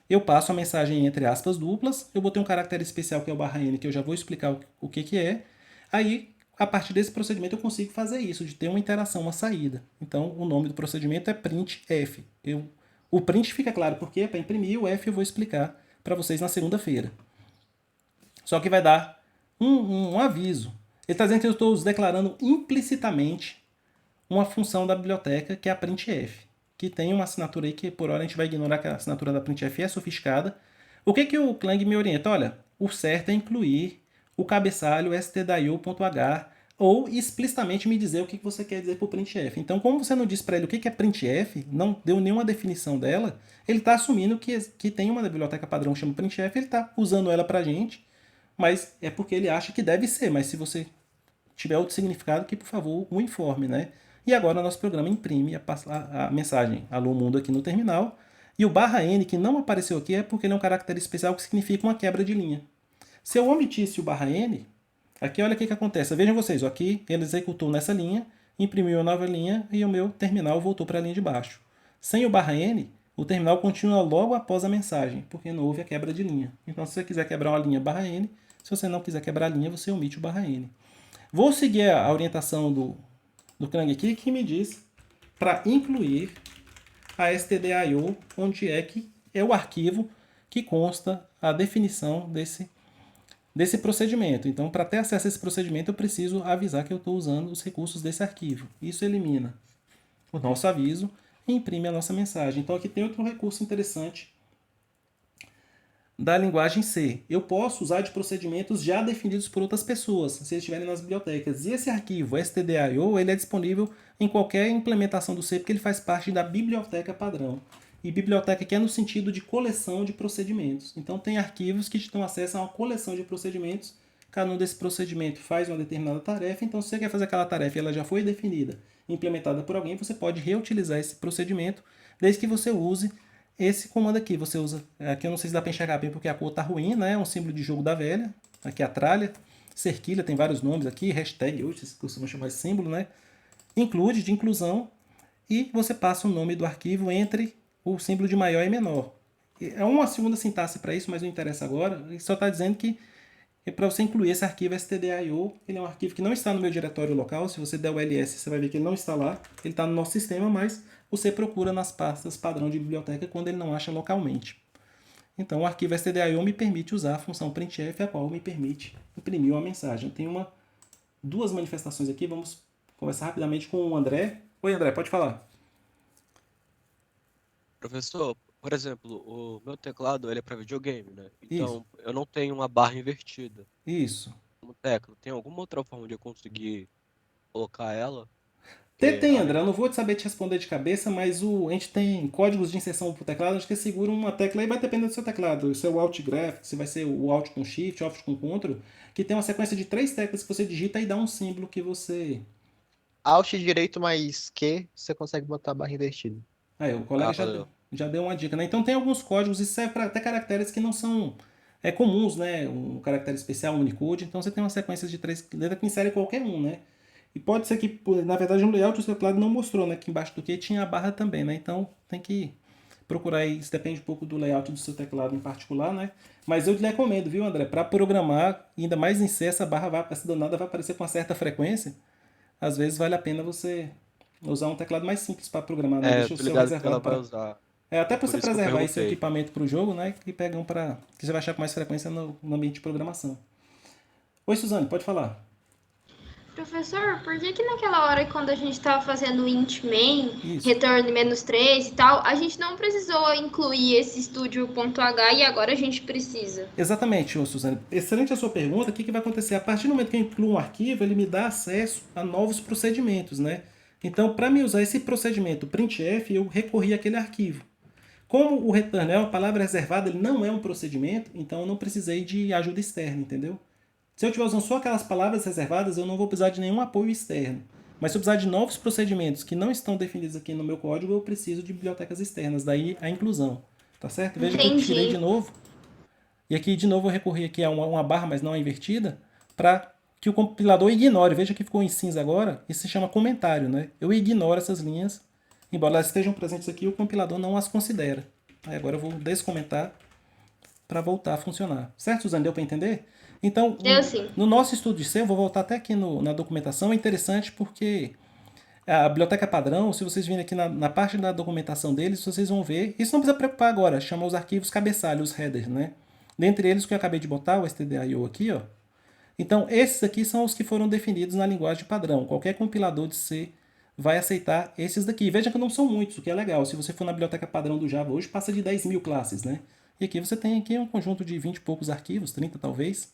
Eu passo a mensagem entre aspas duplas, eu botei um caractere especial que é o /n, que eu já vou explicar o que é. Aí, a partir desse procedimento, eu consigo fazer isso, de ter uma interação, uma saída. Então, o nome do procedimento é printf. O print fica claro porque é para imprimir, o F eu vou explicar para vocês na segunda-feira. Só que vai dar um aviso. Ele está dizendo que eu estou declarando implicitamente uma função da biblioteca, que é a printf, que tem uma assinatura aí que, por hora, a gente vai ignorar que a assinatura da printf é sofisticada. O que o Clang me orienta? Olha, o certo é incluir o cabeçalho stdio.h ou explicitamente me dizer o que você quer dizer por printf. Então, como você não disse para ele o que é printf, não deu nenhuma definição dela, ele está assumindo que tem uma biblioteca padrão que chama printf, ele está usando ela para a gente, mas é porque ele acha que deve ser. Mas se você tiver outro significado, que por favor o informe, né? E agora nosso programa imprime a mensagem alô mundo aqui no terminal. E o /n, que não apareceu aqui, é porque ele é um caractere especial que significa uma quebra de linha. Se eu omitisse o /n, aqui olha o que acontece. Vejam vocês, aqui ele executou nessa linha, imprimiu a nova linha e o meu terminal voltou para a linha de baixo. Sem o /n, o terminal continua logo após a mensagem, porque não houve a quebra de linha. Então, se você quiser quebrar uma linha /n, se você não quiser quebrar a linha, você omite o /n. Vou seguir a orientação do Clang aqui, que me diz para incluir a stdio, onde é o arquivo que consta a definição desse procedimento. Então, para ter acesso a esse procedimento, eu preciso avisar que eu estou usando os recursos desse arquivo. Isso elimina o nosso aviso e imprime a nossa mensagem. Então, aqui tem outro recurso interessante da linguagem C. Eu posso usar de procedimentos já definidos por outras pessoas, se eles estiverem nas bibliotecas. E esse arquivo, stdio, ele é disponível em qualquer implementação do C, porque ele faz parte da biblioteca padrão. E biblioteca aqui é no sentido de coleção de procedimentos. Então, tem arquivos que te dão acesso a uma coleção de procedimentos. Cada um desse procedimento faz uma determinada tarefa. Então, se você quer fazer aquela tarefa e ela já foi definida, implementada por alguém, você pode reutilizar esse procedimento, desde que você use esse comando aqui. Você usa, aqui eu não sei se dá para enxergar bem porque a cor está ruim, né? É um símbolo de jogo da velha. Aqui a tralha, cerquilha, tem vários nomes aqui, hashtag, hoje vocês costumam chamar esse símbolo, né? Include, de inclusão, e você passa o nome do arquivo entre o símbolo de maior e menor. É uma segunda sintaxe para isso, mas não interessa agora. Ele só está dizendo que é para você incluir esse arquivo stdio. Ele é um arquivo que não está no meu diretório local. Se você der o ls, você vai ver que ele não está lá. Ele está no nosso sistema, mas você procura nas pastas padrão de biblioteca quando ele não acha localmente. Então, o arquivo stdio me permite usar a função printf, a qual me permite imprimir uma mensagem. Eu tenho duas manifestações aqui. Vamos conversar rapidamente com o André. Oi, André, pode falar. Professor, por exemplo, o meu teclado ele é para videogame, né? Então, eu não tenho uma barra invertida. Isso. Como tecla, tem alguma outra forma de eu conseguir colocar ela? Tem, André, eu não vou saber te responder de cabeça, mas a gente tem códigos de inserção para o teclado, a gente segura uma tecla e vai depender do seu teclado. Se é o Alt Graphics, se vai ser o Alt com Shift, Alt com Ctrl, que tem uma sequência de 3 teclas que você digita e dá um símbolo que você... Alt direito mais Q, você consegue botar a barra invertida. Aí, o colega já deu uma dica, né? Então tem alguns códigos, isso serve para até caracteres que não são comuns, né? Um caractere especial, um Unicode, então você tem uma sequência de 3 letras que insere qualquer um, né? E pode ser que, na verdade, no layout o seu teclado não mostrou, né? Que embaixo do Q tinha a barra também, né? Então tem que procurar aí, isso depende um pouco do layout do seu teclado em particular, né? Mas eu te recomendo, viu, André? Para programar, ainda mais em C, essa danada vai aparecer com uma certa frequência. Às vezes vale a pena você usar um teclado mais simples para programar, né? Deixa o seu reservado para usar. até para você Por isso que eu preservar aí seu perguntei. equipamento para o jogo, né? E pega um que você vai achar com mais frequência no ambiente de programação. Oi, Suzane, pode falar. Professor, por que naquela hora quando a gente estava fazendo o int main, Isso. return -3 e tal, a gente não precisou incluir esse studio.h e agora a gente precisa? Exatamente, ô Suzane. Excelente a sua pergunta. O que vai acontecer? A partir do momento que eu incluo um arquivo, ele me dá acesso a novos procedimentos, né? Então, para me usar esse procedimento printf, eu recorri àquele arquivo. Como o return é uma palavra reservada, ele não é um procedimento, então eu não precisei de ajuda externa, entendeu? Se eu estiver usando só aquelas palavras reservadas, eu não vou precisar de nenhum apoio externo. Mas se eu precisar de novos procedimentos que não estão definidos aqui no meu código, eu preciso de bibliotecas externas, daí a inclusão. Tá certo? Veja que eu tirei de novo. E aqui, de novo, eu recorri aqui a uma barra, mas não a invertida, para que o compilador ignore. Veja que ficou em cinza agora, isso se chama comentário, né? Eu ignoro essas linhas, embora elas estejam presentes aqui, o compilador não as considera. Aí agora eu vou descomentar para voltar a funcionar. Certo, Suzane? Deu para entender? Então, Eu sim. no nosso estudo de C, eu vou voltar até aqui na documentação, é interessante porque a biblioteca padrão, se vocês virem aqui na parte da documentação deles, vocês vão ver, isso não precisa preocupar agora, chama os arquivos cabeçalho, os headers, né? Dentre eles, que eu acabei de botar, o stdio aqui, ó. Então, esses aqui são os que foram definidos na linguagem padrão. Qualquer compilador de C vai aceitar esses daqui. Veja que não são muitos, o que é legal. Se você for na biblioteca padrão do Java hoje, passa de 10.000 classes, né? E aqui você tem aqui um conjunto de 20 e poucos arquivos, 30 talvez,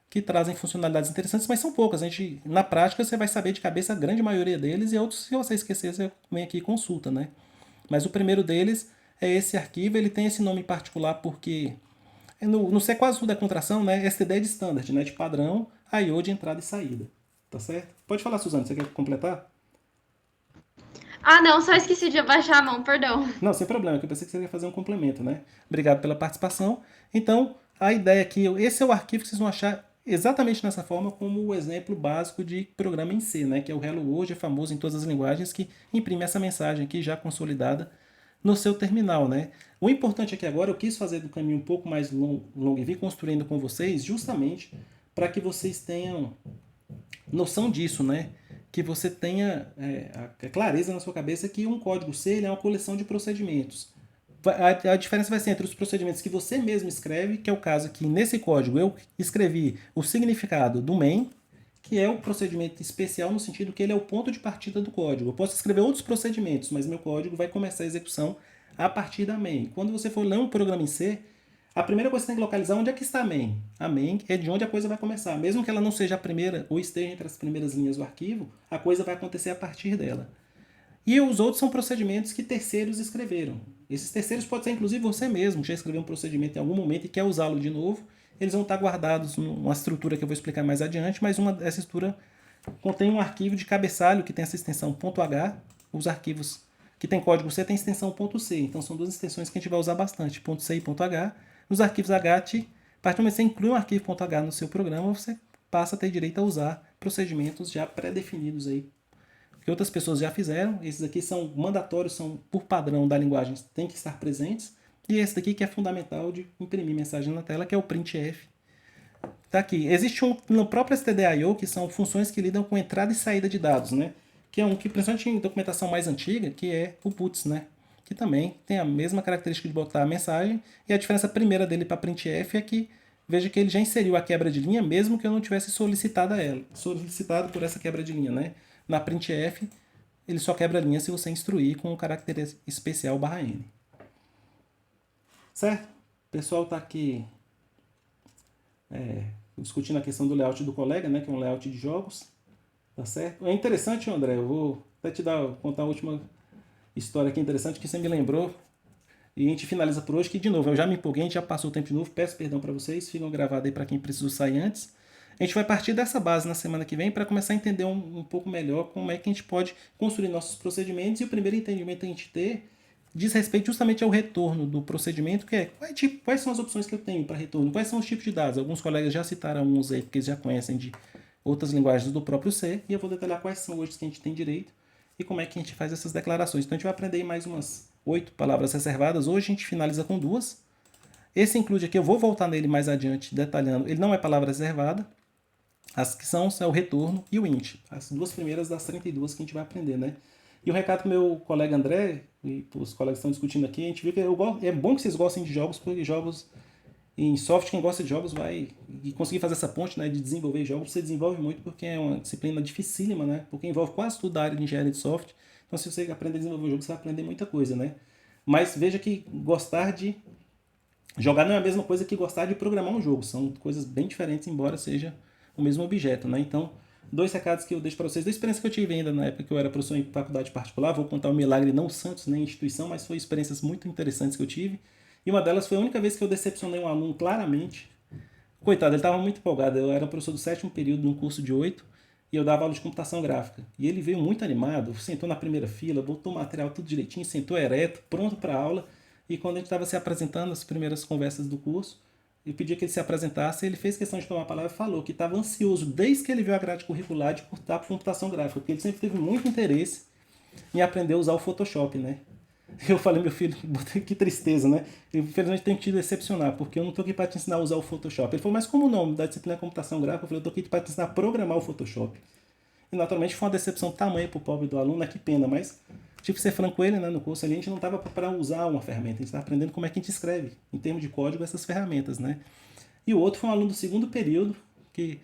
que trazem funcionalidades interessantes, mas são poucas. Na prática, você vai saber de cabeça a grande maioria deles, e outros, se você esquecer, você vem aqui e consulta, né? Mas o primeiro deles é esse arquivo, ele tem esse nome em particular porque no C quase tudo é contração, né? STD é de standard, né? De padrão, I/O de entrada e saída. Tá certo? Pode falar, Suzane, você quer completar? Ah, não, só esqueci de abaixar a mão, perdão. Não, sem problema, que eu pensei que você ia fazer um complemento, né? Obrigado pela participação. Então, a ideia aqui, esse é o arquivo que vocês vão achar exatamente nessa forma como o exemplo básico de programa em C, né? Que é o Hello World, é famoso em todas as linguagens, que imprime essa mensagem aqui já consolidada no seu terminal, né? O importante aqui agora, eu quis fazer do caminho um pouco mais longo e vir construindo com vocês, justamente para que vocês tenham noção disso, né? Que você tenha a clareza na sua cabeça que um código C ele é uma coleção de procedimentos. A diferença vai ser entre os procedimentos que você mesmo escreve, que é o caso aqui nesse código, eu escrevi o significado do main, que é o procedimento especial no sentido que ele é o ponto de partida do código. Eu posso escrever outros procedimentos, mas meu código vai começar a execução a partir da main. Quando você for ler um programa em C, a primeira coisa que você tem que localizar onde é que está a main. A main é de onde a coisa vai começar. Mesmo que ela não seja a primeira ou esteja entre as primeiras linhas do arquivo, a coisa vai acontecer a partir dela. E os outros são procedimentos que terceiros escreveram. Esses terceiros pode ser inclusive você mesmo, já escreveu um procedimento em algum momento e quer usá-lo de novo. Eles vão estar guardados numa estrutura que eu vou explicar mais adiante, mas essa estrutura contém um arquivo de cabeçalho que tem essa extensão .h. Os arquivos que tem código C tem extensão .c. Então são duas extensões que a gente vai usar bastante, .c e .h. Nos arquivos H, a partir do momento que você inclui um arquivo .h no seu programa, você passa a ter direito a usar procedimentos já pré-definidos aí, que outras pessoas já fizeram. Esses aqui são mandatórios, são por padrão da linguagem, tem que estar presentes. E esse daqui que é fundamental de imprimir mensagem na tela, que é o printf. Tá aqui. Existe no próprio stdio, que são funções que lidam com entrada e saída de dados, né? Que é um que, principalmente em documentação mais antiga, que é o puts, né? Que também tem a mesma característica de botar a mensagem, e a diferença primeira dele para printf é que, veja que ele já inseriu a quebra de linha, mesmo que eu não tivesse solicitado por essa quebra de linha, né? Na printf, ele só quebra a linha se você instruir com o caractere especial /n. Certo? O pessoal está aqui discutindo a questão do layout do colega, né? Que é um layout de jogos. Tá certo? É interessante, André, eu vou até contar a última história aqui interessante que você me lembrou. E a gente finaliza por hoje, que de novo, eu já me empolguei, a gente já passou o tempo de novo, peço perdão para vocês, ficam gravados aí para quem precisou sair antes. A gente vai partir dessa base na semana que vem para começar a entender um pouco melhor como é que a gente pode construir nossos procedimentos, e o primeiro entendimento que a gente ter diz respeito justamente ao retorno do procedimento, que é quais são as opções que eu tenho para retorno, quais são os tipos de dados. Alguns colegas já citaram uns aí, porque eles já conhecem de outras linguagens do próprio C, e eu vou detalhar quais são hoje que a gente tem direito e como é que a gente faz essas declarações. Então a gente vai aprender mais umas 8 palavras reservadas. Hoje a gente finaliza com 2. Esse include aqui, eu vou voltar nele mais adiante detalhando, ele não é palavra reservada. As que são é o retorno e o int. As duas primeiras das 32 que a gente vai aprender, né? E o recado pro meu colega André, e os colegas que estão discutindo aqui, a gente viu que é bom que vocês gostem de jogos, porque jogos em software, quem gosta de jogos vai conseguir fazer essa ponte, né, de desenvolver jogos. Você desenvolve muito porque é uma disciplina dificílima, né? Porque envolve quase tudo da área de engenharia de software. Então, se você aprender a desenvolver jogos, você vai aprender muita coisa, né? Mas veja que gostar de jogar não é a mesma coisa que gostar de programar um jogo. São coisas bem diferentes, embora seja o mesmo objeto, né? Então, 2 recados que eu deixo para vocês, da experiência que eu tive ainda na época que eu era professor em faculdade particular. Vou contar um milagre, não Santos, nem instituição, mas foi experiências muito interessantes que eu tive. E uma delas foi a única vez que eu decepcionei um aluno claramente. Coitado, ele estava muito empolgado. Eu era professor do 7º período de um curso de 8 e eu dava aula de computação gráfica. E ele veio muito animado, sentou na primeira fila, botou o material tudo direitinho, sentou ereto, pronto para a aula. E quando a gente estava se apresentando, as primeiras conversas do curso, eu pedi que ele se apresentasse, ele fez questão de tomar a palavra e falou que estava ansioso, desde que ele viu a grade curricular, de cortar para computação gráfica, porque ele sempre teve muito interesse em aprender a usar o Photoshop, né? Eu falei, meu filho, que tristeza, né? Eu, infelizmente, tenho que te decepcionar, porque eu não tô aqui para te ensinar a usar o Photoshop. Ele falou, mas como o nome da disciplina é computação gráfica? Eu falei, eu tô aqui para te ensinar a programar o Photoshop. E, naturalmente, foi uma decepção tamanha pro pobre do aluno, né? Que pena, mas tive que ser franco com ele, né? No curso ali, a gente não tava para usar uma ferramenta, a gente estava aprendendo como é que a gente escreve, em termos de código, essas ferramentas, né? E o outro foi um aluno do segundo período, que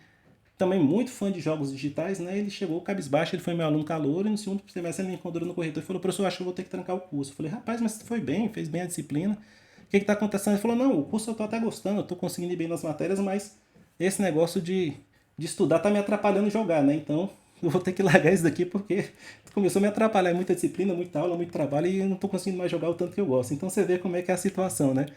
também muito fã de jogos digitais, né? Ele chegou cabisbaixo, ele foi meu aluno calouro, e no segundo semestre ele me encontrou no corretor e falou, professor, acho que eu vou ter que trancar o curso. Eu falei, rapaz, mas você foi bem, fez bem a disciplina. O que está acontecendo? Ele falou, não, o curso eu tô até gostando, eu tô conseguindo ir bem nas matérias, mas esse negócio de estudar tá me atrapalhando jogar, né? Então eu vou ter que largar isso daqui porque começou a me atrapalhar, muita disciplina, muita aula, muito trabalho e eu não tô conseguindo mais jogar o tanto que eu gosto. Então você vê como é que é a situação, né?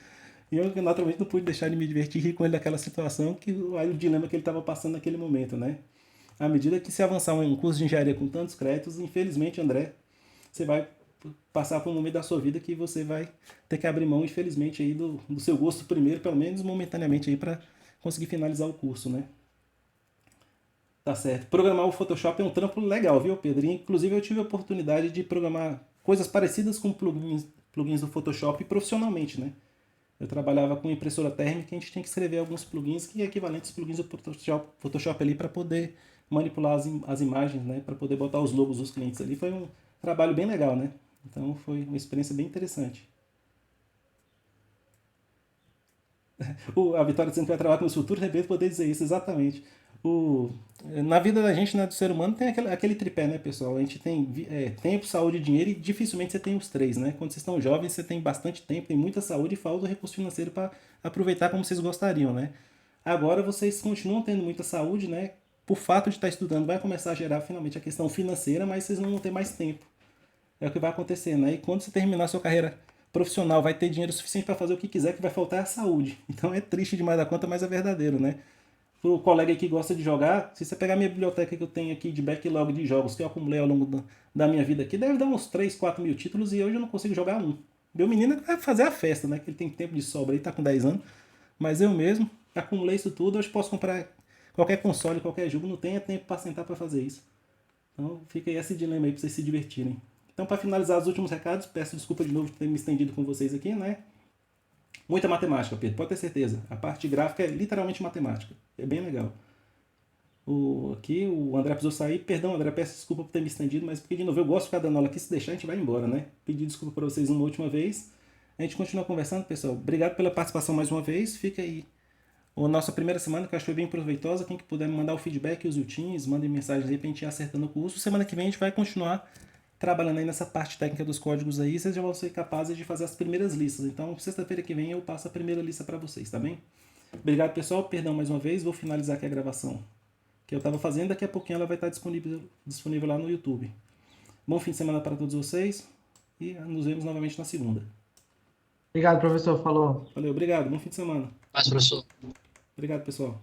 E eu, naturalmente, não pude deixar de me divertir e rir com ele daquela situação, que aí o dilema que ele estava passando naquele momento, né? À medida que se avançar em um curso de engenharia com tantos créditos, infelizmente, André, você vai passar por um momento da sua vida que você vai ter que abrir mão, infelizmente, aí do seu gosto primeiro, pelo menos momentaneamente, aí para conseguir finalizar o curso, né? Tá certo. Programar o Photoshop é um trampo legal, viu, Pedro? Inclusive, eu tive a oportunidade de programar coisas parecidas com plugins do Photoshop profissionalmente, né? Eu trabalhava com impressora térmica e a gente tinha que escrever alguns plugins que é equivalentes aos plugins do Photoshop ali para poder manipular as imagens, né? Para poder botar os logos dos clientes ali. Foi um trabalho bem legal, né? Então foi uma experiência bem interessante. A Vitória dizendo que vai trabalhar com os futuros, arrebento poder dizer isso, exatamente. Na vida da gente, né, do ser humano, tem aquele tripé, né, pessoal? A gente tem tempo, saúde e dinheiro e dificilmente você tem os três, né? Quando vocês estão jovens, você tem bastante tempo, tem muita saúde e falta o recurso financeiro para aproveitar como vocês gostariam, né? Agora vocês continuam tendo muita saúde, né? Por fato de estar estudando, vai começar a gerar finalmente a questão financeira, mas vocês não vão ter mais tempo. É o que vai acontecer, né? E quando você terminar a sua carreira profissional, vai ter dinheiro suficiente para fazer o que quiser, que vai faltar é a saúde. Então é triste demais da conta, mas é verdadeiro, né? Pro colega que gosta de jogar, se você pegar a minha biblioteca que eu tenho aqui de backlog de jogos que eu acumulei ao longo da minha vida aqui, deve dar uns 3, 4 mil títulos e hoje eu não consigo jogar um. Meu menino vai fazer a festa, né? Que ele tem tempo de sobra aí, tá com 10 anos. Mas eu mesmo acumulei isso tudo, hoje posso comprar qualquer console, qualquer jogo, não tenha tempo para sentar para fazer isso. Então fica aí esse dilema aí para vocês se divertirem. Então, para finalizar os últimos recados, peço desculpa de novo por ter me estendido com vocês aqui, né? Muita matemática, Pedro, pode ter certeza. A parte gráfica é literalmente matemática. É bem legal. Aqui o André precisou sair. Perdão, André, peço desculpa por ter me estendido, mas porque, de novo, eu gosto de ficar dando aula aqui. Se deixar, a gente vai embora, né? Pedi desculpa para vocês uma última vez. A gente continua conversando, pessoal. Obrigado pela participação mais uma vez. Fica aí a nossa primeira semana, que eu acho que foi bem proveitosa. Quem que puder me mandar o feedback, os ultins, mandem mensagens aí pra gente ir acertando o curso. Semana que vem a gente vai continuar trabalhando aí nessa parte técnica dos códigos aí, vocês já vão ser capazes de fazer as primeiras listas. Então, sexta-feira que vem eu passo a primeira lista para vocês, tá bem? Obrigado, pessoal. Perdão mais uma vez. Vou finalizar aqui a gravação que eu estava fazendo. Daqui a pouquinho ela vai estar disponível lá no YouTube. Bom fim de semana para todos vocês e nos vemos novamente na segunda. Obrigado, professor. Falou. Valeu, obrigado. Bom fim de semana. Mas, professor. Obrigado, pessoal.